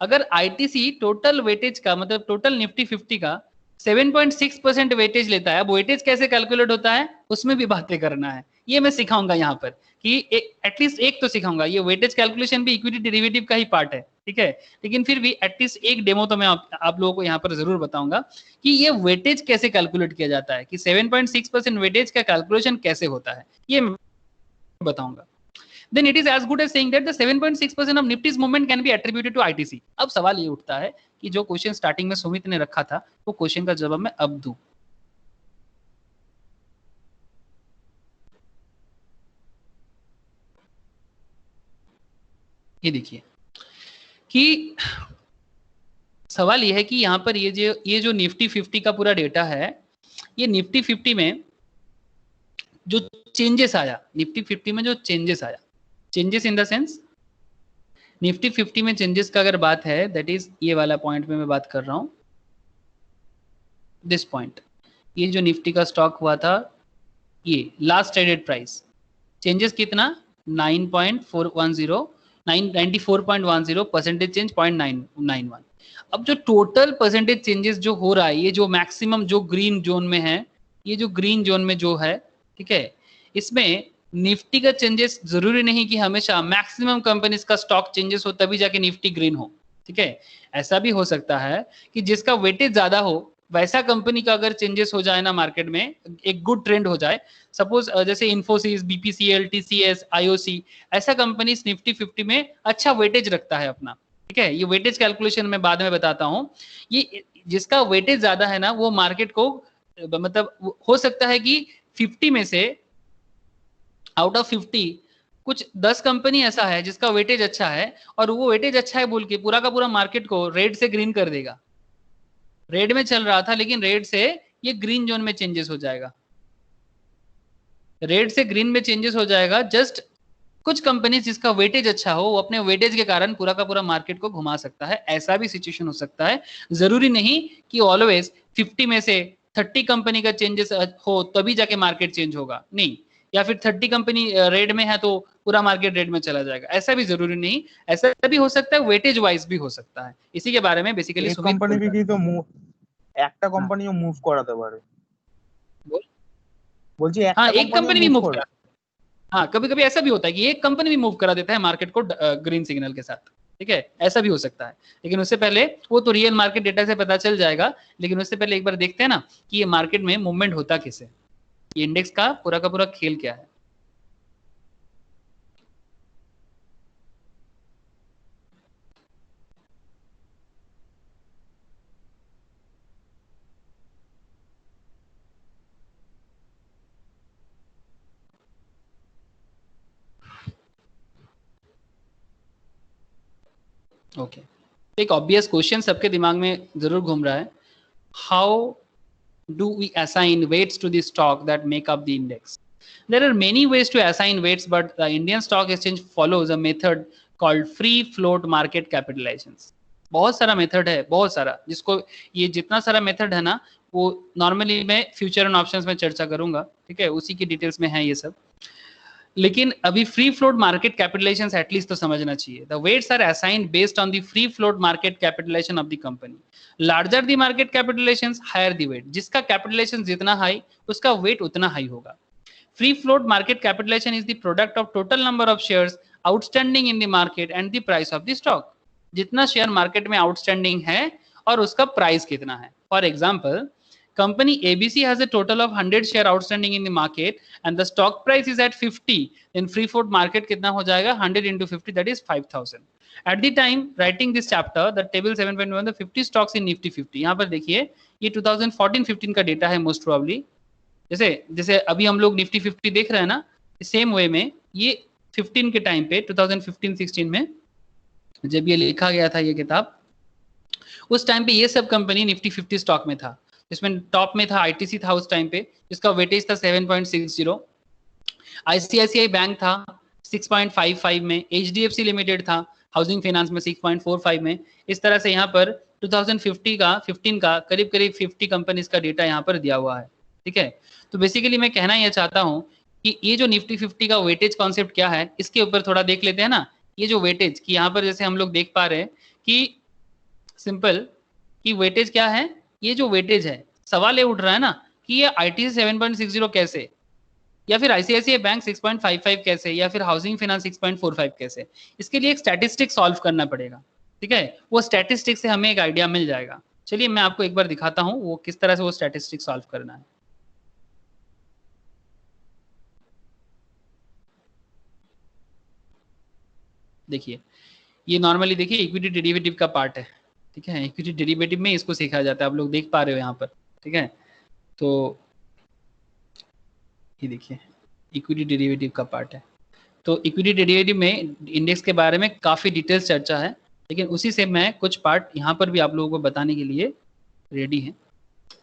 अगर आईटीसी टोटल वेटेज का मतलब टोटल निफ्टी 50 का 7.6% वेटेज लेता है, अब वेटेज कैसे कैलकुलेट होता है उसमें भी बातें करना है. ये मैं सिखाऊंगा यहाँ पर कि एटलीस्ट एक तो सिखाऊंगा. ये वेटेज कैलकुलेशन भी इक्विटी डेरिवेटिव का ही पार्ट है, ठीक है, लेकिन फिर भी एटलीस्ट एक डेमो तो मैं आप लोगों को यहाँ पर जरूर बताऊंगा कि ये वेटेज कैसे कैलकुलेट किया जाता है, कि 7.6% वेटेज का कैलकुलेशन कैसे होता है, ये मैं बताऊंगा. Then it is as good as saying that the 7.6% of Nifty's movement can be attributed to ITC. अब सवाल ये उठता है कि जो क्वेश्चन स्टार्टिंग में सुमित ने रखा था वो क्वेश्चन का जवाब मैं अब दूं. ये देखिए कि सवाल ये है कि यहाँ पर ये जो निफ्टी 50 का पूरा डेटा है, ये निफ्टी 50 में जो चेंजेस आया, निफ्टी 50 में जो चेंजेस आया, changes in the sense Nifty 50 में चेंजेस का अगर बात है, दैट इज ये वाला पॉइंट में मैं बात कर रहा हूं, दिस पॉइंट. ये जो निफ्टी का स्टॉक हुआ था, ये लास्ट ट्रेडेड प्राइस चेंजेस कितना 94.10 परसेंटेज चेंज 0.991. अब जो टोटल परसेंटेज चेंजेस जो हो रहा है, ये जो मैक्सिमम जो ग्रीन जोन में है, ये जो ग्रीन जोन में जो है, ठीक है, इसमें निफ्टी का चेंजेस जरूरी नहीं कि हमेशा मैक्सिमम कंपनीज का स्टॉक चेंजेस हो तभी जाके निफ्टी ग्रीन हो, ठीक है. ऐसा भी हो सकता है कि जिसका वेटेज ज्यादा हो वैसा कंपनी का अगर चेंजेस हो जाए ना मार्केट में, एक गुड ट्रेंड हो जाए, सपोज जैसे इन्फोसिस, बीपीसीएल, टीसीएस, आईओसी, ऐसा कंपनी निफ्टी 50 में अच्छा वेटेज रखता है अपना, ठीक है. ये वेटेज कैलकुलेशन मैं बाद में बताता हूँ. ये जिसका वेटेज ज्यादा है ना वो मार्केट को मतलब हो सकता है कि 50 में से आउट ऑफ 50 कुछ 10 कंपनी ऐसा है जिसका वेटेज अच्छा है, और वो वेटेज अच्छा है बोल के पूरा का पूरा मार्केट को रेड से ग्रीन कर देगा. रेड में चल रहा था लेकिन रेड से ये ग्रीन जोन में चेंजेस हो जाएगा, रेड से ग्रीन में चेंजेस हो जाएगा. जस्ट कुछ कंपनी जिसका वेटेज अच्छा हो वो अपने वेटेज के कारण पूरा का पूरा मार्केट को घुमा सकता है. ऐसा भी सिचुएशन हो सकता है. जरूरी नहीं कि ऑलवेज 50 में से 30 कंपनी का चेंजेस हो तभी जाके मार्केट चेंज होगा, नहीं. या फिर 30 कंपनी रेड में है तो पूरा मार्केट रेड में चला जाएगा, ऐसा भी जरूरी नहीं. ऐसा भी हो सकता है, वेटेज वाइज भी हो सकता है. इसी के बारे में बेसिकली एक कंपनी भी तो একটা কোম্পানিও মুভ করাতে পারে, বলছি একটা एक कंपनी भी मूव करा. हाँ, कभी कभी ऐसा भी होता है कि एक कंपनी भी मूव करा देता है मार्केट को ग्रीन सिग्नल के साथ, ठीक है, ऐसा भी हो सकता है. लेकिन उससे पहले वो तो रियल मार्केट डेटा से पता चल जाएगा, लेकिन उससे पहले एक बार देखते हैं ना कि ये मार्केट में मूवमेंट होता कैसे, ये इंडेक्स का पूरा खेल क्या है. ओके, एक ऑब्वियस क्वेश्चन सबके दिमाग में जरूर घूम रहा है, how do we assign weights to the stock that make up the index? There are many ways to assign weights, but the Indian Stock Exchange follows a method called free float market capitalizations. बहुत सारा method है, बहुत सारा, जिसको ये जितना सारा method है ना वो नॉर्मली मैं फ्यूचर एंड ऑप्शंस में चर्चा करूंगा, ठीक है, उसी की डिटेल्स में है ये सब. लेकिन अभी free float market capitalisations at least तो समझना चाहिए. The weights are assigned based on the free float market capitalisation of the company. Larger the market capitalisations, higher the weight. जिसका कैपिटलाइजेशन जितना हाई उसका वेट उतना हाई होगा. Free float market capitalisation is the product of total number of shares outstanding in the market and the price of the stock. जितना share market में outstanding है और उसका प्राइस कितना है. For example company ABC has a total of 100 share outstanding in the market and the stock price is at 50, then free float market कितना हो जाएगा 100 into 50, that is 5000. At the time writing this chapter, the table 7.1, the 50 stocks in Nifty 50. यहाँ पर देखिए ये 2014-15 का data है most probably. जैसे अभी हम लोग निफ्टी 50 देख रहे हैं ना, सेम वे में ये 15 के टाइम पे 2015-16 में जब ये लिखा गया था ये किताब, उस टाइम पे ये सब कंपनी निफ्टी 50 स्टॉक में था, जिसमें टॉप में था आईटीसी था उस टाइम पे, जिसका वेटेज था 7.60, आईसीआईसीआई बैंक था 6.55 में, एचडीएफसी लिमिटेड था हाउसिंग फाइनेंस में 6.45 में. इस तरह से यहाँ पर 2015 का करीब 50 कंपनीज का डेटा यहाँ पर दिया हुआ है. ठीक है, तो बेसिकली मैं कहना यह चाहता हूँ कि ये जो निफ्टी 50 का वेटेज कॉन्सेप्ट क्या है, इसके ऊपर थोड़ा देख लेते हैं ना. ये जो वेटेज कि यहाँ पर जैसे हम लोग देख पा रहे हैं कि सिंपल कि वेटेज क्या है, ये जो वेटेज है सवाल ये उठ रहा है ना कि ये आईटीसी 7.60 कैसे, या फिर आईसीआईसीआई बैंक 6.55 कैसे, या फिर हाउसिंग फाइनेंस 6.45 कैसे. इसके लिए एक स्टैटिस्टिक सॉल्व करना पड़ेगा. ठीक है, वो स्टैटिस्टिक से हमें एक आइडिया मिल जाएगा. चलिए मैं आपको एक बार दिखाता हूँ वो किस तरह से वो स्टैटिस्टिक सॉल्व करना है. देखिए ये नॉर्मली देखिए इक्विटी डेरिवेटिव का पार्ट है. ठीक है, इक्विटी डेरिवेटिव में इसको सीखा जाता है, आप लोग देख पा रहे हो यहाँ पर. ठीक है, तो ये देखिए इक्विटी डेरिवेटिव का पार्ट है. तो इक्विटी डेरिवेटिव में इंडेक्स के बारे में काफ़ी डिटेल्स चर्चा है, लेकिन उसी से मैं कुछ पार्ट यहाँ पर भी आप लोगों को बताने के लिए रेडी हैं.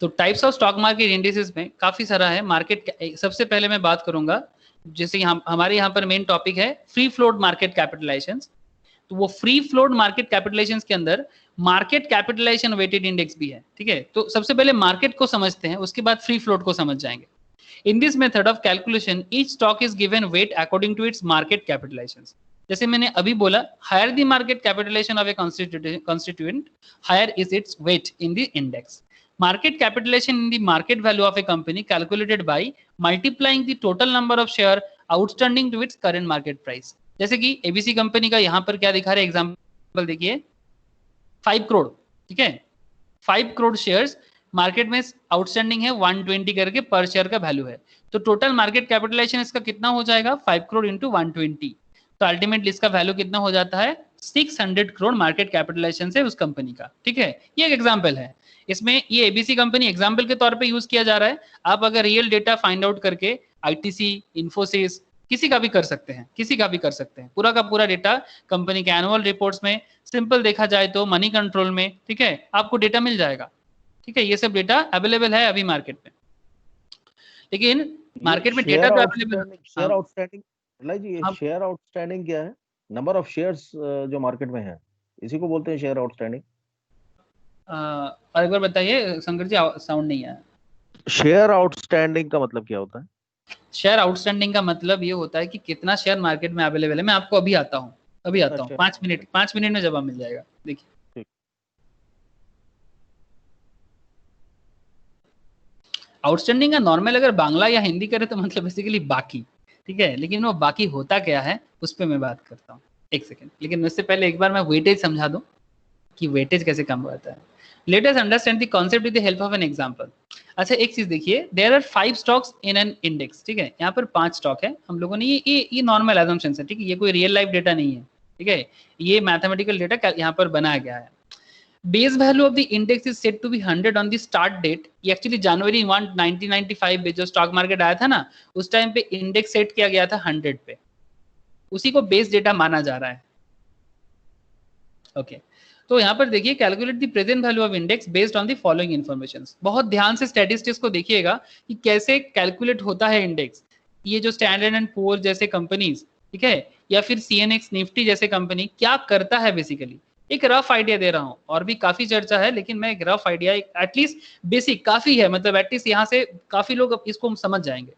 तो types of stock market indexes में काफ़ी सारा है. मार्केट सबसे पहले मैं बात करूंगा, जैसे हमारे यहाँ पर मेन टॉपिक है फ्री फ्लोट मार्केट कैपिटलाइजेशन. तो वो फ्री फ्लोट मार्केट कैपिटलाइजेशन के अंदर मार्केट कैपिटलाइजेशन वेटेड इंडेक्स भी है. ठीक है, तो सबसे पहले मार्केट को समझते हैं, उसके बाद फ्री फ्लोट को समझ जाएंगे. In this method of calculation, each stock is given weight according to its market capitalization. जैसे मैंने अभी बोला, higher the market capitalization of a constituent, higher is its weight in the index. Market capitalization in the market value of a company calculated by multiplying the total number of share outstanding to its current market price. जैसे कि ABC company का यहाँ पर क्या दिखा रहे हैं, example देखिए 5 करोड़. ठीक है, 5 करोड़ शेयर्स मार्केट में आउटस्टैंडिंग है, 120 करके पर शेयर का वैल्यू है. तो टोटल मार्केट कैपिटलाइजेशन इसका कितना हो जाएगा, 5 करोड़ इंटू 120. तो अल्टीमेटली इसका वैल्यू कितना हो जाता है, 600 करोड़ मार्केट कैपिटलाइजेशन से उस कंपनी का. ठीक है, ये एक एग्जांपल है. इसमें ये एबीसी कंपनी एग्जांपल के तौर पे यूज किया जा रहा है. आप अगर रियल डेटा फाइंड आउट करके आईटीसी, इन्फोसिस, किसी का भी कर सकते हैं, किसी का भी कर सकते हैं. पूरा का पूरा डेटा कंपनी के एनुअल रिपोर्ट्स में, सिंपल देखा जाए तो मनी कंट्रोल में, ठीक है, आपको डेटा मिल जाएगा. ठीक है, ये सब डेटा अवेलेबल है अभी मार्केट में. लेकिन मार्केट में डेटा तो अवेलेबल, शेयर आउटस्टैंडिंग जी, ये शेयर आउटस्टैंडिंग क्या है, नंबर ऑफ शेयर्स जो मार्केट में है, इसी को बोलते हैं शेयर आउटस्टैंडिंग. और एक बार बताइए शंकर जी, साउंड नहीं आया. शेयर आउटस्टैंडिंग का मतलब क्या होता है? शेयर आउटस्टैंडिंग का मतलब ये होता है कि कितना शेयर मार्केट में अवेलेबल है. मैं आपको अभी आता हूँ, 5 मिनट में जवाब मिल जाएगा. देखिए आउटस्टैंडिंग का नॉर्मल अगर बांग्ला या हिंदी करे तो मतलब बेसिकली बाकी. ठीक है, लेकिन वो बाकी होता क्या है उस पर मैं बात करता हूँ. एक सेकेंड, लेकिन उससे पहले एक बार मैं वेटेज समझा दूं कि वेटेज कैसे कम होता है. Let us understand the concept with the help of an example. अच्छा एक चीज देखिए, there are 5 stocks in an index. ठीक है, यहाँ पर 5 स्टॉक है. हम लोगों ने ये नॉर्मल एजम्पशन है. ठीक है, ये कोई रियल लाइफ डेटा नहीं है. ठीक है, ये मैथमेटिकल डेटा यहाँ पर बनाया गया है. Base value of the index is said to be 100 on the start date. ये एक्चुअली जनवरी 1 1995 में जो स्टॉक मार्केट आया था ना, उस टाइम पे इंडेक्स सेट किया गया था 100 पे. उसी को बेस डेटा माना जा रहा है. ओके, तो यहाँ पर देखिए, calculate the present value of index based on the following information. बहुत ध्यान से स्टैटिस्टिक्स को देखिएगा कि कैसे कैलकुलेट होता है इंडेक्स. ये जो स्टैंडर्ड एंड पुअर जैसे कंपनीज, ठीक है, या फिर सीएनएक्स निफ्टी जैसे कंपनी क्या करता है, बेसिकली एक रफ आइडिया दे रहा हूं. और भी काफी चर्चा है, लेकिन मैं एक रफ आइडिया, एटलीस्ट बेसिक काफी है, मतलब एटलीस्ट यहां से काफी लोग इसको समझ जाएंगे.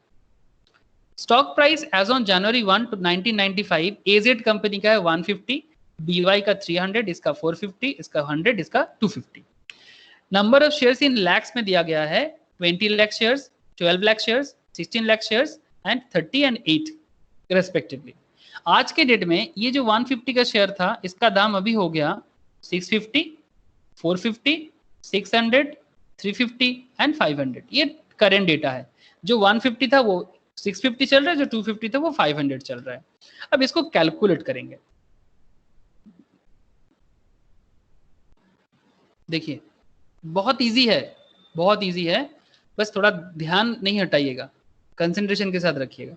Stock price as on January 1 1995 AZ company का है 150, बीवाई का 300, इसका 450, इसका 100, इसका 250. Number of shares in lakhs में दिया गया है 20 lakh shares, 12 lakh shares, 16 lakh shares and 30 and 8 respectively. आज के डेट में ये जो 150 का शेयर था, इसका दाम अभी हो गया 650, 450, 600, 350 एंड 500। ये करेंट डेटा है। जो 150 था वो 650 चल रहा है, जो 250 था वो 500 चल रहा है। अब इसको कैलकुलेट करेंगे। देखिए बहुत इजी है, बहुत इजी है, बस थोड़ा ध्यान नहीं हटाइएगा, कंसंट्रेशन के साथ रखिएगा।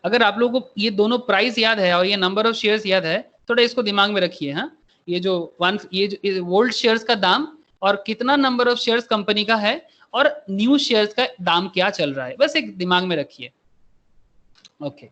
अगर आप लोगों को ये दोनों प्राइस याद है और ये नंबर ऑफ शेयर्स याद है, थोड़ा इसको दिमाग में रखिए। हाँ, ये जो ओल्ड शेयर्स का दाम और कितना नंबर ऑफ शेयर्स कंपनी का है और न्यू शेयर्स का दाम क्या चल रहा है, बस एक दिमाग में रखिए। ओके,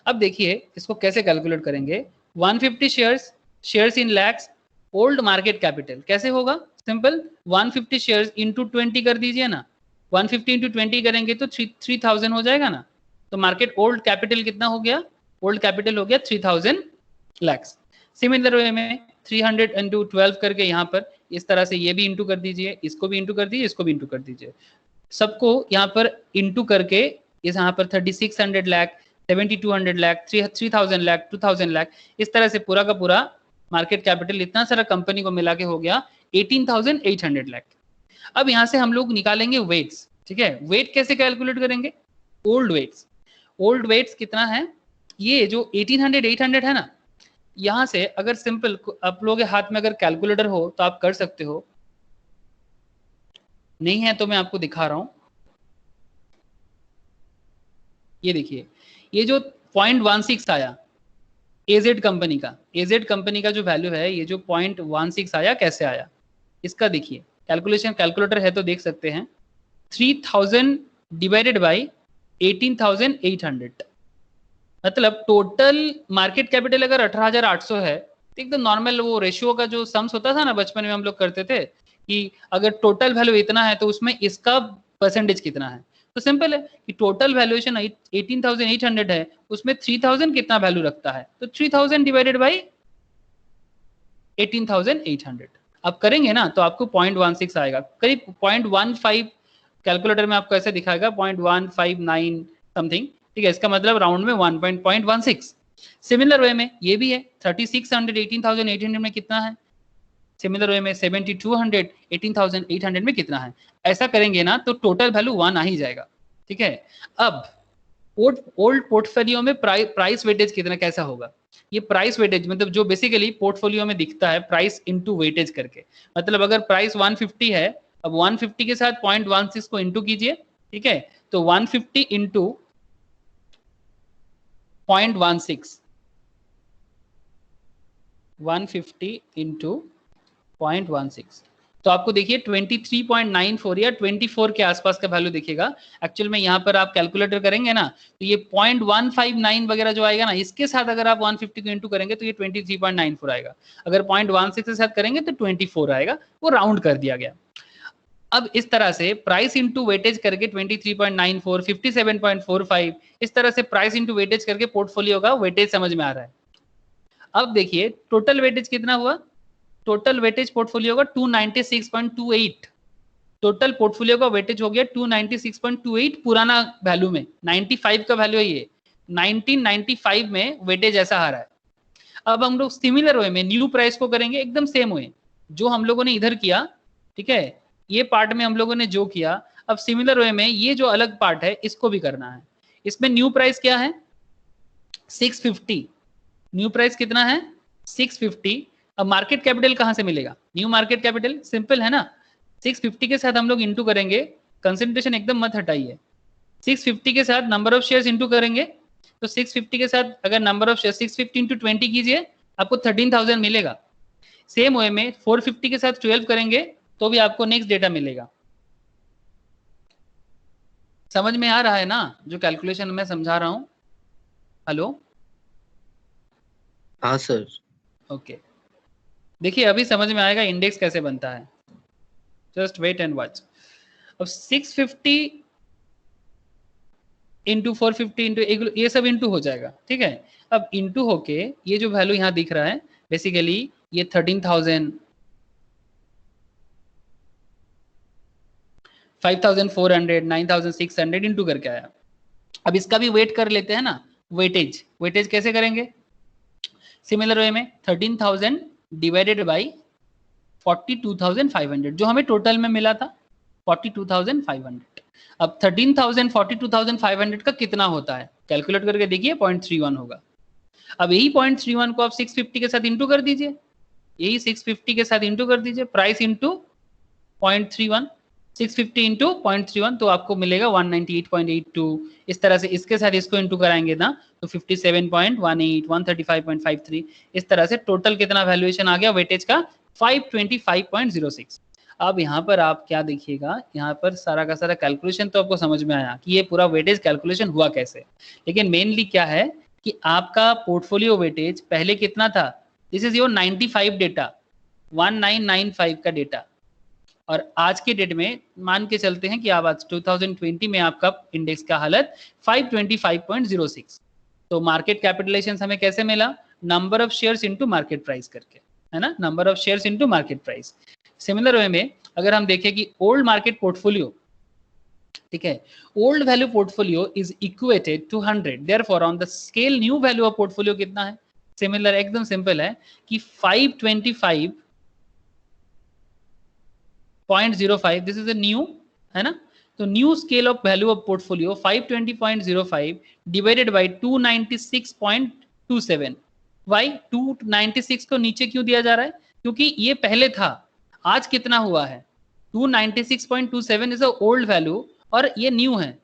अब देखिए इसको कैसे कैलकुलेट करेंगे। 150 shares in lakhs, old market capital कैसे होगा? सिंपल, 150 शेयर्स इंटू 20 कर दीजिए ना। 150 इंटू 20 करेंगे तो 3000 हो जाएगा ना। तो मार्केट ओल्ड कैपिटल कितना हो गया? ओल्ड कैपिटल हो गया 3000 लैक्स। सिमिलर वे में 300 इंटू 12 करके यहाँ पर इस तरह से ये भी इंटू कर दीजिए, इसको भी इंटू कर दीजिए, इसको भी इंटू कर दीजिए। सबको यहाँ पर इंटू करके इस यहाँ पर 3600 लाख, 7200 लाख, 3000 लाख, 2000 लाख, इस तरह से पूरा का पूरा मार्केट कैपिटल इतना सारा कंपनी को मिला के हो गया 18,800 लाख। अब यहाँ से हम लोग निकालेंगे वेट्स। ठीक है, वेट कैसे कैलकुलेट करेंगे? Old weights. ओल्ड वेट्स कितना है? ये जो 1800 800 है ना, यहां से अगर सिंपल आप लोगों के हाथ में अगर कैलकुलेटर हो तो आप कर सकते हो, नहीं है तो मैं आपको दिखा रहा हूं। ये देखिए, ये जो 0.16 आया एजेड कंपनी का, एजेड कंपनी का जो वैल्यू है, ये जो 0.16 आया, कैसे आया इसका देखिए। कैलकुलेशन कैलकुलेटर है तो देख सकते हैं। 3000 डिवाइडेड बाई 18,800, मतलब टोटल मार्केट कैपिटल अगर 18,800 है तो एकदम नॉर्मल वो रेशियो का जो सम्स होता था ना, बचपन में हम लोग करते थे कि अगर टोटल वैल्यू इतना है तो उसमें इसका परसेंटेज कितना है। तो सिंपल है कि टोटल वैल्यूएशन 18,800 है, उसमें 3000 कितना वैल्यू रखता है, तो 3000 डिवाइडेड बाई 18,800 आप करेंगे ना तो आपको 0.16 आएगा, करीब 0.15 कैलकुलेटर में आपको ऐसे दिखाएगा 0.159 समथिंग। ठीक है, इसका मतलब राउंड में 1.16। सिमिलर वे में ये भी है 3600 18,800 में कितना है, सिमिलर वे में 7200 18,800 में कितना है। ऐसा करेंगे ना तो टोटल वैल्यू 1 आ ही जाएगा। ठीक है, अब ओल्ड पोर्टफोलियो में प्राइस वेटेज कितना कैसा होगा? ये प्राइस वेटेज मतलब जो बेसिकली पोर्टफोलियो में दिखता है प्राइस इनटू वेटेज करके, मतलब अगर प्राइस 150 है, अब 150 के साथ 0.16 को इंटू कीजिए। ठीक है, तो 150 इंटू 0.16, 150 इंटू 0.16, तो आपको देखिए 23.94 या 24 के आसपास का वैल्यू दिखेगा। एक्चुअल में यहाँ पर आप कैलकुलेटर करेंगे ना तो ये 0.159 वगैरह जो आएगा ना, इसके साथ अगर आप 150 को इंटू करेंगे तो ये 23.94 आएगा। अगर 0.16 के साथ करेंगे तो 24 आएगा, वो राउंड कर दिया गया। अब इस तरह से प्राइस इंटू वेटेज करके 23.94, 57.45, इस तरह से प्राइस इंटू वेटेज करके पोर्टफोलियो का वेटेज समझ में आ रहा है। अब देखिए टोटल वेटेज कितना हुआ? टोटल वेटेज पोर्टफोलियो का 296.28, टोटल पोर्टफोलियो का वेटेज हो गया 296.28 पुराना वैल्यू में। 95 का वैल्यू है ये, 1995 में वेटेज ऐसा आ रहा है। अब हम लोग सिमिलर वे में न्यू प्राइस को करेंगे एकदम सेम वे जो हम लोगों ने इधर किया। ठीक है, ये पार्ट में हम लोगों ने जो किया, अब सिमिलर वे में ये जो अलग पार्ट है इसको भी करना है। इसमें न्यू प्राइस क्या है? 650। न्यू प्राइस कितना है? 650। अब मार्केट कैपिटल कहां से मिलेगा? न्यू मार्केट कैपिटल सिंपल है ना, 650 के साथ हम लोग इंटू करेंगे, कंसंट्रेशन एकदम मत हटाइए। 650 के साथ नंबर ऑफ शेयर्स इंटू करेंगे, तो 650 के साथ अगर नंबर ऑफ शेयर 650 इंटू 20 कीजिए आपको 13,000 मिलेगा। सेम वे में 450 के साथ 12 करेंगे तो भी आपको नेक्स्ट डेटा मिलेगा। समझ में आ रहा है ना जो कैलकुलेशन मैं समझा रहा हूं? हेलो, हाँ सर। ओके, देखिए अभी समझ में आएगा इंडेक्स कैसे बनता है, जस्ट वेट एंड वॉच। अब 650 इंटू 450 इंटू ये सब इंटू हो जाएगा। ठीक है, अब इंटू होके ये जो वैल्यू यहाँ दिख रहा है बेसिकली ये 13,000, 5,400, 9,600 इंटू करके आया। अब इसका भी वेट कर लेते हैं ना, वेटेज। वेटेज कैसे करेंगे? सिमिलर वे में 13,000 डिवाइडेड बाई 42,500 जो हमें टोटल में मिला था। 42,500। अब 13,000 42,500 का कितना होता है कैलकुलेट करके देखिए, 0.31 होगा। अब यही 0.31 को आप 650 के साथ इंटू कर दीजिए, यही 650 के साथ इंटू कर दीजिए, प्राइस इंटू 0.31, 650 इंटू 0.31 तो आपको मिलेगा 198.82। इस तरह से इसके साथ इसको इंटू कराएंगे ना तो 57.18, 135.53, इस तरह से टोटल कितना वैल्यूएशन आ गया वेटेज का 525.06। अब यहाँ पर आप क्या देखिएगा, यहाँ पर सारा का सारा कैलकुलेशन तो आपको समझ में आया कि ये पूरा वेटेज कैलकुलेशन हुआ कैसे, लेकिन मेनली क्या है कि आपका पोर्टफोलियो वेटेज पहले कितना था, दिस इज योर 95 डेटा, 1995 का डेटा, और आज के डेट में मान के चलते हैं कि आप आज 2020 में आपका इंडेक्स का हालत 525.06। तो मार्केट कैपिटलाइजेशन हमें कैसे मिला, number of shares into market price करके, है ना, number of shares into market price. Similar way में अगर हम देखें कि ओल्ड मार्केट पोर्टफोलियो, ठीक है, old value portfolio is equated to 100, therefore on the scale new value of portfolio कितना है, सिमिलर एकदम सिंपल है कि 525.05, दिस इज अ न्यू, है ना, तो new scale of value of portfolio 520.05 divided by 296.27। Why 296 को नीचे क्यों दिया जा रहा है, क्योंकि ये पहले था, आज कितना हुआ है 296.27 इज अ ओल्ड वैल्यू और ये न्यू है,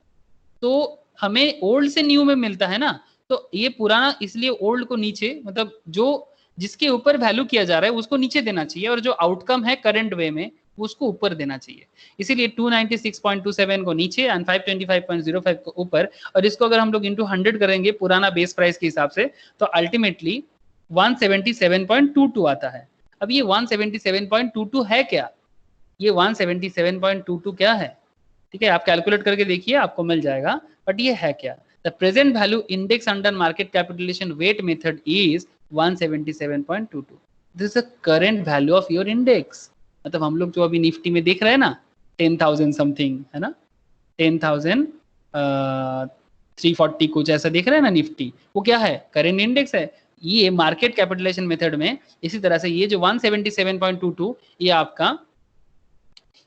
तो हमें ओल्ड से न्यू में मिलता है ना, तो ये पुराना इसलिए ओल्ड को नीचे, मतलब जो जिसके ऊपर वैल्यू किया जा रहा है उसको नीचे देना चाहिए और जो आउटकम है करंट वे में उसको ऊपर देना चाहिए, इसीलिए 296.27 को नीचे एंड 525.05 को ऊपर, और इसको अगर हम लोग इंटू 100 करेंगे पुराना बेस प्राइस के हिसाब से तो अल्टीमेटली 177.22 आता है। अब ये 177.22 है क्या, ये 177.22 क्या है, ठीक है, आप कैलकुलेट करके देखिए आपको मिल जाएगा, बट ये है क्या, the present value index under market capitalization weight method is 177.22, this is the current value of your index. मतलब हम लोग जो अभी निफ्टी में देख रहे हैं ना 10,000 समथिंग, है ना, 10,340 कुछ ऐसा देख रहे हैं ना निफ्टी, वो क्या है, करंट इंडेक्स है। ये मार्केट कैपिटलाइजेशन मेथड में इसी तरह से ये जो 177.22 ये आपका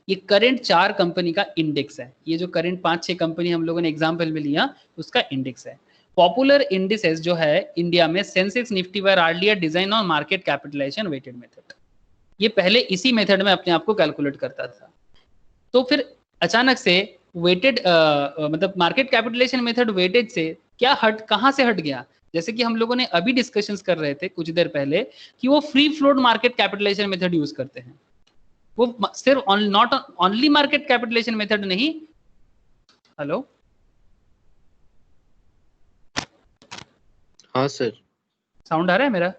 ये करंट 4 कंपनी का इंडेक्स है, ये जो करंट 5-6 कंपनी हम लोगों ने एग्जांपल में लिया उसका इंडेक्स है। पॉपुलर इंडिसेस जो है इंडिया में Sensex Nifty were earlier design on market capitalization weighted method, ये पहले इसी मेथड में अपने आप को कैलकुलेट करता था, तो फिर अचानक से वेटेड मतलब मार्केट कैपिटलाइजेशन मेथड वेटेज से क्या कहां से हट गया, जैसे कि हम लोगों ने अभी डिस्कशंस कर रहे थे कुछ देर पहले कि वो free float market capitalization method use करते हैं, वो सिर्फ not only market capitalization method नहीं। हेलो, हाँ सर, साउंड आ रहा है मेरा,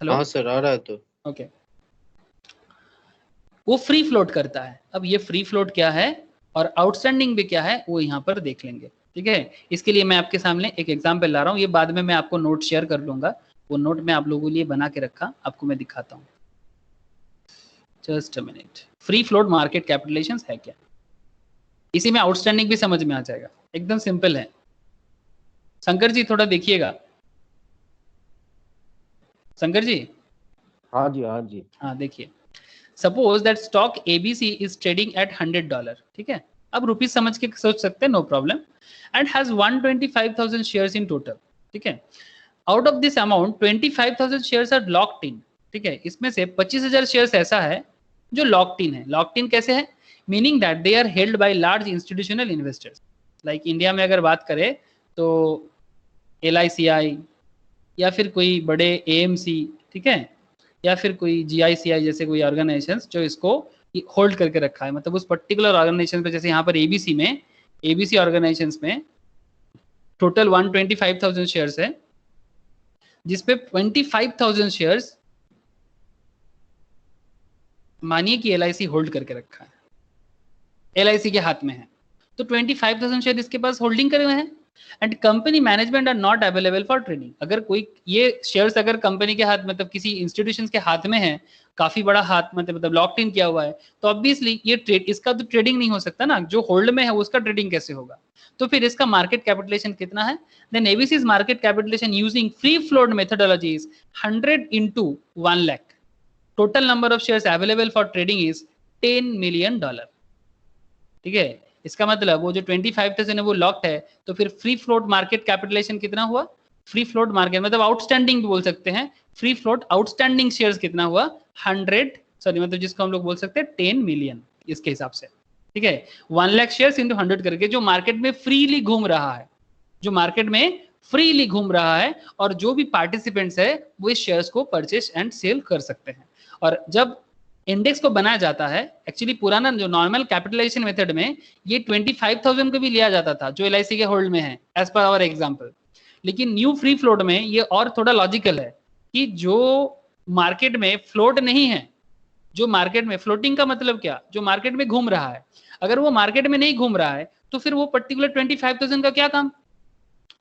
हेलो, हाँ सर आ रहा है तो ओके, वो फ्री फ्लोट करता है। अब ये फ्री फ्लोट क्या है और आउटस्टैंडिंग भी क्या है वो यहाँ पर देख लेंगे, ठीक है। इसके लिए मैं आपके सामने एक एग्जांपल ला रहा हूँ, ये बाद में मैं आपको नोट शेयर कर लूंगा, वो नोट मैं आप लोगों के लिए बना के रखा, आपको मैं दिखाता हूँ, just a minute. Free float market capitalization है क्या, इसी में आउटस्टैंडिंग भी समझ में आ जाएगा, एकदम सिंपल है। शंकर जी थोड़ा देखिएगा, शंकर जी, हाँ जी, हाँ जी, हाँ देखिए, suppose that stock ABC is trading at $100, ठीक है, अब रुपीज समझ के सोच सकते हैं, no problem, and has 125,000 shares in total, ठीक है। Out of this amount 25,000 shares are locked in, ठीक है, इसमें से 25,000 शेयर्स ऐसा है जो लॉक्ड इन है। लॉक्ड इन कैसे है, meaning that they are held by large institutional investors, like India में अगर बात करें तो LICI या फिर कोई बड़े AMC, ठीक है, या फिर कोई GICI जैसे कोई ऑर्गेनाइजेशंस जो इसको होल्ड करके रखा है, मतलब उस पर्टिकुलर ऑर्गेनाइजेशन पे, जैसे यहाँ पर ABC ऑर्गेनाइजेशंस में टोटल 125,000 शेयर्स है, जिसपे 25,000 शेयर्स मानिए कि LIC होल्ड करके रखा है, LIC के हाथ में है, तो 25,000 शेयर इसके पास होल्डिंग करे हुए हैं, and company management are not available for trading. अगर कोई ये शेयर्स अगर कंपनी के हाथ, मतलब किसी इंस्टीट्यूशन के हाथ में है, काफी बड़ा हाथ, मतलब लॉक्ड इन किया हुआ है, तो ऑब्वियसली ये ट्रेड, इसका तो ट्रेडिंग नहीं हो सकता ना, जो होल्ड में है उसका ट्रेडिंग कैसे होगा, तो फिर इसका मार्केट कैपिटलाइजेशन कितना है, then ABC's market capitalisation using free float methodology is 100 into 1 lakh, total number of shares available for trading is $10 million, ठीक है। इसका मतलब वो जो 25% है वो लॉक्ड है, तो फिर फ्री फ्लोट मार्केट कैपिटलाइजेशन कितना हुआ, फ्री फ्लोट मार्केट मतलब आउटस्टैंडिंग भी बोल सकते हैं, फ्री फ्लोट आउटस्टैंडिंग शेयर्स कितना हुआ 100 मतलब जिसको हम लोग बोल सकते हैं 10 मिलियन इसके हिसाब से, ठीक है। 1 लाख शेयर्स इंटू 100 करके जो मार्केट में फ्रीली घूम रहा है, जो मार्केट में फ्रीली घूम रहा है, और जो भी पार्टिसिपेंट्स है वो इस शेयर्स को परचेस एंड सेल कर सकते हैं। और जब इंडेक्स को बनाया जाता है, एक्चुअली पुराना जो नॉर्मल कैपिटलाइजेशन मेथड में ये 25,000 को भी लिया जाता था जो LIC के होल्ड में है एज पर आवर एग्जांपल, लेकिन न्यू फ्री फ्लोट में ये और थोड़ा लॉजिकल है कि जो मार्केट में फ्लोट नहीं है, जो मार्केट में फ्लोटिंग का मतलब क्या, जो मार्केट में घूम रहा है, अगर वो मार्केट में नहीं घूम रहा है तो फिर वो पर्टिकुलर 25,000 का क्या काम,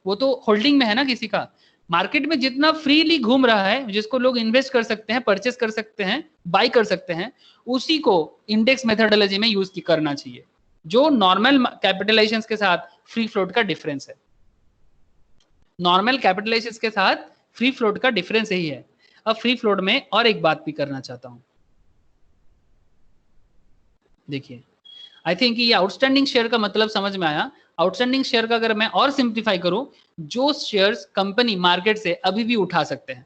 वो तो होल्डिंग में है ना किसी का। मार्केट में जितना फ्रीली घूम रहा है, जिसको लोग इन्वेस्ट कर सकते हैं, परचेस कर सकते हैं, बाय कर सकते हैं, उसी को इंडेक्स मेथोडोलॉजी में यूज करना चाहिए, जो नॉर्मल कैपिटलाइजेशन के साथ फ्री फ्लोट का डिफरेंस है। नॉर्मल कैपिटलाइजेशन के साथ फ्री फ्लोट का डिफरेंस यही है। अब फ्री फ्लोट में और एक बात भी करना चाहता हूं, देखिए आई थिंक ये आउटस्टैंडिंग शेयर का मतलब समझ में आया। आउटस्टैंडिंग शेयर का अगर मैं और सिंप्लीफाई करूं, जो शेयर्स कंपनी मार्केट से अभी भी उठा सकते हैं,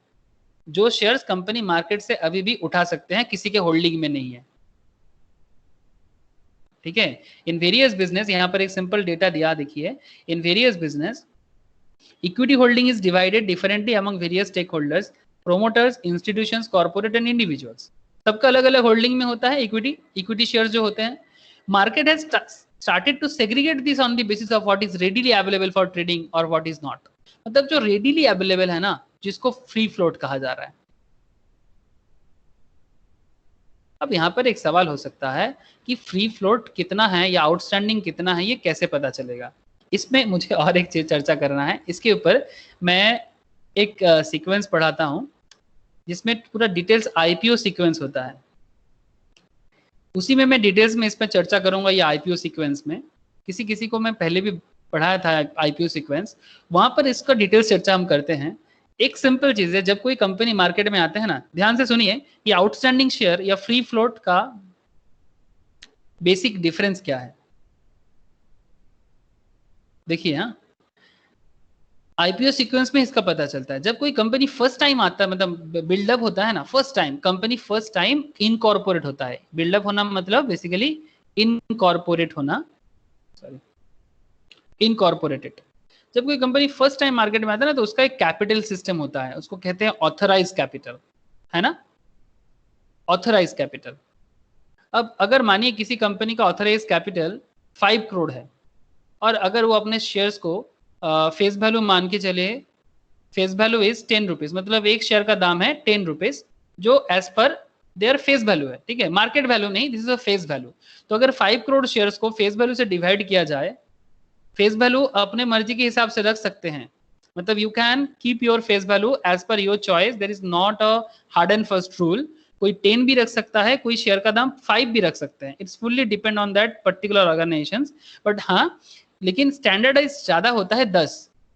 जो शेयर्स कंपनी मार्केट से अभी भी उठा सकते हैं, किसी के होल्डिंग में नहीं है, ठीक है। इन वेरियस बिजनेस, यहां पर एक सिंपल डेटा दिया, देखिए in various business equity holding is divided differently among various stakeholders, promoters, institutions, corporate and individuals. सबका अलग अलग होल्डिंग में होता है इक्विटी शेयर्स जो होते हैं। Market has started to segregate this on the basis of what is readily available for trading or what is not, मतलब जो readily available है ना, जिसको फ्री फ्लोट कहा जा रहा है। अब यहाँ पर एक सवाल हो सकता है कि फ्री फ्लोट कितना है या आउटस्टैंडिंग कितना है, ये कैसे पता चलेगा। इसमें मुझे और एक चीज चर्चा करना है, इसके ऊपर मैं एक सीक्वेंस पढ़ाता हूँ जिसमें पूरा डिटेल्स IPO सीक्वेंस होता है, उसी में मैं डिटेल्स में इस पर चर्चा करूंगा। ये IPO सीक्वेंस में किसी किसी को मैं पहले भी पढ़ाया था IPO सीक्वेंस, वहां पर इसका डिटेल्स चर्चा हम करते हैं। एक सिंपल चीज है, जब कोई कंपनी मार्केट में आते हैं ना, ध्यान से सुनिए कि आउटस्टैंडिंग शेयर या फ्री फ्लोट का बेसिक डिफरेंस क्या है। देखिए हाँ, IPO सीक्वेंस में इसका पता चलता है। जब कोई कंपनी फर्स्ट टाइम आता है, मतलब बिल्डअप होता है ना, first time company first time incorporate होता है। बिल्डअप होना मतलब बेसिकली इनकॉर्पोरेट होना, सॉरी इनकॉर्पोरेटेड। जब कोई कंपनी फर्स्ट टाइम मार्केट में आता है ना, तो उसका एक कैपिटल सिस्टम होता है, उसको कहते हैं ऑथराइज कैपिटल, है ना, ऑथराइज कैपिटल। अब अगर मानिए किसी कंपनी का ऑथराइज कैपिटल 5 करोड़ है, और अगर वो अपने शेयर्स को फेस वैल्यू मान के चले, फेस वैल्यू इज 10 रुपीज, मतलब एक शेयर का दाम है 10 रुपीज, जो as per their face value है, ठीक है, मार्केट वैल्यू नहीं, this is a face value. तो अगर 5 करोड़ शेयर्स को फेस वैल्यू से डिवाइड किया जाए, फेस वैल्यू अपने मर्जी के हिसाब से रख सकते हैं, मतलब you can keep your face value as per your choice, there is not a hard and fast rule. कोई 10 भी रख सकता है, कोई शेयर का दाम 5 भी रख सकते हैं, it's fully depend on that particular organisation. But हाँ, लेकिन स्टैंडर्डाइज ज्यादा होता है 10,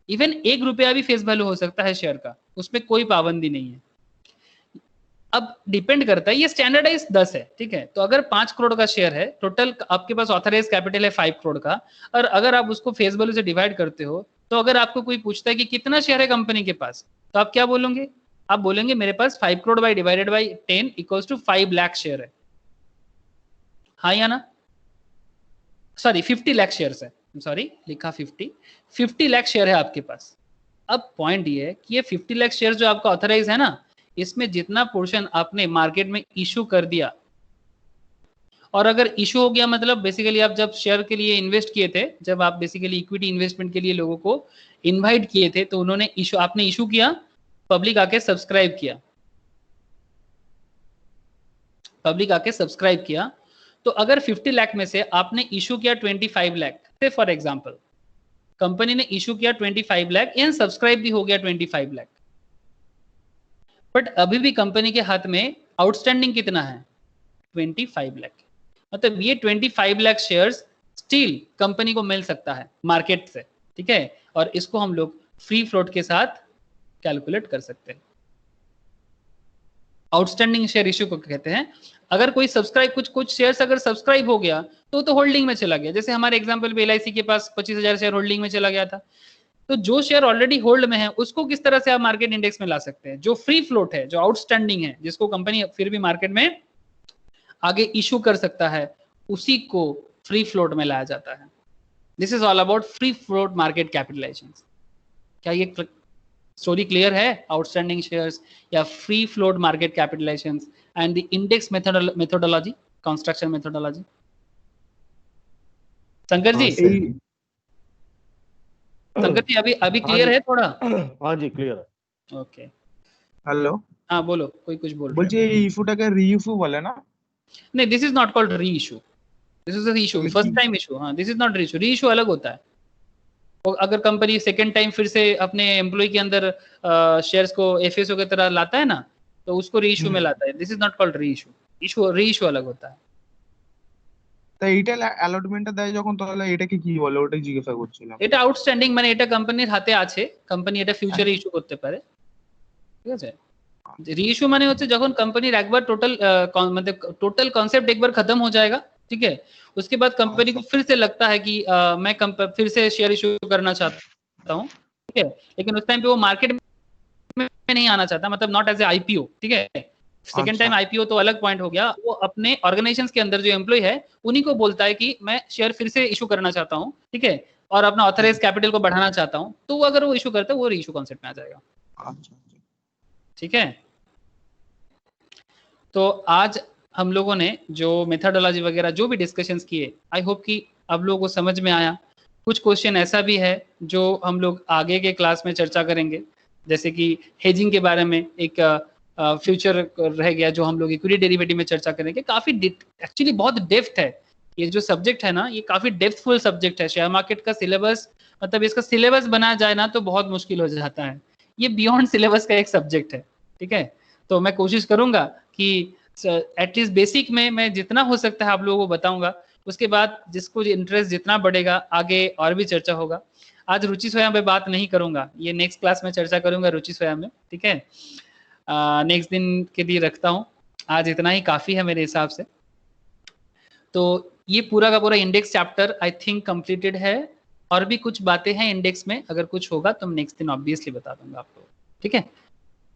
इवन 1 रुपया भी फेस वैल्यू हो सकता है शेयर का, उसमें कोई पाबंदी नहीं है। अब डिपेंड करता है, ये स्टैंडर्डाइज 10 है, ठीक है। तो अगर 5 करोड़ का शेयर है, टोटल आपके पास ऑथराइज कैपिटल है 5 करोड़ का, और अगर आप उसको फेस वैल्यू से डिवाइड करते हो, तो अगर आपको कोई पूछता है कि कितना शेयर है कंपनी के पास, तो आप क्या बोलोगे, आप बोलेंगे मेरे पास 5 crore by divided by 10 equals to 5 lakh share है, हाँ या ना, सॉरी 50 लाख शेयर है, सॉरी लिखा 50 लाख शेयर है आपके पास। अब पॉइंट ये है कि ये 50 लाख शेयर जो आपका ऑथराइज है ना, इसमें जितना पोर्शन आपने मार्केट में इशू कर दिया, और अगर इशू हो गया मतलब बेसिकली आप जब शेयर के लिए इन्वेस्ट किए थे, जब आप बेसिकली इक्विटी इन्वेस्टमेंट के लिए लोगों को इनवाइट किए थे, तो उन्होंने इशू, आपने इशू किया, पब्लिक आके सब्सक्राइब किया, पब्लिक आके सब्सक्राइब किया, तो अगर 50 लाख में से आपने इशू किया 25 लाख, से फॉर एग्जांपल कंपनी ने इशू किया 25 लाख एंड सब्सक्राइब भी हो गया 25 लाख, बट अभी भी कंपनी के हाथ में आउटस्टैंडिंग कितना है 25 लाख, मतलब ये 25 लाख शेयर्स स्टिल कंपनी को मिल सकता है मार्केट से, ठीक है, और इसको हम लोग फ्री फ्लोट के साथ कैलकुलेट कर सकते हैं। आउटस्टैंडिंग शेयर इश्यू को कहते हैं। अगर कोई सब्सक्राइब कुछ शेयर्स अगर सब्सक्राइब हो गया तो होल्डिंग में चला गया। जैसे हमारे एग्जांपल पे LIC के पास 25,000 शेयर होल्डिंग में चला गया था, तो जो शेयर ऑलरेडी होल्ड में है उसको किस तरह से आप मार्केट इंडेक्स में ला सकते हैं? जो फ्री फ्लोट है, जो आउटस्टैंडिंग है, जिसको कंपनी फिर भी मार्केट में आगे इशू कर सकता है, उसी को फ्री फ्लोट में लाया जाता है। This is all about free float market capitalisation. क्या ये स्टोरी क्लियर है? आउटस्टैंडिंग शेयर्स या free float market capitalisation and the index methodology, construction methodology. Shankar ji, Shankar ji अभी क्लियर है थोड़ा? हाँ जी क्लियर है। ओके, হ্যালো, हाँ बोलो, कोई कुछ बोल रहा বলছি है? এই ইস্যুটাকে রিইস্যু বলে না? नहीं, दिस इज नॉट कॉल्ड री issue, this is a issue, first time issue. हाँ, दिस इज नॉट री इशू। री इशू अलग होता है। तो अगर कंपनी सेकंड टाइम फिर से अपने एम्प्लॉय के अंदर शेयर्स को एफएसओ की तरह लाता है ना, तो उसको री इशू में लाता है। दिस इज नॉट कॉल्ड री इशू। री इशू अलग होता है। তা এইটা অ্যালটমেন্টটা দেয় যখন, তাহলে এটাকে কি বলে ওটাই জিজ্ঞাসা করছিলাম। এটা আউটস্ট্যান্ডিং, মানে এটা কোম্পানির হাতে আছে, কোম্পানি এটা ফিউচারে ইস্যু করতে পারে, ঠিক আছে? री इशू माने होते যখন कंपनी एक बार मतलब टोटल कॉन्सेप्ट एक बार खत्म हो जाएगा, ठीक है, उसके बाद कंपनी को फिर से लगता है कि मैं फिर से शेयर इशू करना चाहता हूँ, ठीक है, लेकिन उस टाइम पे वो मार्केट में नहीं आना चाहता, मतलब नॉट एज ए आईपीओ, ठीक है। सेकंड टाइम आईपीओ तो अलग पॉइंट हो गया। वो अपने ऑर्गेनाइजेशन के अंदर जो एम्प्लॉय है उन्हीं को बोलता है कि मैं शेयर फिर से इशू करना चाहता हूँ, ठीक है, और अपना ऑथराइज कैपिटल को बढ़ाना चाहता हूँ, तो अगर वो इशू करता है वो री इशू कॉन्सेप्ट में आ जाएगा, ठीक है। तो आज हम लोगों ने जो मेथोडोलॉजी वगैरह जो भी डिस्कशंस किए, आई होप कि आप लोगों को समझ में आया। कुछ क्वेश्चन ऐसा भी है जो हम लोग आगे के क्लास में चर्चा करेंगे, जैसे कि हेजिंग के बारे में एक फ्यूचर रह गया जो हम लोग इक्विटी डेरिवेटिव में चर्चा करेंगे। काफी एक्चुअली बहुत डेप्थ है ये जो सब्जेक्ट है ना, ये काफी डेप्थफुल सब्जेक्ट है। शेयर मार्केट का सिलेबस, मतलब इसका सिलेबस बनाया जाए ना तो बहुत मुश्किल हो जाता है। ये बियॉन्ड सिलेबस का एक सब्जेक्ट है, ठीक है। तो मैं कोशिश करूंगा कि एटलीस्ट बेसिक में मैं जितना हो सकता है आप लोगों को बताऊंगा। उसके बाद जिसको इंटरेस्ट जितना बढ़ेगा आगे और भी चर्चा होगा। आज रुचि स्वयं पे बात नहीं करूंगा, ये नेक्स्ट क्लास में चर्चा करूंगा रुचि स्वयं में, ठीक है। नेक्स्ट दिन के लिए रखता हूँ, आज इतना ही काफी है मेरे हिसाब से। तो ये पूरा का पूरा index chapter I think completed है। और भी कुछ बातें हैं इंडेक्स में, अगर कुछ होगा तो नेक्स्ट दिन ऑब्वियसली बता दूंगा आपको, ठीक है।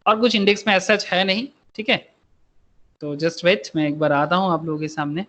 और कुछ इंडेक्स में ऐसा है नहीं, ठीक है। तो जस्ट वेट, मैं एक बार आता हूँ आप लोगों के सामने।